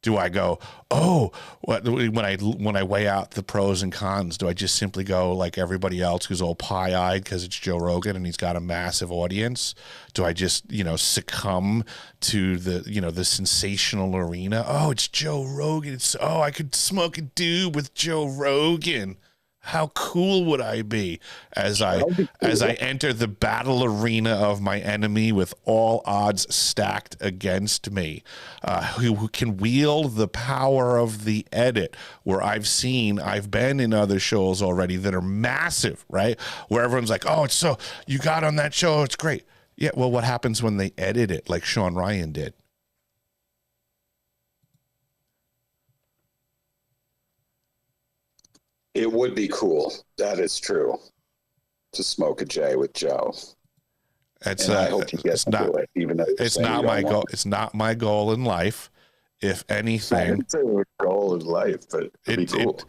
[SPEAKER 1] Do I go, when I weigh out the pros and cons, do I just simply go like everybody else who's all pie-eyed because it's Joe Rogan and he's got a massive audience? Do I just, succumb to the sensational arena? Oh, it's Joe Rogan. I could smoke a doob with Joe Rogan. How cool would I be as I enter the battle arena of my enemy with all odds stacked against me, who can wield the power of the edit, where I've been in other shows already that are massive, right? Where everyone's like, oh, you got on that show, it's great. Yeah, well, what happens when they edit it like Sean Ryan did?
[SPEAKER 17] It would be cool. That is true. To smoke a J with Joe.
[SPEAKER 1] It's
[SPEAKER 17] And I hope you get
[SPEAKER 1] it's
[SPEAKER 17] to
[SPEAKER 1] not
[SPEAKER 17] do it, even though you're
[SPEAKER 1] it's
[SPEAKER 17] saying
[SPEAKER 1] not
[SPEAKER 17] you
[SPEAKER 1] my
[SPEAKER 17] don't
[SPEAKER 1] goal.
[SPEAKER 17] want
[SPEAKER 1] It's not my goal in life. If
[SPEAKER 17] I
[SPEAKER 1] anything,
[SPEAKER 17] didn't say it was a goal in life, but it'd be cool.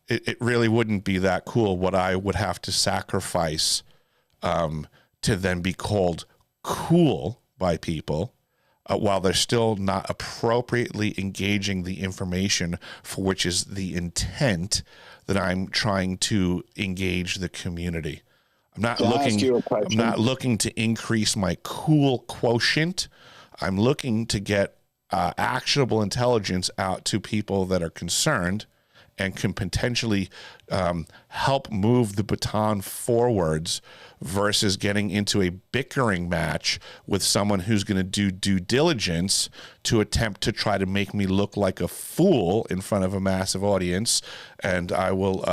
[SPEAKER 1] it really wouldn't be that cool. What I would have to sacrifice to then be called cool by people, while they're still not appropriately engaging the information for which is the intent that I'm trying to engage the community. I'm not
[SPEAKER 17] Can I ask you a question?
[SPEAKER 1] I'm not looking to increase my cool quotient. I'm looking to get actionable intelligence out to people that are concerned and can potentially help move the baton forwards versus getting into a bickering match with someone who's going to do due diligence to attempt to try to make me look like a fool in front of a massive audience. And I will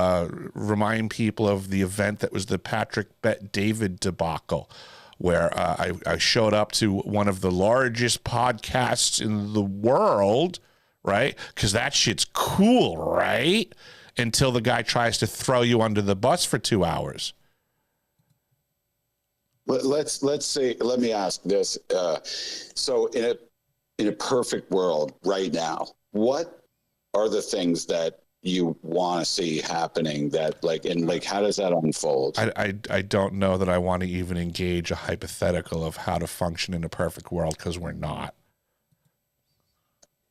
[SPEAKER 1] remind people of the event that was the Patrick Bet David debacle, where I showed up to one of the largest podcasts in the world, right? Because that shit's cool, right? Until the guy tries to throw you under the bus for 2 hours.
[SPEAKER 17] Let's say, let me ask this. So in a perfect world right now, what are the things that you want to see happening that how does that unfold?
[SPEAKER 1] I don't know that I want to even engage a hypothetical of how to function in a perfect world, because we're not.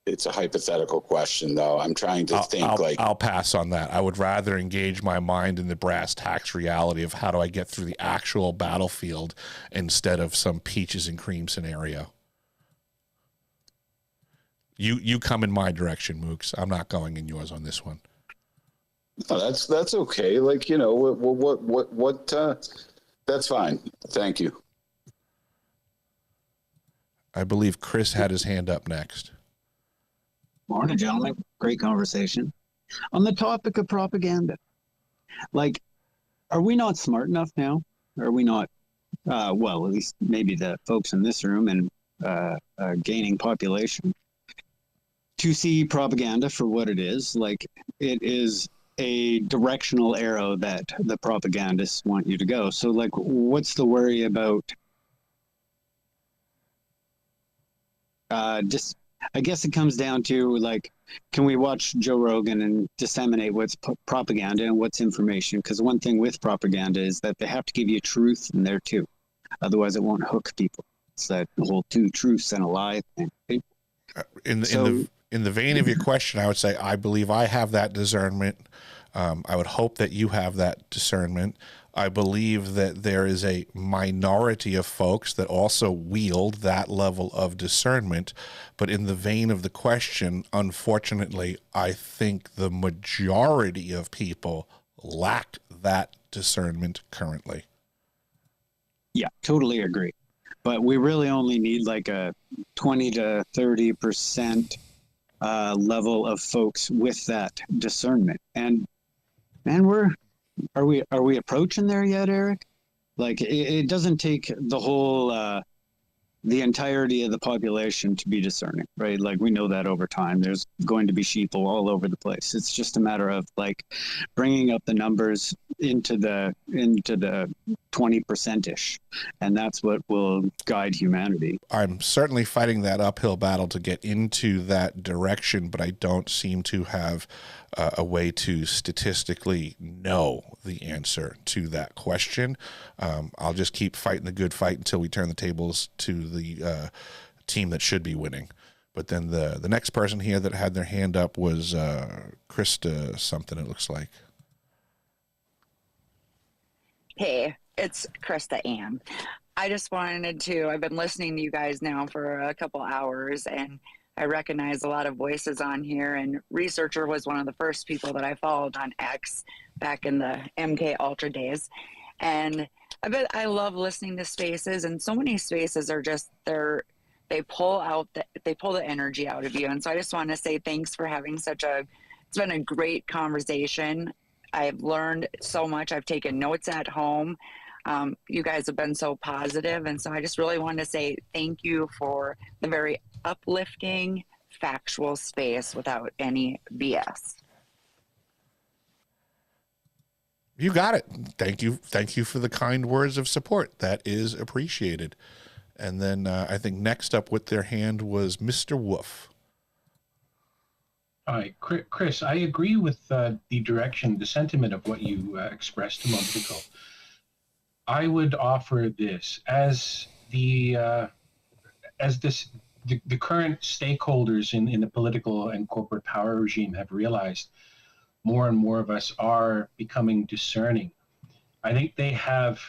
[SPEAKER 17] It's a hypothetical question, though. I'm trying to think
[SPEAKER 1] I'll pass on that. I would rather engage my mind in the brass tacks reality of how do I get through the actual battlefield instead of some peaches and cream scenario. You come in my direction, Mooks. I'm not going in yours on this one.
[SPEAKER 17] No, that's okay. That's fine. Thank you.
[SPEAKER 1] I believe Chris had his hand up next.
[SPEAKER 18] Morning, gentlemen. Great conversation. On the topic of propaganda, are we not smart enough now? Are we not, well, at least maybe the folks in this room and gaining population, to see propaganda for what it is? Like, it is a directional arrow that the propagandists want you to go. So, what's the worry about just... I guess it comes down to, can we watch Joe Rogan and disseminate what's propaganda and what's information? Because one thing with propaganda is that they have to give you truth in there too. Otherwise, it won't hook people. It's that whole two truths and a lie thing.
[SPEAKER 1] In the vein of your question, I would say I believe I have that discernment. I would hope that you have that discernment. I believe that there is a minority of folks that also wield that level of discernment. But in the vein of the question, unfortunately, I think the majority of people lack that discernment currently.
[SPEAKER 18] Yeah, totally agree. But we really only need a 20 to 30% level of folks with that discernment. And are we approaching there yet, Eric? It doesn't take the whole the entirety of the population to be discerning, right? We know that over time there's going to be sheeple all over the place. It's just a matter of bringing up the numbers into the 20%ish, and that's what will guide humanity.
[SPEAKER 1] I'm certainly fighting that uphill battle to get into that direction, but I don't seem to have a way to statistically know the answer to that question. I'll just keep fighting the good fight until we turn the tables to the team that should be winning. But then the next person here that had their hand up was Krista something, it looks like.
[SPEAKER 19] Hey, it's Krista Ann. I just wanted to, I've been listening to you guys now for a couple hours, and I recognize a lot of voices on here, and Researcher was one of the first people that I followed on X back in the MK Ultra days. And I love listening to spaces, and so many spaces are just, they pull the energy out of you. And so I just want to say thanks for having it's been a great conversation. I've learned so much. I've taken notes at home. You guys have been so positive. And so I just really wanted to say thank you for the very uplifting, factual space without any BS.
[SPEAKER 1] You got it. Thank you for the kind words of support. That is appreciated. And then I think next up with their hand was Mr. Wolf.
[SPEAKER 12] Hi, Chris. I agree with the direction, the sentiment of what you expressed a moment ago. I would offer this as the current stakeholders in the political and corporate power regime have realized. More and more of us are becoming discerning. I think they have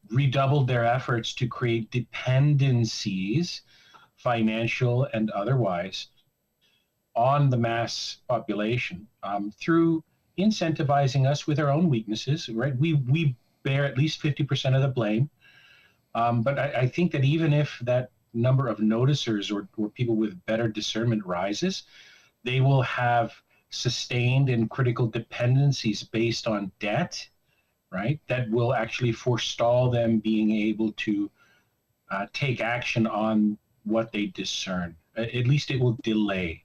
[SPEAKER 12] redoubled their efforts to create dependencies, financial and otherwise, on the mass population through incentivizing us with our own weaknesses, right? We bear at least 50% of the blame. But I think that even if that number of noticers or people with better discernment rises, they will have sustained and critical dependencies based on debt, right? That will actually forestall them being able to take action on what they discern. At least it will delay.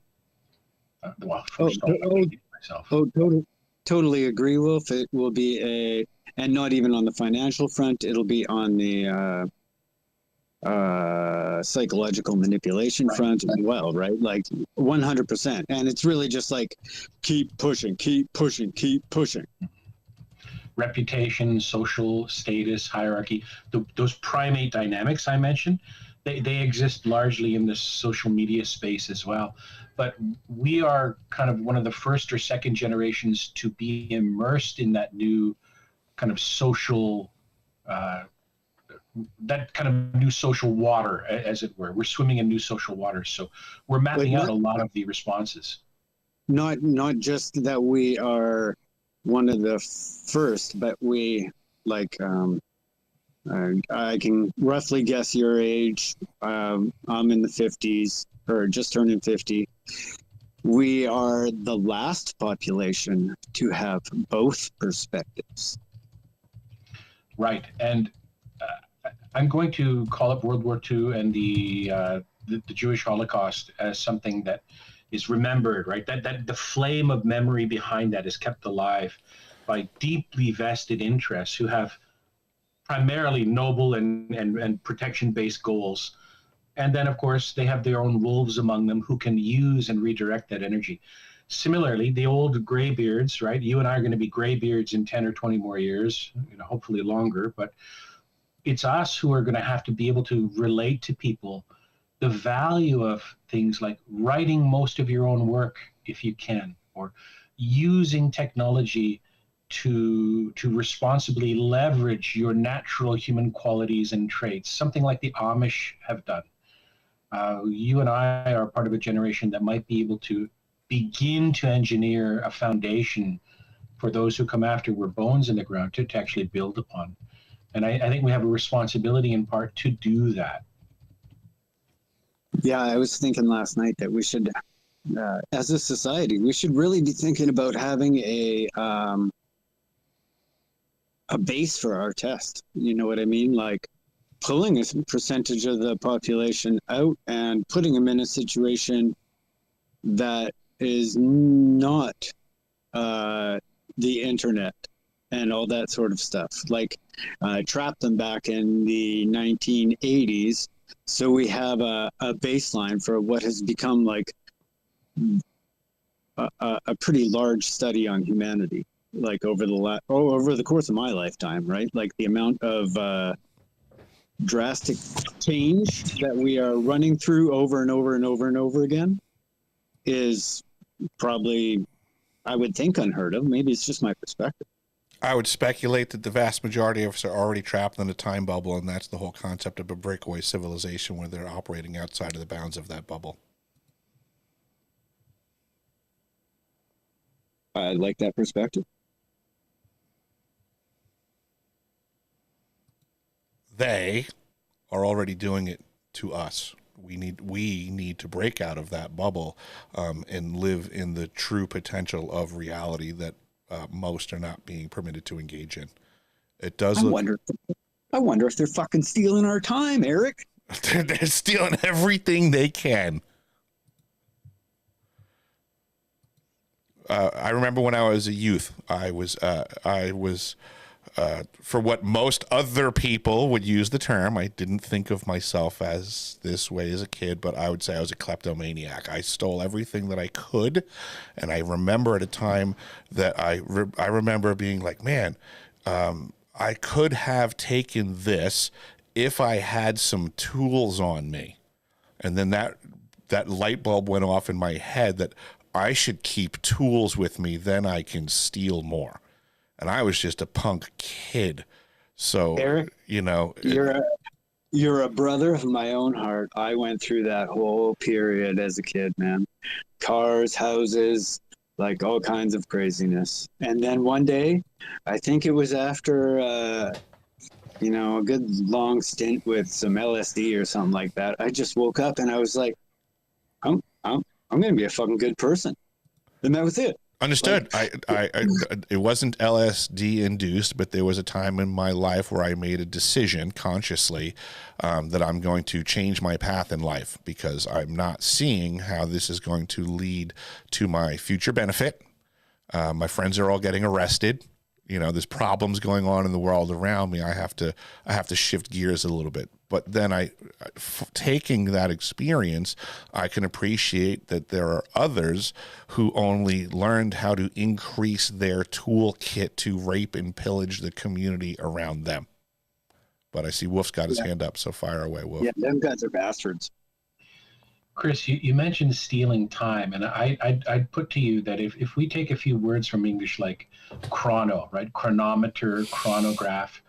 [SPEAKER 18] Totally agree, Wolf. It will be and not even on the financial front, it'll be on the psychological manipulation front as well, right? Like 100%. And it's really just like keep pushing.
[SPEAKER 12] Reputation, social status, hierarchy, those primate dynamics I mentioned, they exist largely in the social media space as well. But we are kind of one of the first or second generations to be immersed in that new kind of social new social water, as it were. We're swimming in new social waters. So we're mapping out a lot of the responses.
[SPEAKER 18] Not just that we are one of the first, but we like, I can roughly guess your age. I'm in the 50s or just turning 50. We are the last population to have both perspectives.
[SPEAKER 12] Right. And I'm going to call up World War II and the Jewish Holocaust as something that is remembered, right? That the flame of memory behind that is kept alive by deeply vested interests who have primarily noble and protection-based goals. And then, of course, they have their own wolves among them who can use and redirect that energy. Similarly, the old graybeards, right? You and I are going to be graybeards in 10 or 20 more years, hopefully longer, but it's us who are going to have to be able to relate to people the value of things like writing most of your own work if you can, or using technology to responsibly leverage your natural human qualities and traits, something like the Amish have done. You and I are part of a generation that might be able to begin to engineer a foundation for those who come after, where bones in the ground to actually build upon. And I think we have a responsibility in part to do that.
[SPEAKER 18] Yeah, I was thinking last night that we should, as a society, we should really be thinking about having a base for our test. You know what I mean? Like pulling a percentage of the population out and putting them in a situation that is not the internet and all that sort of stuff. Like trap them back in the 1980s, so we have a baseline for what has become like a pretty large study on humanity, like over the course of my lifetime, right? Like the amount of drastic change that we are running through over and over and over and over again is probably, I would think, unheard of. Maybe it's just my perspective.
[SPEAKER 1] I would speculate that the vast majority of us are already trapped in a time bubble, and that's the whole concept of a breakaway civilization where they're operating outside of the bounds of that bubble.
[SPEAKER 18] I like that perspective.
[SPEAKER 1] They are already doing it to us. We need to break out of that bubble and live in the true potential of reality that most are not being permitted to engage in. It does.
[SPEAKER 18] I wonder if they're fucking stealing our time, Eric.
[SPEAKER 1] They're stealing everything they can. I remember when I was a youth, I was for what most other people would use the term. I didn't think of myself as this way as a kid, but I would say I was a kleptomaniac. I stole everything that I could, and I remember at a time that I remember being like, man, I could have taken this if I had some tools on me. And then that light bulb went off in my head that I should keep tools with me, then I can steal more. And I was just a punk kid. So,
[SPEAKER 18] Eric, you're a brother of my own heart. I went through that whole period as a kid, man. Cars, houses, like all kinds of craziness. And then one day, I think it was after, a good long stint with some LSD or something like that. I just woke up and I was like, I'm going to be a fucking good person. And that was it.
[SPEAKER 1] Understood. It wasn't LSD induced, but there was a time in my life where I made a decision consciously that I'm going to change my path in life because I'm not seeing how this is going to lead to my future benefit. My friends are all getting arrested. There's problems going on in the world around me. I have to shift gears a little bit. But then taking that experience, I can appreciate that there are others who only learned how to increase their toolkit to rape and pillage the community around them. But I see Wolf's got his hand up, so fire away, Wolf.
[SPEAKER 18] Yeah, them guys are bastards.
[SPEAKER 12] Chris, you mentioned stealing time, and I'd put to you that if we take a few words from English like chrono, right? Chronometer, chronograph,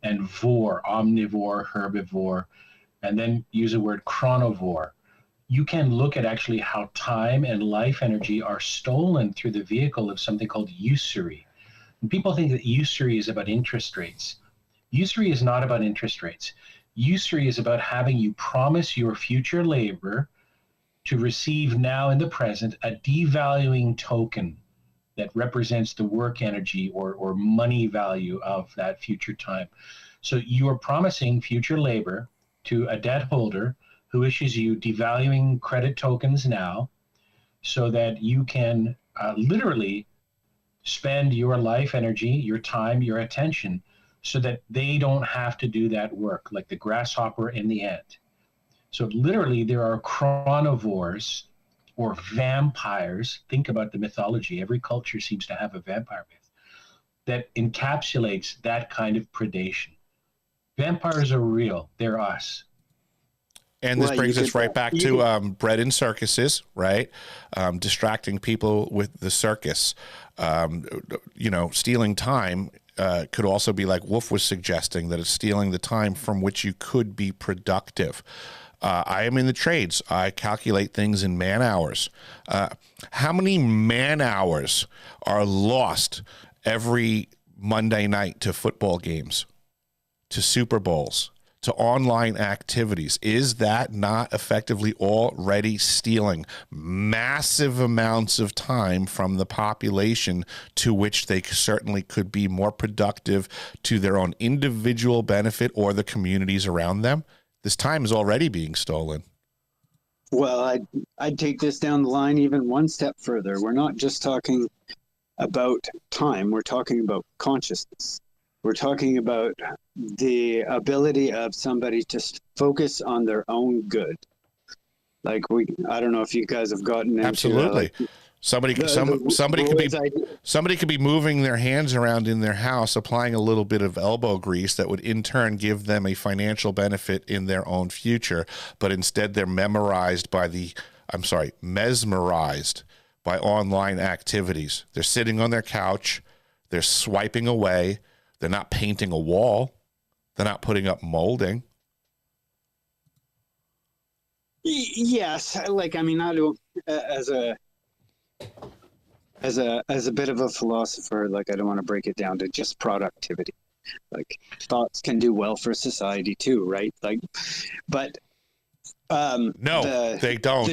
[SPEAKER 12] and vor, omnivore, herbivore, and then use the word chronovore, you can look at actually how time and life energy are stolen through the vehicle of something called usury. And people think that usury is about interest rates. Usury is not about interest rates. Usury is about having you promise your future labor to receive now in the present a devaluing token that represents the work energy or money value of that future time. So you are promising future labor to a debt holder who issues you devaluing credit tokens now so that you can literally spend your life energy, your time, your attention so that they don't have to do that work like the grasshopper in the ant. So literally there are chronovores or vampires. Think about the mythology. Every culture seems to have a vampire myth that encapsulates that kind of predation. Vampires are real. They're us.
[SPEAKER 1] And this brings us right back to bread in circuses, right? Distracting people with the circus. Stealing time could also be like Wolf was suggesting, that it's stealing the time from which you could be productive. I am in the trades. I calculate things in man hours. How many man hours are lost every Monday night to football games, to Super Bowls, to online activities? Is that not effectively already stealing massive amounts of time from the population to which they certainly could be more productive to their own individual benefit or the communities around them? This time is already being stolen.
[SPEAKER 18] Well, I'd take this down the line even one step further. We're not just talking about time. We're talking about consciousness. We're talking about the ability of somebody to focus on their own good. I don't know if you guys have gotten into
[SPEAKER 1] absolutely. Somebody could be moving their hands around in their house, applying a little bit of elbow grease that would in turn give them a financial benefit in their own future, but instead they're mesmerized by online activities. They're sitting on their couch, they're swiping away, they're not painting a wall, they're not putting up molding.
[SPEAKER 18] Yes, I don't as a bit of a philosopher, I don't want to break it down to just productivity. Thoughts can do well for society too, right? But
[SPEAKER 1] no, they don't.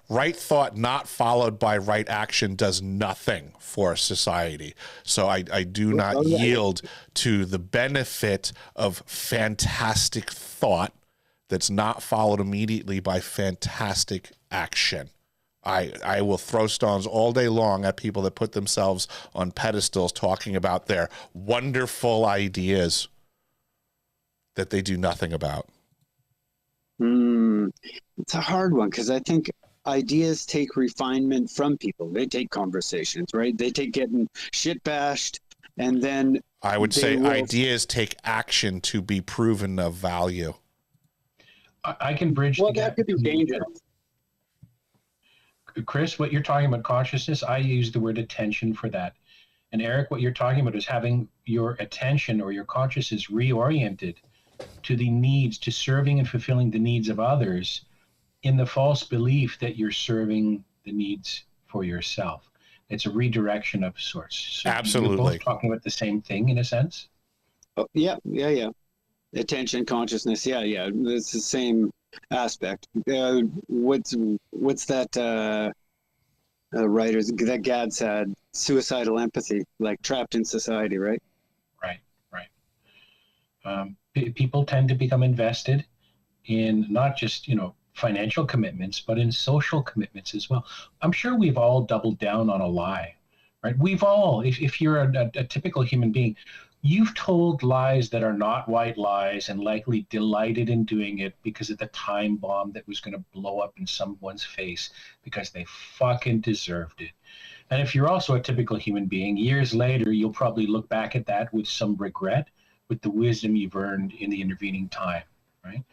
[SPEAKER 1] Right thought not followed by right action does nothing for society. So I do not yield to the benefit of fantastic thought that's not followed immediately by fantastic action. I will throw stones all day long at people that put themselves on pedestals talking about their wonderful ideas that they do nothing about.
[SPEAKER 18] It's a hard one because I think ideas take refinement from people. They take conversations, right? They take getting shit bashed, and then
[SPEAKER 1] I would say ideas take action to be proven of value.
[SPEAKER 12] I can bridge.
[SPEAKER 18] Well, that could be dangerous.
[SPEAKER 12] Chris, what you're talking about consciousness, I use the word attention for that. And Eric, what you're talking about is having your attention or your consciousness reoriented to the needs, to serving and fulfilling the needs of others in the false belief that you're serving the needs for yourself. It's a redirection of sorts. So
[SPEAKER 1] absolutely.
[SPEAKER 12] You're both talking about the same thing in a sense?
[SPEAKER 18] Oh, yeah. Attention, consciousness. Yeah. It's the same aspect. What's that writers that Gad said, suicidal empathy, like trapped in society, right?
[SPEAKER 12] Right. People tend to become invested in not just, financial commitments, but in social commitments as well. I'm sure we've all doubled down on a lie, right? We've all, if you're a typical human being, you've told lies that are not white lies and likely delighted in doing it because of the time bomb that was going to blow up in someone's face because they fucking deserved it. And if you're also a typical human being, years later, you'll probably look back at that with some regret, with the wisdom you've earned in the intervening time, right?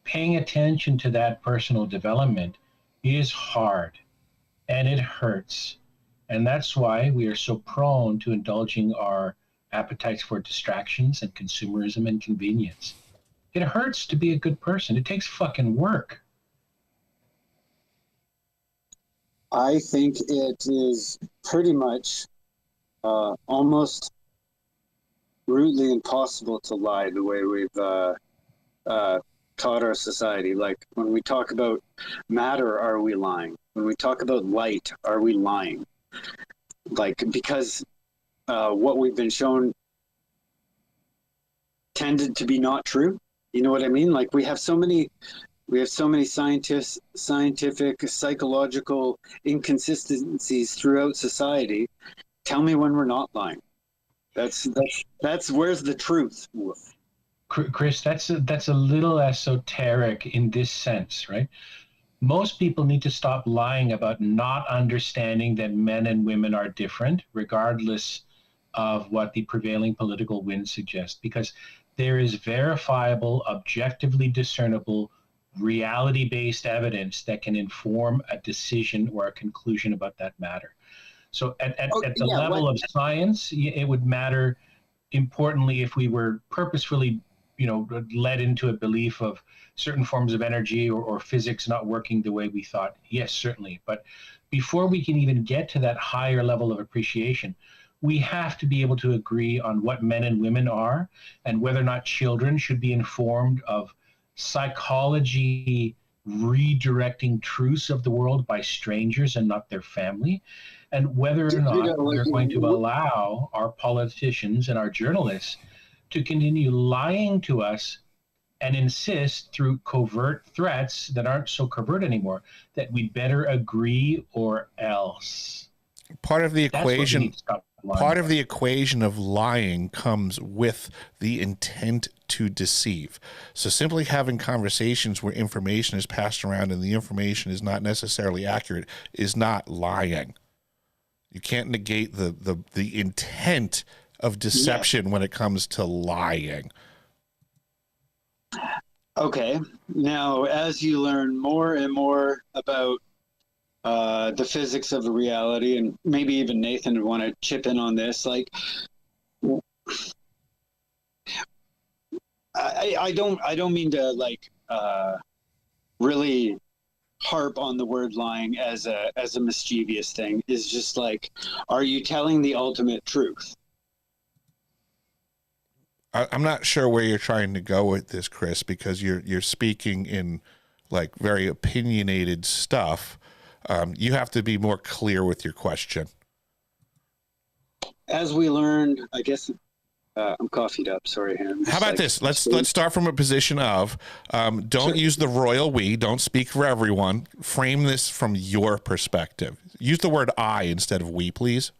[SPEAKER 12] Paying attention to that personal development is hard and it hurts. And that's why we are so prone to indulging our appetites for distractions and consumerism and convenience. It hurts to be a good person. It takes fucking work.
[SPEAKER 18] I think it is pretty much almost brutally impossible to lie the way we've taught our society. Like when we talk about matter, are we lying? When we talk about light, are we lying? Like, because what we've been shown tended to be not true. You know what I mean? Like we have so many scientific, psychological inconsistencies throughout society. Tell me when we're not lying. That's where's the truth?
[SPEAKER 12] Chris, that's a little esoteric in this sense, right? Most people need to stop lying about not understanding that men and women are different, regardless of what the prevailing political winds suggest, because there is verifiable, objectively discernible, reality-based evidence that can inform a decision or a conclusion about that matter. So at the level of science, it would matter importantly if we were purposefully, led into a belief of certain forms of energy or physics not working the way we thought. Yes, certainly. But before we can even get to that higher level of appreciation, we have to be able to agree on what men and women are and whether or not children should be informed of psychology redirecting truths of the world by strangers and not their family, and whether or not we're going to allow our politicians and our journalists to continue lying to us and insist through covert threats that aren't so covert anymore that we'd better agree or else.
[SPEAKER 1] Part of the equation of lying comes with the intent to deceive. So simply having conversations where information is passed around and the information is not necessarily accurate is not lying. You can't negate the intent of deception when it comes to lying.
[SPEAKER 18] Okay. Now, as you learn more and more about the physics of the reality, and maybe even Nathan would want to chip in on this, like, I don't mean to really harp on the word lying as a mischievous thing. Is just like, are you telling the ultimate truth?
[SPEAKER 1] I'm not sure where you're trying to go with this, Chris, because you're speaking in like very opinionated stuff. You have to be more clear with your question.
[SPEAKER 18] As we learned, I guess I'm coffeeed up. Sorry, Ham.
[SPEAKER 1] How about this? Let's start from a position of don't use the royal we. Don't speak for everyone. Frame this from your perspective. Use the word I instead of we, please.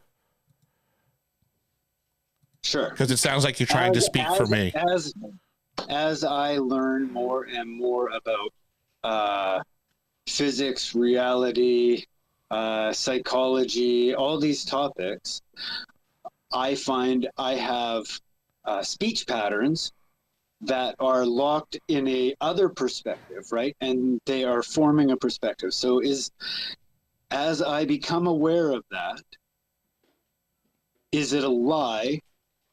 [SPEAKER 18] Sure.
[SPEAKER 1] Because it sounds like you're trying to speak for me.
[SPEAKER 18] As I learn more and more about physics, reality, psychology, all these topics, I find I have speech patterns that are locked in a other perspective, right? And they are forming a perspective. So as I become aware of that, is it a lie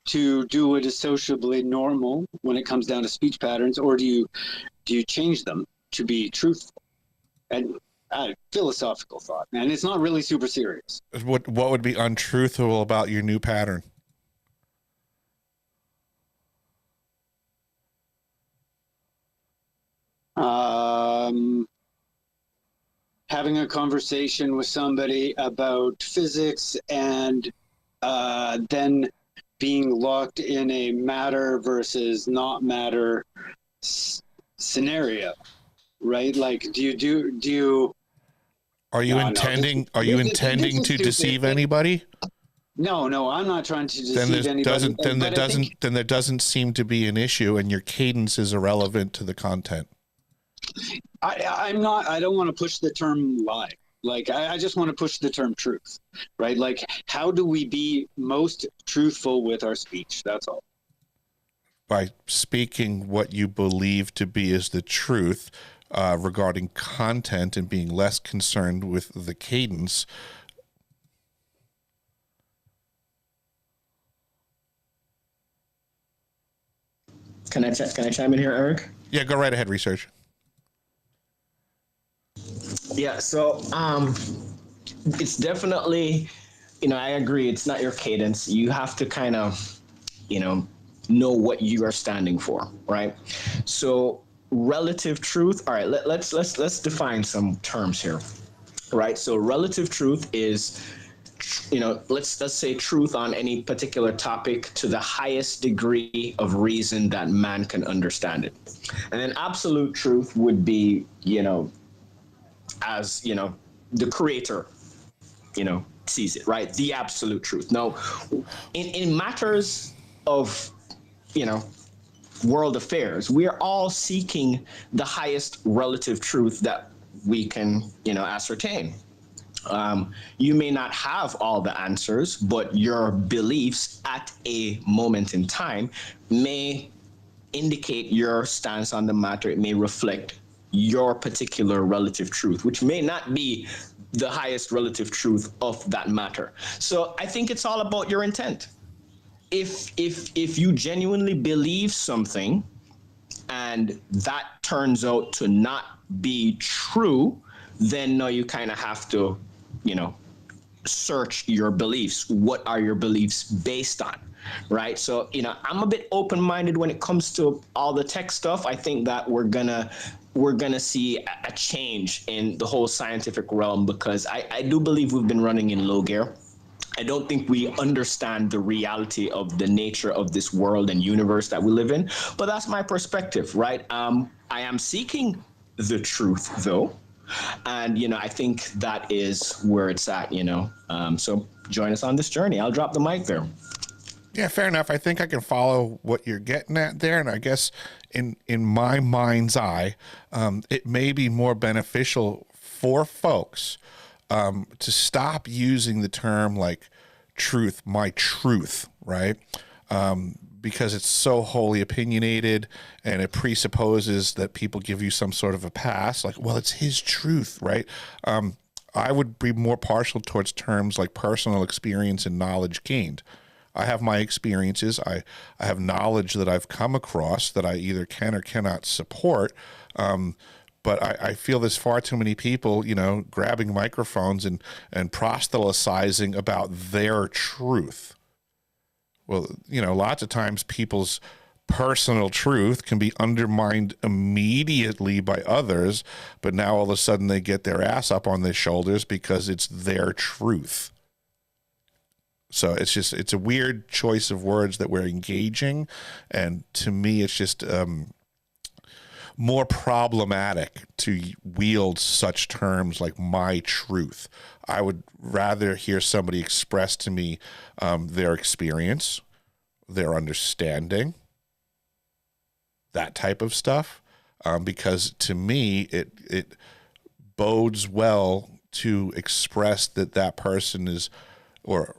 [SPEAKER 18] to do what is sociably normal when it comes down to speech patterns, or do you change them to be truthful? And philosophical thought, man. It's not really super serious.
[SPEAKER 1] What would be untruthful about your new pattern?
[SPEAKER 18] Having a conversation with somebody about physics and then being locked in a matter versus not matter scenario, right? Like, do you?
[SPEAKER 1] Are you intending to deceive anybody?
[SPEAKER 18] No, I'm not trying to deceive anybody.
[SPEAKER 1] Then there doesn't seem to be an issue, and your cadence is irrelevant to the content.
[SPEAKER 18] I don't want to push the term lie. Like, I just want to push the term truth, right? Like, how do we be most truthful with our speech? That's all.
[SPEAKER 1] By speaking what you believe to be as the truth regarding content and being less concerned with the cadence.
[SPEAKER 8] Can I chime in here, Eric?
[SPEAKER 1] Yeah, go right ahead, research.
[SPEAKER 8] Yeah, so it's definitely, I agree, it's not your cadence. You have to kind of, know what you are standing for, right? So relative truth, all right, let's define some terms here, right? So relative truth is, let's say truth on any particular topic to the highest degree of reason that man can understand it. And then absolute truth would be, as, the creator, sees it, right? The absolute truth. Now, in matters of, world affairs, we are all seeking the highest relative truth that we can, ascertain. You may not have all the answers, but your beliefs at a moment in time may indicate your stance on the matter. It may reflect your particular relative truth, which may not be the highest relative truth of that matter. So I think it's all about your intent. If you genuinely believe something and that turns out to not be true, then no, you kind of have to, search your beliefs. What are your beliefs based on? Right. So, I'm a bit open-minded when it comes to all the tech stuff. I think that we're gonna see a change in the whole scientific realm, because I do believe we've been running in low gear. I don't think we understand the reality of the nature of this world and universe that we live in, but that's my perspective, right? I am seeking the truth, though, and I think that is where it's at. So join us on this journey. I'll drop the mic there.
[SPEAKER 1] Yeah, fair enough. I think I can follow what you're getting at there, and I guess in my mind's eye, it may be more beneficial for folks to stop using the term like truth, my truth, right? Because it's so wholly opinionated, and it presupposes that people give you some sort of a pass, like, well, it's his truth, right? I would be more partial towards terms like personal experience and knowledge gained. I have my experiences. I have knowledge that I've come across that I either can or cannot support. But I feel there's far too many people, grabbing microphones and proselytizing about their truth. Well, lots of times people's personal truth can be undermined immediately by others, but now all of a sudden they get their ass up on their shoulders because it's their truth. So it's a weird choice of words that we're engaging, and to me it's just more problematic to wield such terms like my truth. I would rather hear somebody express to me their experience, their understanding, that type of stuff, because to me it bodes well to express that person is, or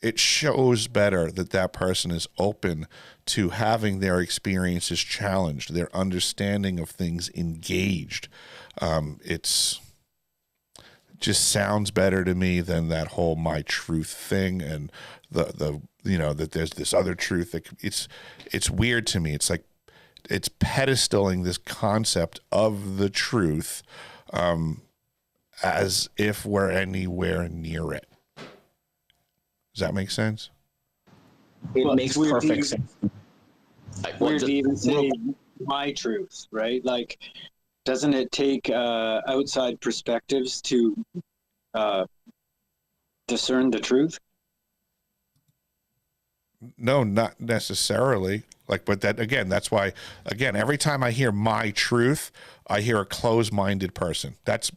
[SPEAKER 1] it shows better that person is open to having their experiences challenged, their understanding of things engaged. It's just sounds better to me than that whole my truth thing and the that there's this other truth. It's weird to me. It's like it's pedestaling this concept of the truth as if we're anywhere near it. Does that make sense?
[SPEAKER 8] It makes perfect sense.
[SPEAKER 18] Weird to even say my truth, right? Like, doesn't it take outside perspectives to discern the truth?
[SPEAKER 1] No, not necessarily. But that's why, every time I hear my truth, I hear a closed-minded person. That's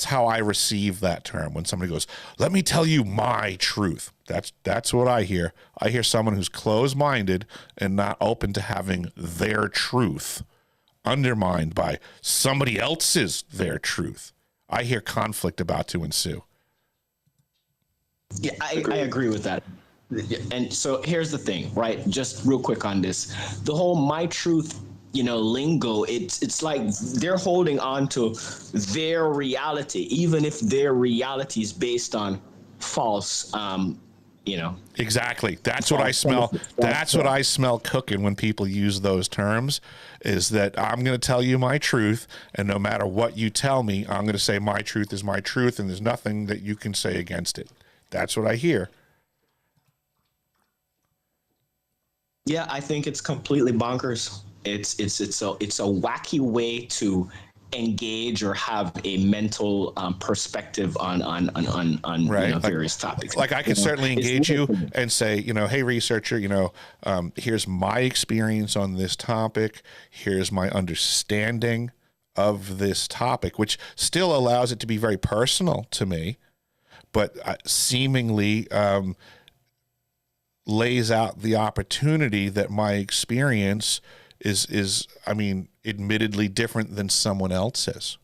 [SPEAKER 1] how I receive that term. When somebody goes, let me tell you my truth. That's what I hear. I hear someone who's closed-minded and not open to having their truth undermined by somebody else's their truth. I hear conflict about to ensue.
[SPEAKER 8] Yeah, I agree with that. And so here's the thing, right? Just real quick on this. The whole my truth, lingo, it's like they're holding on to their reality, even if their reality is based on false,
[SPEAKER 1] Exactly. That's what I smell. That's what I smell cooking when people use those terms, is that I'm going to tell you my truth, and no matter what you tell me, I'm going to say my truth is my truth, and there's nothing that you can say against it. That's what I hear.
[SPEAKER 8] Yeah, I think it's completely bonkers. It's a wacky way to engage or have a mental perspective on various topics.
[SPEAKER 1] Like I could certainly engage you and say, hey researcher, here's my experience on this topic. Here's my understanding of this topic, which still allows it to be very personal to me, but seemingly lays out the opportunity that my experience is admittedly different than someone else's.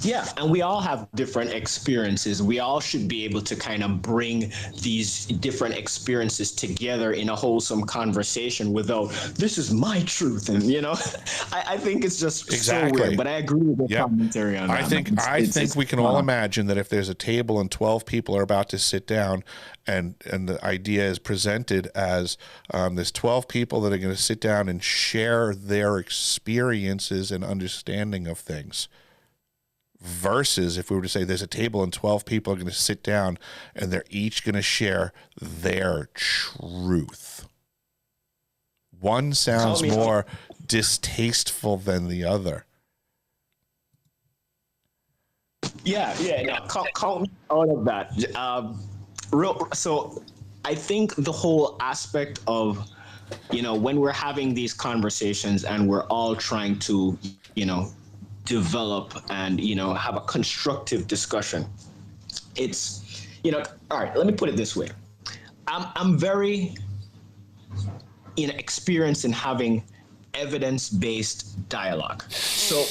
[SPEAKER 8] Yeah, and we all have different experiences. We all should be able to kind of bring these different experiences together in a wholesome conversation without, this is my truth, and I think it's just so weird. But I agree with the commentary on that.
[SPEAKER 1] I think we can all imagine that if there's a table and 12 people are about to sit down, and the idea is presented as there's 12 people that are going to sit down and share their experiences and understanding of things. Versus if we were to say there's a table and 12 people are going to sit down and they're each going to share their truth. One sounds more distasteful than the other.
[SPEAKER 8] Yeah. Count me out of that. So I think the whole aspect of, when we're having these conversations and we're all trying to, develop and have a constructive discussion, it's all right, let me put it this way. I'm very experienced in having evidence-based dialogue. So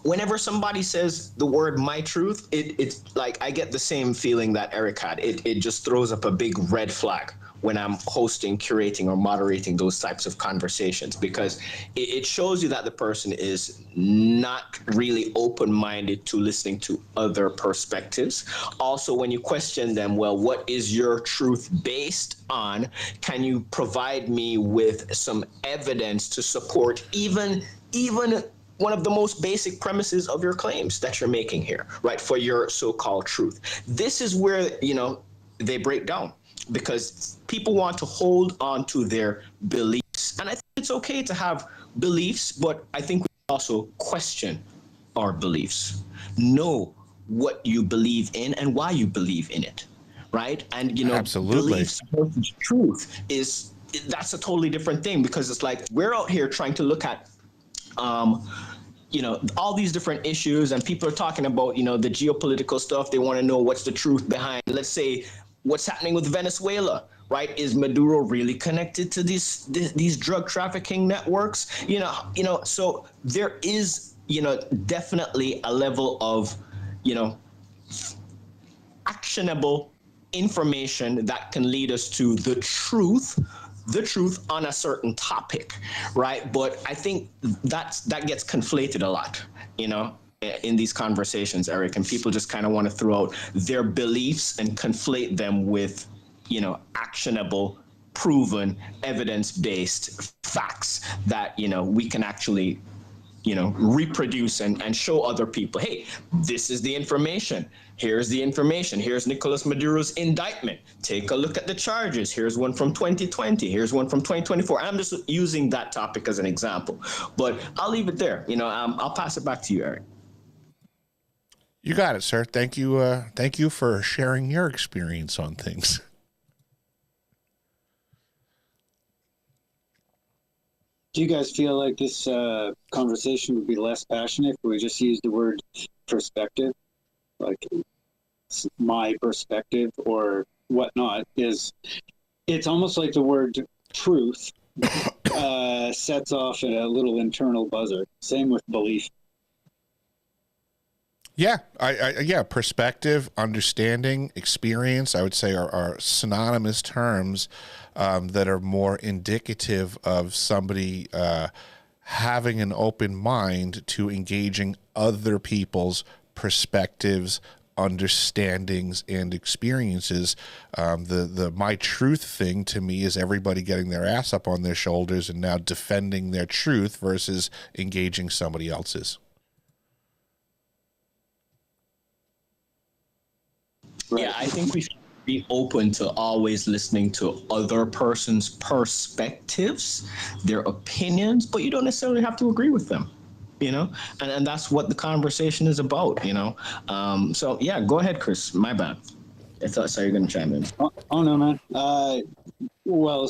[SPEAKER 8] whenever somebody says the word my truth, it's like I get the same feeling that Eric had. It just throws up a big red flag when I'm hosting, curating, or moderating those types of conversations, because it shows you that the person is not really open-minded to listening to other perspectives. Also, when you question them, well, what is your truth based on? Can you provide me with some evidence to support even one of the most basic premises of your claims that you're making here, right, for your so-called truth? This is where, they break down, because people want to hold on to their beliefs. And I think it's okay to have beliefs, but I think we also question our beliefs. Know what you believe in and why you believe in it, right? And
[SPEAKER 1] absolutely,
[SPEAKER 8] beliefs versus truth that's a totally different thing, because it's like we're out here trying to look at all these different issues, and people are talking about the geopolitical stuff. They want to know what's the truth behind, let's say, what's happening with Venezuela, right? Is Maduro really connected to these drug trafficking networks? So there is definitely a level of actionable information that can lead us to the truth on a certain topic, right? But I think that gets conflated a lot, in these conversations, Eric, and people just kind of want to throw out their beliefs and conflate them with, actionable, proven, evidence-based facts that, we can actually, reproduce and show other people, hey, this is the information. Here's the information. Here's Nicolas Maduro's indictment. Take a look at the charges. Here's one from 2020. Here's one from 2024. I'm just using that topic as an example, but I'll leave it there. I'll pass it back to you, Eric.
[SPEAKER 1] You got it, sir. Thank you. Thank you for sharing your experience on things.
[SPEAKER 18] Do you guys feel like this conversation would be less passionate if we just used the word perspective? Like my perspective or whatnot it's almost like the word truth sets off a little internal buzzer. Same with belief.
[SPEAKER 1] Yeah, yeah. Perspective, understanding, experience, I would say are synonymous terms that are more indicative of somebody having an open mind to engaging other people's perspectives, understandings, and experiences. The my truth thing to me is everybody getting their ass up on their shoulders and now defending their truth versus engaging somebody else's.
[SPEAKER 8] Yeah, I think we should be open to always listening to other person's perspectives, their opinions, but you don't necessarily have to agree with them, and that's what the conversation is about, So yeah, go ahead, Chris. My bad. I thought you were going to chime in.
[SPEAKER 18] Oh no, man. Well,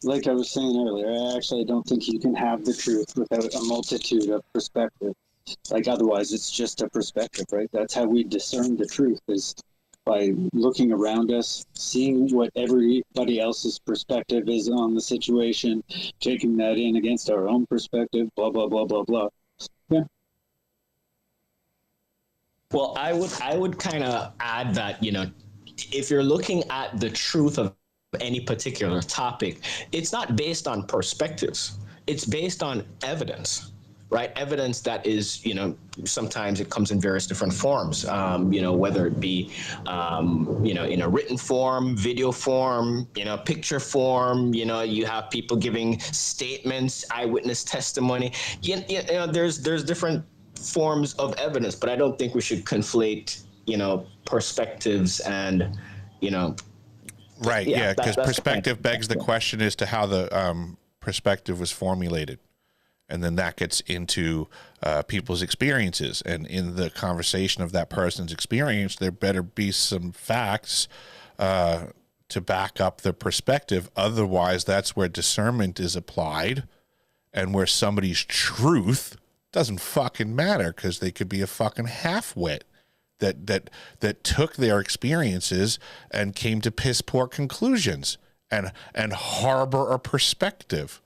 [SPEAKER 18] like I was saying earlier, I don't think you can have the truth without a multitude of perspectives. Like otherwise it's just a perspective, right? That's how we discern the truth, is by looking around us, seeing what everybody else's perspective is on the situation, taking that in against our own perspective, blah blah blah blah blah. Yeah.
[SPEAKER 8] Well, I would kind of add that, if you're looking at the truth of any particular topic, it's not based on perspectives. It's based on evidence. Right, evidence that is, sometimes it comes in various different forms, whether it be, in a written form, video form, picture form, you have people giving statements, eyewitness testimony. There's different forms of evidence, but I don't think we should conflate, perspectives and,
[SPEAKER 1] Right, yeah, because perspective begs the question as to how the perspective was formulated. And then that gets into people's experiences. And in the conversation of that person's experience, there better be some facts to back up the perspective. Otherwise, that's where discernment is applied and where somebody's truth doesn't fucking matter, because they could be a fucking half-wit that took their experiences and came to piss-poor conclusions and harbor a perspective.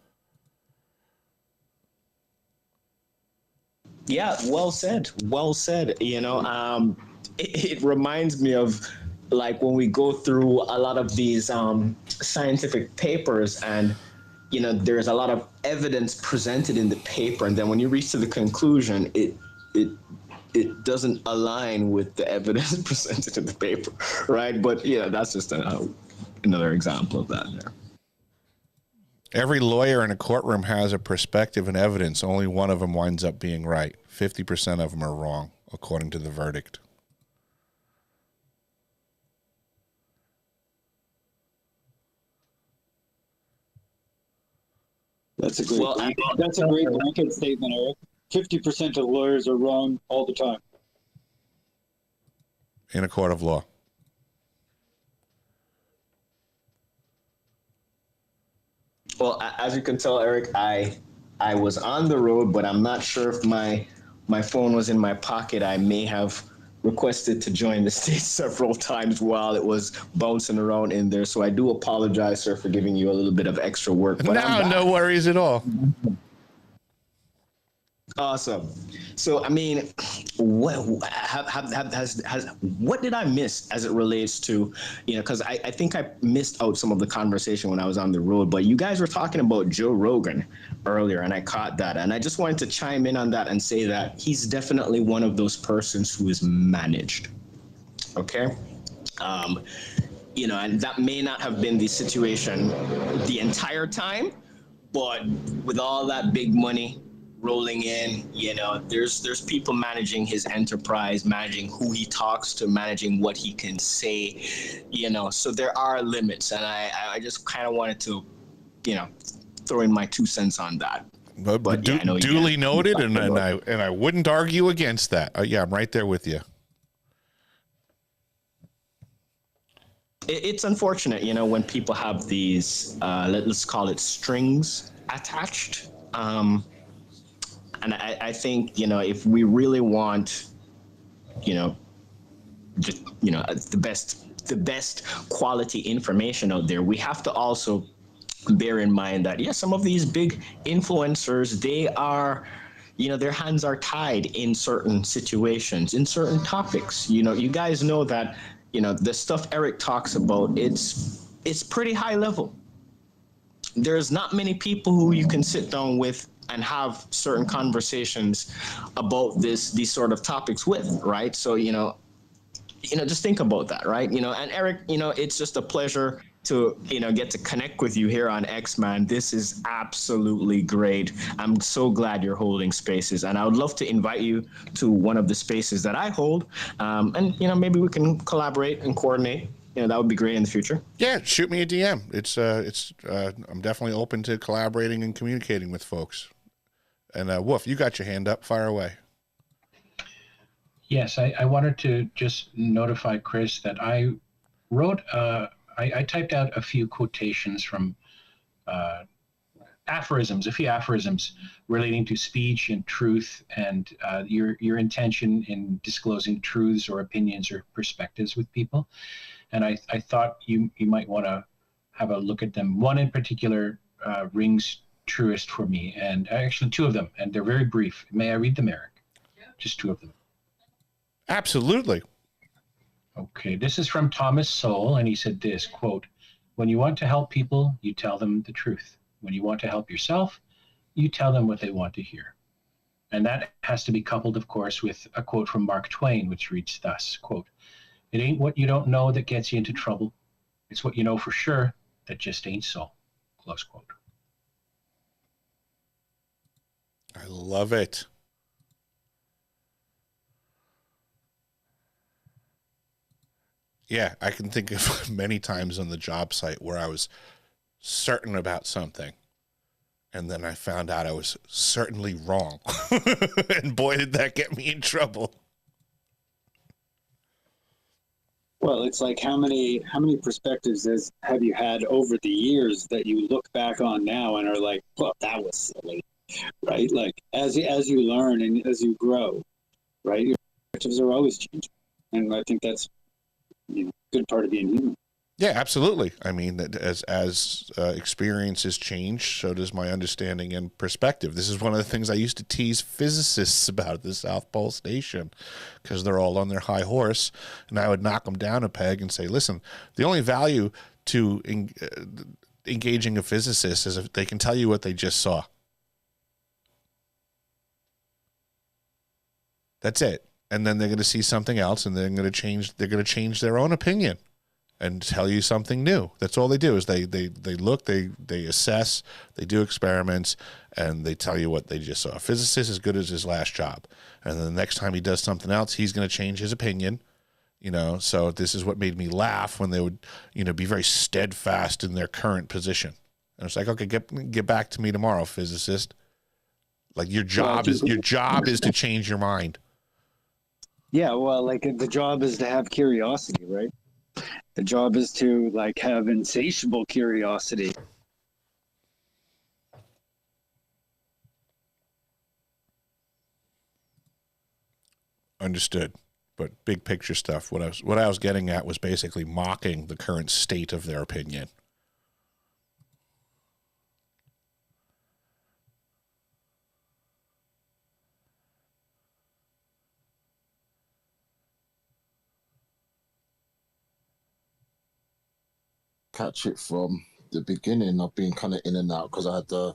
[SPEAKER 8] Yeah, well said. Well said. It reminds me of like when we go through a lot of these scientific papers, and there's a lot of evidence presented in the paper, and then when you reach to the conclusion, it doesn't align with the evidence presented in the paper, right? But that's just another example of that there.
[SPEAKER 1] Every lawyer in a courtroom has a perspective and evidence. Only one of them winds up being right. 50% of them are wrong, according to the verdict.
[SPEAKER 18] That's a great blanket statement, Eric. 50% of lawyers are wrong all the time.
[SPEAKER 1] in a court of law.
[SPEAKER 8] Well, as you can tell, Eric, I was on the road, but I'm not sure if my phone was in my pocket. I may have requested to join the stage several times while it was bouncing around in there. So I do apologize, sir, for giving you a little bit of extra work. But
[SPEAKER 1] No worries at all.
[SPEAKER 8] Awesome. So, I mean, what did I miss as it relates to, because I think I missed out some of the conversation when I was on the road, but you guys were talking about Joe Rogan earlier, and I caught that. And I just wanted to chime in on that and say that he's definitely one of those persons who is managed. Okay? And that may not have been the situation the entire time, but with all that big money rolling in, there's people managing his enterprise, managing who he talks to, managing what he can say, so there are limits. And I just kind of wanted to, throw in my 2 cents on that.
[SPEAKER 1] But duly noted, and I wouldn't argue against that. Yeah, I'm right there with you.
[SPEAKER 8] It's unfortunate, when people have these, let's call it strings attached. And I think, if we really want, the best quality information out there, we have to also bear in mind that, some of these big influencers, they are, their hands are tied in certain situations, in certain topics. You guys know that, the stuff Eric talks about, it's pretty high level. There's not many people who you can sit down with and have certain conversations about these sort of topics with, right? So, just think about that, right? And Eric, it's just a pleasure to, get to connect with you here on X-Man. This is absolutely great. I'm so glad you're holding spaces, and I would love to invite you to one of the spaces that I hold. And, maybe we can collaborate and coordinate. That would be great in the future.
[SPEAKER 1] Yeah, shoot me a DM. I'm definitely open to collaborating and communicating with folks. And Wolf, you got your hand up. Fire away.
[SPEAKER 12] Yes, I wanted to just notify Chris that I wrote, I typed out a few quotations from a few aphorisms relating to speech and truth, and your intention in disclosing truths or opinions or perspectives with people. And I thought you might want to have a look at them. One in particular rings truest for me, and actually 2 of them, and they're very brief. May I read them, Eric? Just 2 of them.
[SPEAKER 1] Absolutely.
[SPEAKER 12] Okay, this is from Thomas Sowell, and he said this, quote, "When you want to help people, you tell them the truth. When you want to help yourself, you tell them what they want to hear." And that has to be coupled, of course, with a quote from Mark Twain, which reads thus, quote, "It ain't what you don't know that gets you into trouble. It's what you know for sure that just ain't so." Close quote.
[SPEAKER 1] I love it. Yeah, I can think of many times on the job site where I was certain about something, and then I found out I was certainly wrong. And boy, did that get me in trouble.
[SPEAKER 18] Well, it's like how many perspectives have you had over the years that you look back on now and are like, well, that was silly, right? Like as you learn and as you grow, right, your perspectives are always changing, and I think that's good part of being human.
[SPEAKER 1] Yeah, absolutely. I mean, as experiences change, so does my understanding and perspective. This is one of the things I used to tease physicists about at the South Pole Station, because they're all on their high horse, and I would knock them down a peg and say, listen, the only value to engaging a physicist is if they can tell you what they just saw. That's it. And then they're going to see something else, and they're going to change their own opinion and tell you something new. That's all they do is they look, they assess, they do experiments, and they tell you what they just saw. A physicist is good as his last job. And then the next time he does something else, he's going to change his opinion. So this is what made me laugh when they would, be very steadfast in their current position. And it's like, okay, get back to me tomorrow, physicist. Like your job is to change your mind.
[SPEAKER 18] Yeah, well, like the job is to have curiosity, right? The job is to like have insatiable curiosity.
[SPEAKER 1] Understood. But big picture stuff, what I was getting at was basically mocking the current state of their opinion.
[SPEAKER 9] Catch it from the beginning. I've been kind of in and out because I had the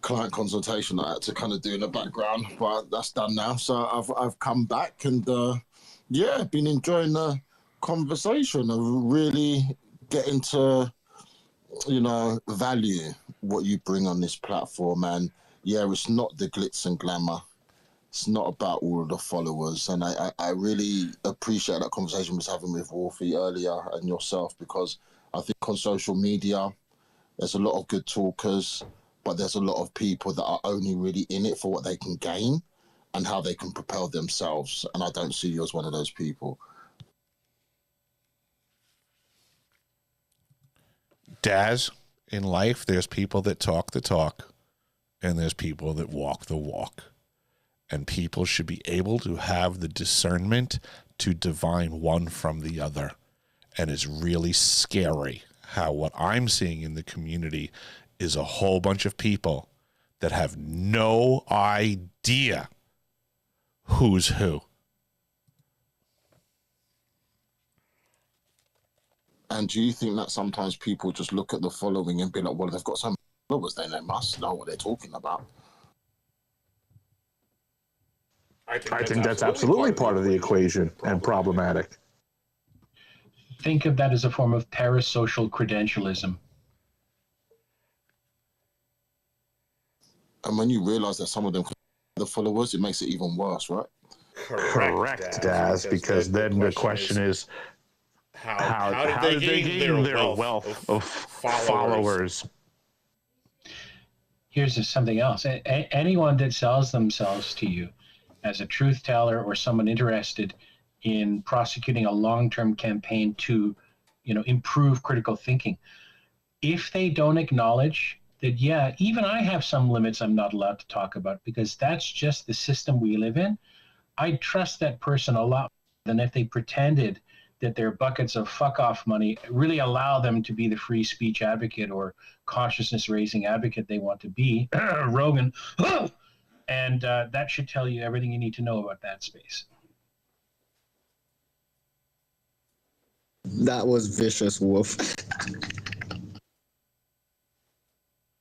[SPEAKER 9] client consultation I had to kind of do in the background, but that's done now. So I've come back and yeah, been enjoying the conversation of really getting to value what you bring on this platform. And yeah, it's not the glitz and glamour. It's not about all of the followers. And I really appreciate that conversation I was having with Wolfie earlier and yourself, because I think on social media, there's a lot of good talkers, but there's a lot of people that are only really in it for what they can gain and how they can propel themselves. And I don't see you as one of those people.
[SPEAKER 1] Daz, in life, there's people that talk the talk and there's people that walk the walk. And people should be able to have the discernment to divine one from the other. And it's really scary how what I'm seeing in the community is a whole bunch of people that have no idea who's who.
[SPEAKER 9] And do you think that sometimes people just look at the following and be like, well, they've got some followers, then they must know what they're talking about?
[SPEAKER 14] I think that's absolutely part of the equation and problematic.
[SPEAKER 12] Think of that as a form of parasocial credentialism.
[SPEAKER 9] And when you realize that some of them are the followers, it makes it even worse, right?
[SPEAKER 14] Correct, Daz, because then the question is, how did they gain their wealth of followers?
[SPEAKER 12] Here's something else. Anyone that sells themselves to you as a truth teller or someone interested in prosecuting a long-term campaign to, improve critical thinking, if they don't acknowledge that, yeah, even I have some limits I'm not allowed to talk about because that's just the system we live in, I trust that person a lot more than if they pretended that their buckets of fuck-off money really allow them to be the free speech advocate or consciousness-raising advocate they want to be. Rogan. And that should tell you everything you need to know about that space.
[SPEAKER 8] That was vicious, Wolf.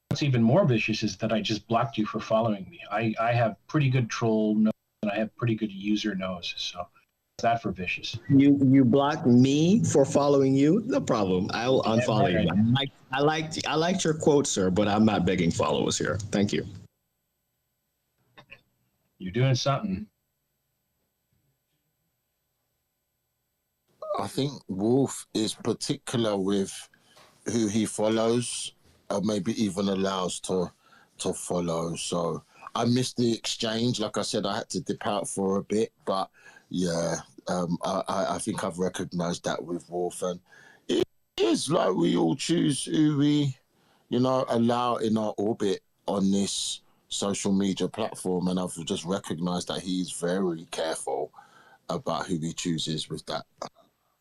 [SPEAKER 12] What's even more vicious is that I just blocked you for following me. I have pretty good troll nose and I have pretty good user nose. So what's that for vicious?
[SPEAKER 8] You blocked me for following you? No problem. I will unfollow you. I liked your quote, sir, but I'm not begging followers here. Thank you.
[SPEAKER 12] You're doing something.
[SPEAKER 9] I think Wolf is particular with who he follows, or maybe even allows to follow. So I missed the exchange. Like I said, I had to dip out for a bit, but yeah, I think I've recognized that with Wolf. And it is like we all choose who we, allow in our orbit on this social media platform. And I've just recognized that he's very careful about who he chooses with that.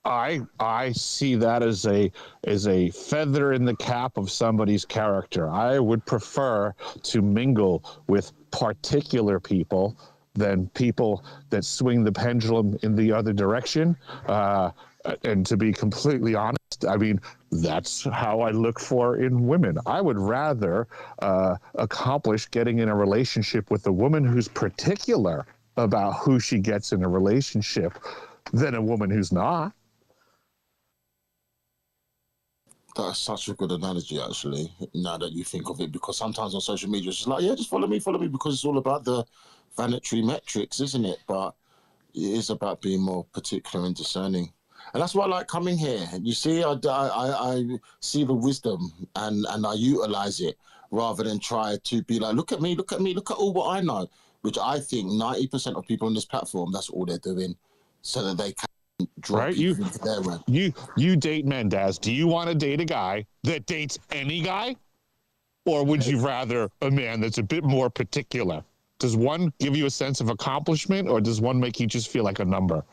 [SPEAKER 14] I see that as a feather in the cap of somebody's character. I would prefer to mingle with particular people than people that swing the pendulum in the other direction. And to be completely honest, I mean, that's how I look for in women. I would rather accomplish getting in a relationship with a woman who's particular about who she gets in a relationship than a woman who's not.
[SPEAKER 9] That's such a good analogy, actually, now that you think of it, because sometimes on social media, it's just like, yeah, just follow me, because it's all about the vanity metrics, isn't it? But it is about being more particular and discerning. And that's why I like coming here. You see, I see the wisdom and I utilize it rather than try to be like, look at me, look at all what I know. which I think 90% of people on this platform, that's all they're doing, so that they can draw
[SPEAKER 14] Right?
[SPEAKER 9] people into their web.
[SPEAKER 14] You date men, Daz. Do you want to date a guy that dates any guy? Or would you rather a man that's a bit more particular? Does one give you a sense of accomplishment, or does one make you just feel like a number?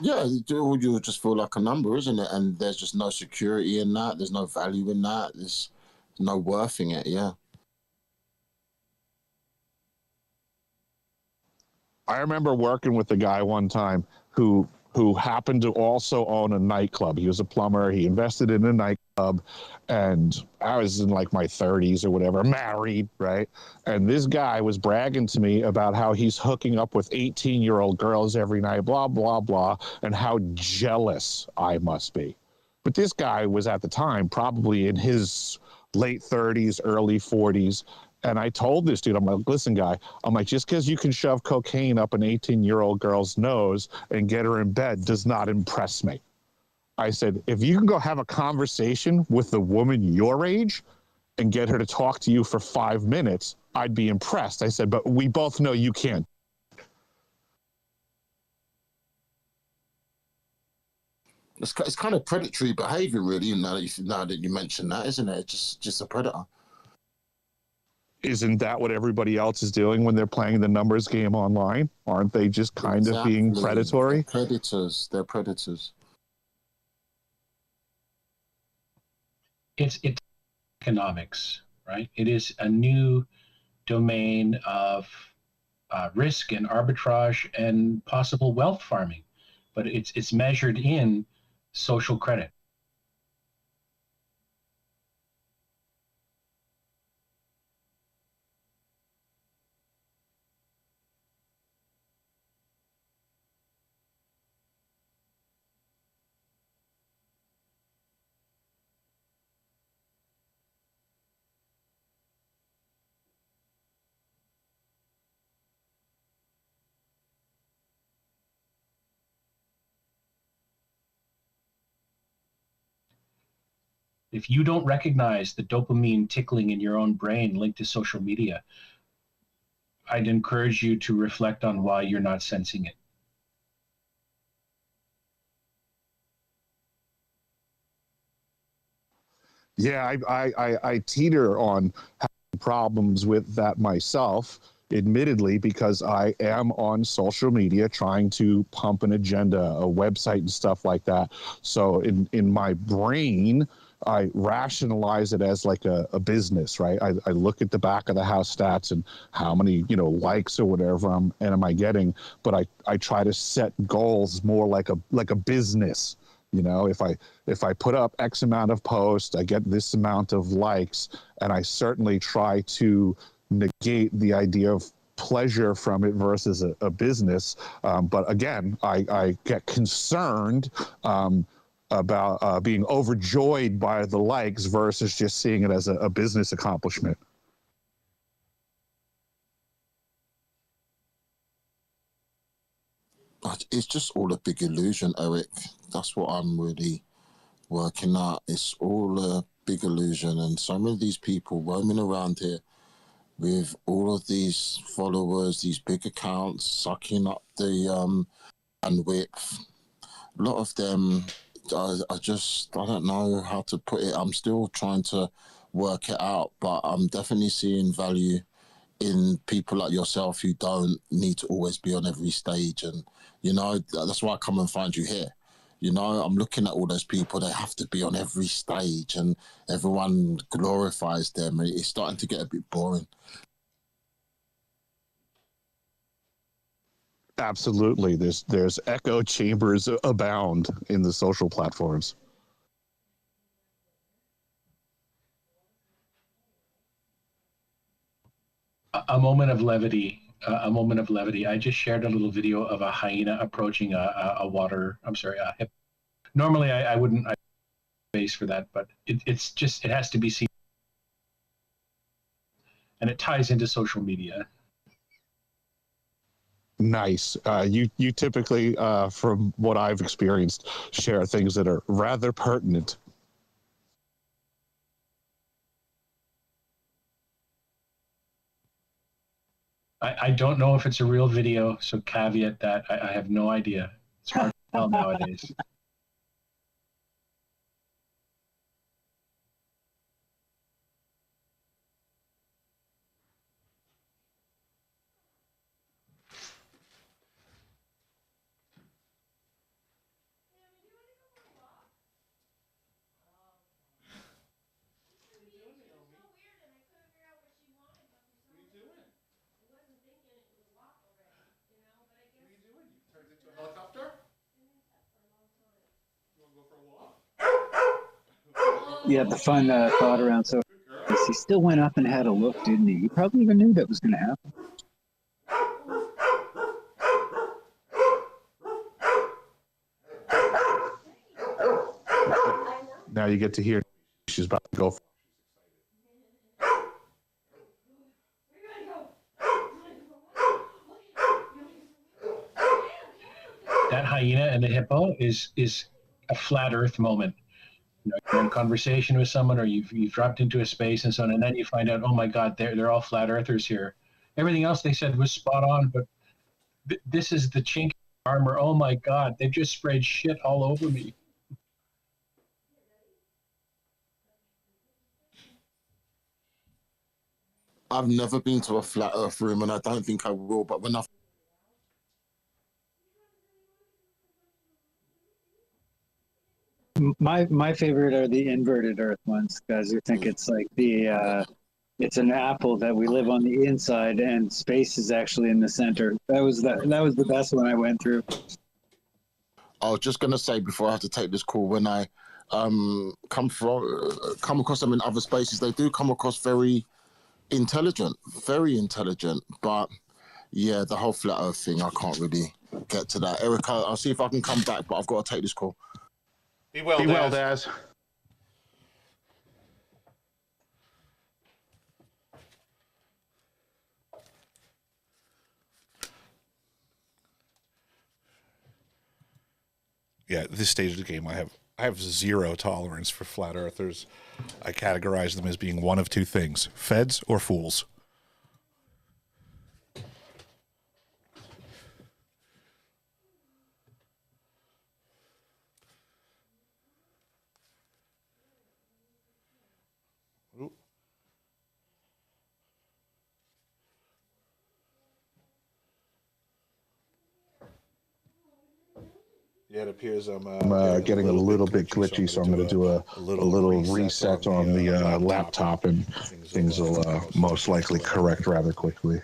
[SPEAKER 9] Yeah, you just feel like a number, isn't it? And there's just no security in that. There's no value in that. There's no worth in it, yeah.
[SPEAKER 14] I remember working with a guy one time who happened to also own a nightclub. He was a plumber. He invested in a nightclub, and I was in like my 30s or whatever, married, right? And this guy was bragging to me about how he's hooking up with 18-year-old girls every night, blah, blah, blah, and how jealous I must be. But this guy was at the time probably in his late 30s, early 40s. And I told this dude, I'm like, listen, guy, I'm like, just because you can shove cocaine up an 18-year-old girl's nose and get her in bed does not impress me. I said, if you can go have a conversation with a woman your age and get her to talk to you for 5 minutes, I'd be impressed. I said, but we both know you can't.
[SPEAKER 9] It's kind of predatory behavior, really, now that you mention that, isn't it? It's just a predator.
[SPEAKER 14] Isn't that what everybody else is doing when they're playing the numbers game online? Aren't they just kind of being predatory?
[SPEAKER 9] They're predators.
[SPEAKER 12] It's economics, right? It is a new domain of risk and arbitrage and possible wealth farming, but it's measured in social credit. If you don't recognize the dopamine tickling in your own brain linked to social media, I'd encourage you to reflect on why you're not sensing it.
[SPEAKER 14] Yeah, I teeter on having problems with that myself, admittedly, because I am on social media trying to pump an agenda, a website and stuff like that. So in my brain, I rationalize it as like a business, right? I look at the back of the house stats and how many, likes or whatever am I getting, but I try to set goals more like a business. If I put up X amount of posts, I get this amount of likes, and I certainly try to negate the idea of pleasure from it versus a business. But again, I get concerned about being overjoyed by the likes versus just seeing it as a business accomplishment.
[SPEAKER 9] But it's just all a big illusion, Eric. That's what I'm really working out. It's all a big illusion, and some of these people roaming around here with all of these followers, these big accounts, sucking up the bandwidth. A lot of them, I don't know how to put it. I'm still trying to work it out, but I'm definitely seeing value in people like yourself who don't need to always be on every stage. And, that's why I come and find you here. I'm looking at all those people, they have to be on every stage and everyone glorifies them. It's starting to get a bit boring.
[SPEAKER 14] Absolutely. There's echo chambers abound in the social platforms.
[SPEAKER 12] A moment of levity. I just shared a little video of a hyena approaching a hip. Normally, I wouldn't face for that, but it has to be seen. And it ties into social media.
[SPEAKER 14] Nice. You typically, from what I've experienced, share things that are rather pertinent.
[SPEAKER 12] I don't know if it's a real video, so caveat that I have no idea. It's hard to tell nowadays.
[SPEAKER 18] Yeah, the fun thought around so is he still went up and had a look, didn't he? He probably even knew that was going to happen.
[SPEAKER 14] Now you get to hear she's about to go.
[SPEAKER 12] That hyena and the hippo is a flat Earth moment. You know, you're in conversation with someone, or you've dropped into a space and so on, and then you find out, oh my God, they're all flat Earthers here. Everything else they said was spot on, but this is the chink in armor. Oh my God, they just sprayed shit all over me.
[SPEAKER 9] I've never been to a flat Earth room, and I don't think I will. But when I
[SPEAKER 18] My favorite are the inverted Earth ones, guys. Who think it's like it's an apple that we live on the inside and space is actually in the center. That was the best one I went through.
[SPEAKER 9] I was just gonna say before I have to take this call, when I come across them in other spaces, they do come across very intelligent, but yeah, the whole flat Earth thing, I can't really get to that. Erica, I'll see if I can come back, but I've got to take this call.
[SPEAKER 1] Be well,
[SPEAKER 14] Daz.
[SPEAKER 1] Yeah, at this stage of the game, I have zero tolerance for flat earthers. I categorize them as being one of two things: feds or fools. Yeah, it appears I'm
[SPEAKER 14] getting a little bit glitchy, so I'm going to do a little reset on the laptop, and things will most likely correct rather quickly.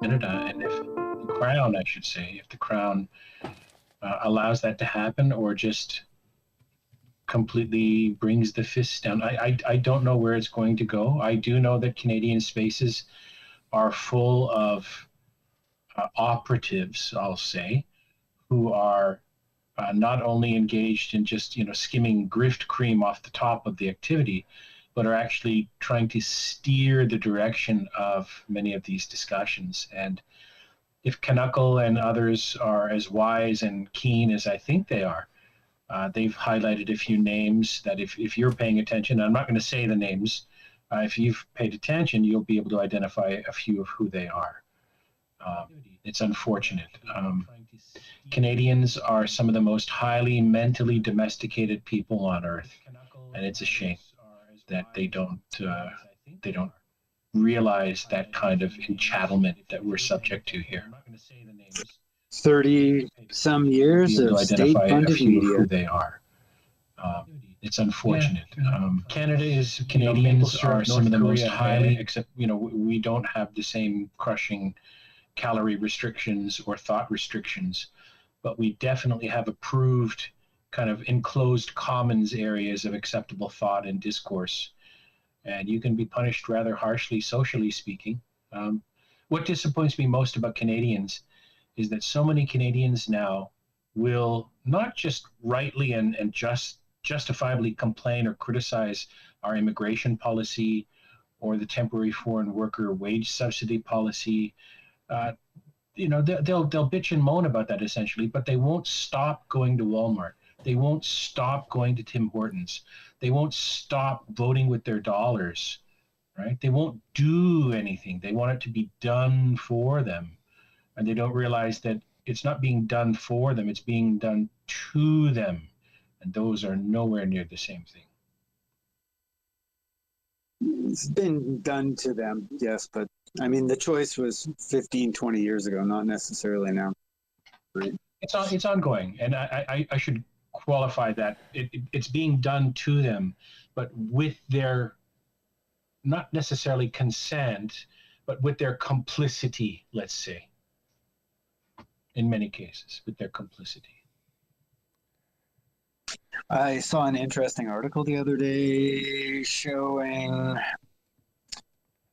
[SPEAKER 12] Canada, and if the Crown, I should say, if the Crown allows that to happen, or just completely brings the fists down, I don't know where it's going to go. I do know that Canadian spaces are full of operatives, I'll say, who are not only engaged in just skimming grift cream off the top of the activity, but are actually trying to steer the direction of many of these discussions. And if Knuckle and others are as wise and keen as I think they are, they've highlighted a few names that if you're paying attention, I'm not going to say the names, if you've paid attention, you'll be able to identify a few of who they are. It's unfortunate. Canadians are some of the most highly mentally domesticated people on Earth, and it's a shame that they don't realize that kind of enchattlement that we're subject to here.
[SPEAKER 18] 30 some years of state-funded media.
[SPEAKER 12] Who they are. It's unfortunate. Canadians are some of the most highly, except we don't have the same crushing calorie restrictions or thought restrictions, but we definitely have approved kind of enclosed commons areas of acceptable thought and discourse. and you can be punished rather harshly, socially speaking. What disappoints me most about Canadians is that so many Canadians now will not just rightly and justifiably complain or criticize our immigration policy or the temporary foreign worker wage subsidy policy. They'll bitch and moan about that essentially, but they won't stop going to Walmart. They won't stop going to Tim Hortons. They won't stop voting with their dollars, right? They won't do anything. They want it to be done for them. And they don't realize that it's not being done for them, it's being done to them. And those are nowhere near the same thing.
[SPEAKER 18] It's been done to them, yes, but I mean, the choice was 15, 20 years ago, not necessarily now. Right.
[SPEAKER 12] It's ongoing, and I should qualify that. It's being done to them, but with their, not necessarily consent, but with their complicity, let's say, in many cases, with their complicity.
[SPEAKER 18] I saw an interesting article the other day showing,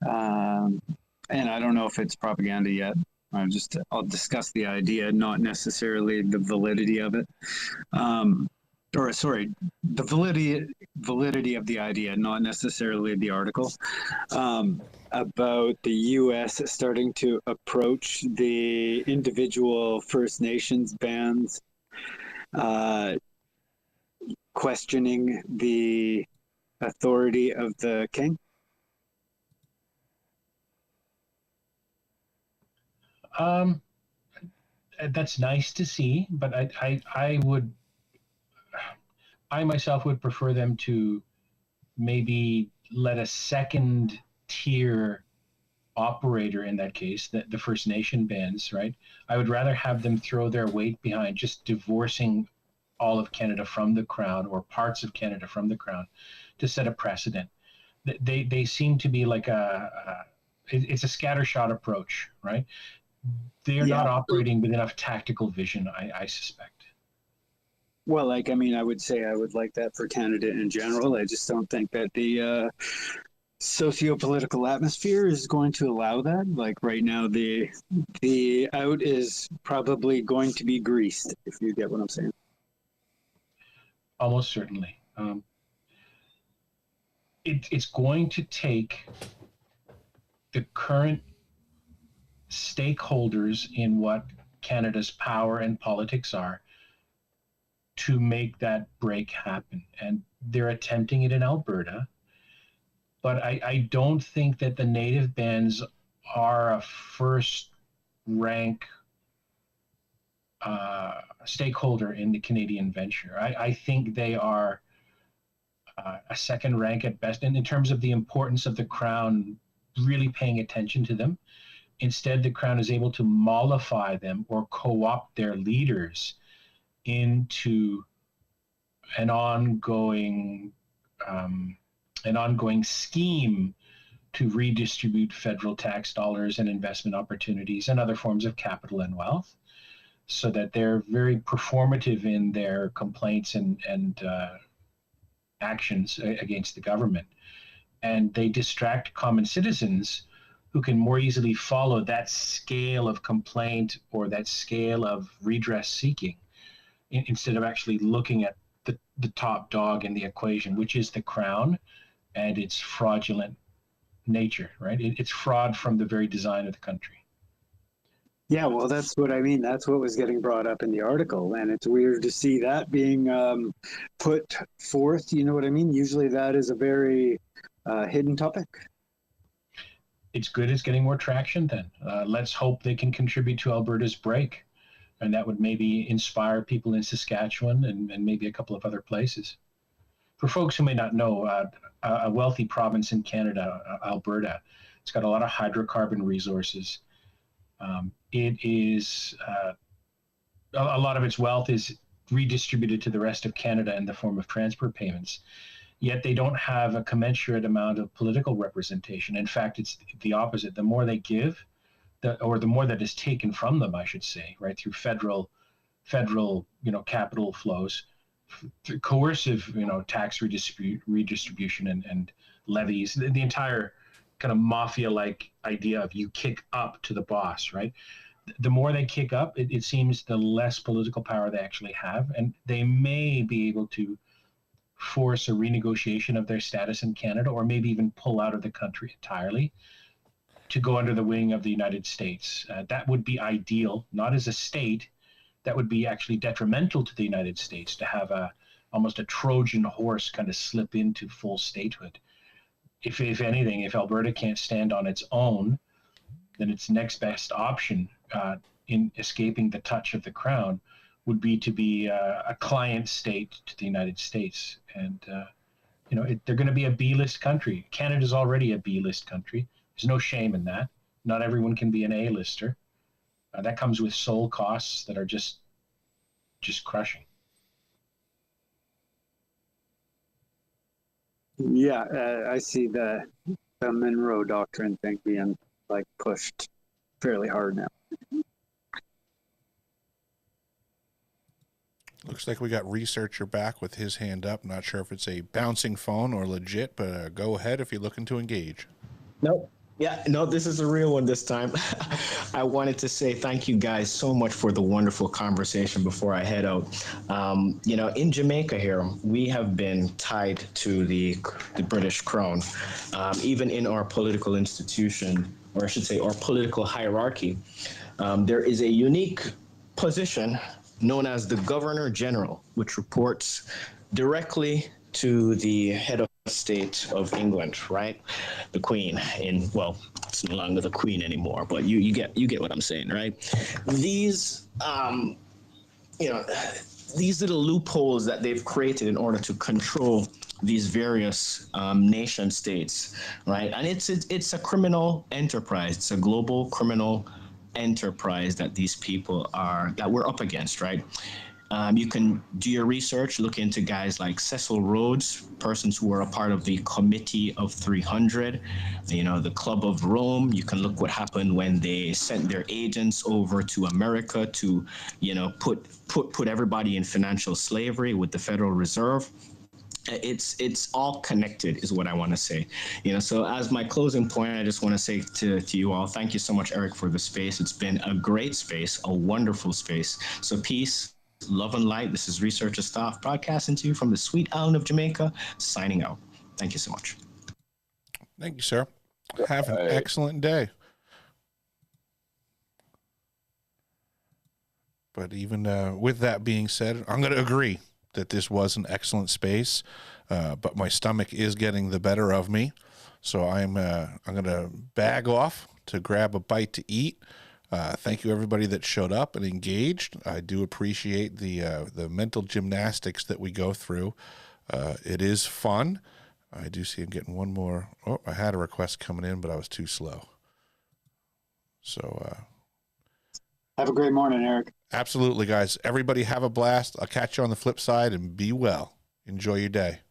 [SPEAKER 18] and I don't know if it's propaganda yet. I'll discuss the idea, not necessarily the validity of it. The validity of the idea, not necessarily the article, about the U.S. starting to approach the individual First Nations bands, questioning the authority of the king.
[SPEAKER 12] That's nice to see, but I myself would prefer them to maybe let a second tier operator, in that case, the First Nation bands, right? I would rather have them throw their weight behind just divorcing all of Canada from the Crown, or parts of Canada from the Crown, to set a precedent. They seem to be like it's a scattershot approach, right? They're not operating with enough tactical vision, I suspect.
[SPEAKER 18] Well, I would say I would like that for Canada in general. I just don't think that the socio-political atmosphere is going to allow that. Like right now, the out is probably going to be greased, if you get what I'm saying.
[SPEAKER 12] Almost certainly. It's going to take the current stakeholders in what Canada's power and politics are to make that break happen. And they're attempting it in Alberta. But I don't think that the native bands are a first rank stakeholder in the Canadian venture. I think they are a second rank at best, and in terms of the importance of the Crown really paying attention to them. Instead, the Crown is able to mollify them or co-opt their leaders into an ongoing scheme to redistribute federal tax dollars and investment opportunities and other forms of capital and wealth, so that they're very performative in their complaints and actions against the government. And they distract common citizens who can more easily follow that scale of complaint or that scale of redress seeking, instead of actually looking at the top dog in the equation, which is the Crown and its fraudulent nature, right? It's fraud from the very design of the country.
[SPEAKER 18] Yeah, well, that's what I mean. That's what was getting brought up in the article. And it's weird to see that being put forth. You know what I mean? Usually that is a very hidden topic.
[SPEAKER 12] It's good it's getting more traction then. Let's hope they can contribute to Alberta's break. And that would maybe inspire people in Saskatchewan and maybe a couple of other places. For folks who may not know, a wealthy province in Canada, Alberta, it's got a lot of hydrocarbon resources. It is a lot of its wealth is redistributed to the rest of Canada in the form of transfer payments. Yet they don't have a commensurate amount of political representation. In fact, it's the opposite. The more they give, or the more that is taken from them, I should say, right, through federal, capital flows, through coercive, tax redistribution and levies, the entire kind of mafia-like idea of you kick up to the boss, right? The more they kick up, it seems the less political power they actually have, and they may be able to force a renegotiation of their status in Canada, or maybe even pull out of the country entirely to go under the wing of the United States. That would be ideal, not as a state. That would be actually detrimental to the United States to have almost a Trojan horse kind of slip into full statehood. If anything, if Alberta can't stand on its own, then its next best option in escaping the touch of the crown would be to be a client state to the United States. And, they're going to be a B-list country. Canada's already a B-list country. There's no shame in that. Not everyone can be an A-lister. That comes with soul costs that are just crushing.
[SPEAKER 18] Yeah, I see the Monroe Doctrine thing being like pushed fairly hard now.
[SPEAKER 1] Looks like we got researcher back with his hand up. Not sure if it's a bouncing phone or legit, but go ahead if you're looking to engage.
[SPEAKER 8] Nope. Yeah, no, this is a real one this time. I wanted to say thank you guys so much for the wonderful conversation before I head out. In Jamaica here, we have been tied to the British crown. Even in our political institution, or I should say our political hierarchy, there is a unique position known as the Governor General, which reports directly to the head of state of England, right? The Queen. It's no longer the Queen anymore, but you get what I'm saying, right? These these little loopholes that they've created in order to control these various nation states, right? And it's a criminal enterprise. It's a global criminal enterprise that these people that we're up against, right? You can do your research, look into guys like Cecil Rhodes, persons who were a part of the Committee of 300, the Club of Rome. You can look what happened when they sent their agents over to America to, put everybody in financial slavery with the Federal Reserve. It's all connected is what I want to say. So as my closing point, I just want to say to you all, thank you so much, Eric, for the space. It's been a great space, a wonderful space. So peace, love, and light. This is Researcher Staff broadcasting to you from the sweet island of Jamaica, signing out. Thank you so much.
[SPEAKER 1] Thank you, sir. Have an excellent day. But even with that being said, I'm going to agree that this was an excellent space, but my stomach is getting the better of me. So I'm going to bag off to grab a bite to eat. Thank you, everybody that showed up and engaged. I do appreciate the mental gymnastics that we go through. It is fun. I do see I'm getting one more. Oh, I had a request coming in, but I was too slow. So
[SPEAKER 18] have a great morning, Eric.
[SPEAKER 1] Absolutely, guys. Everybody have a blast. I'll catch you on the flip side, and be well. Enjoy your day.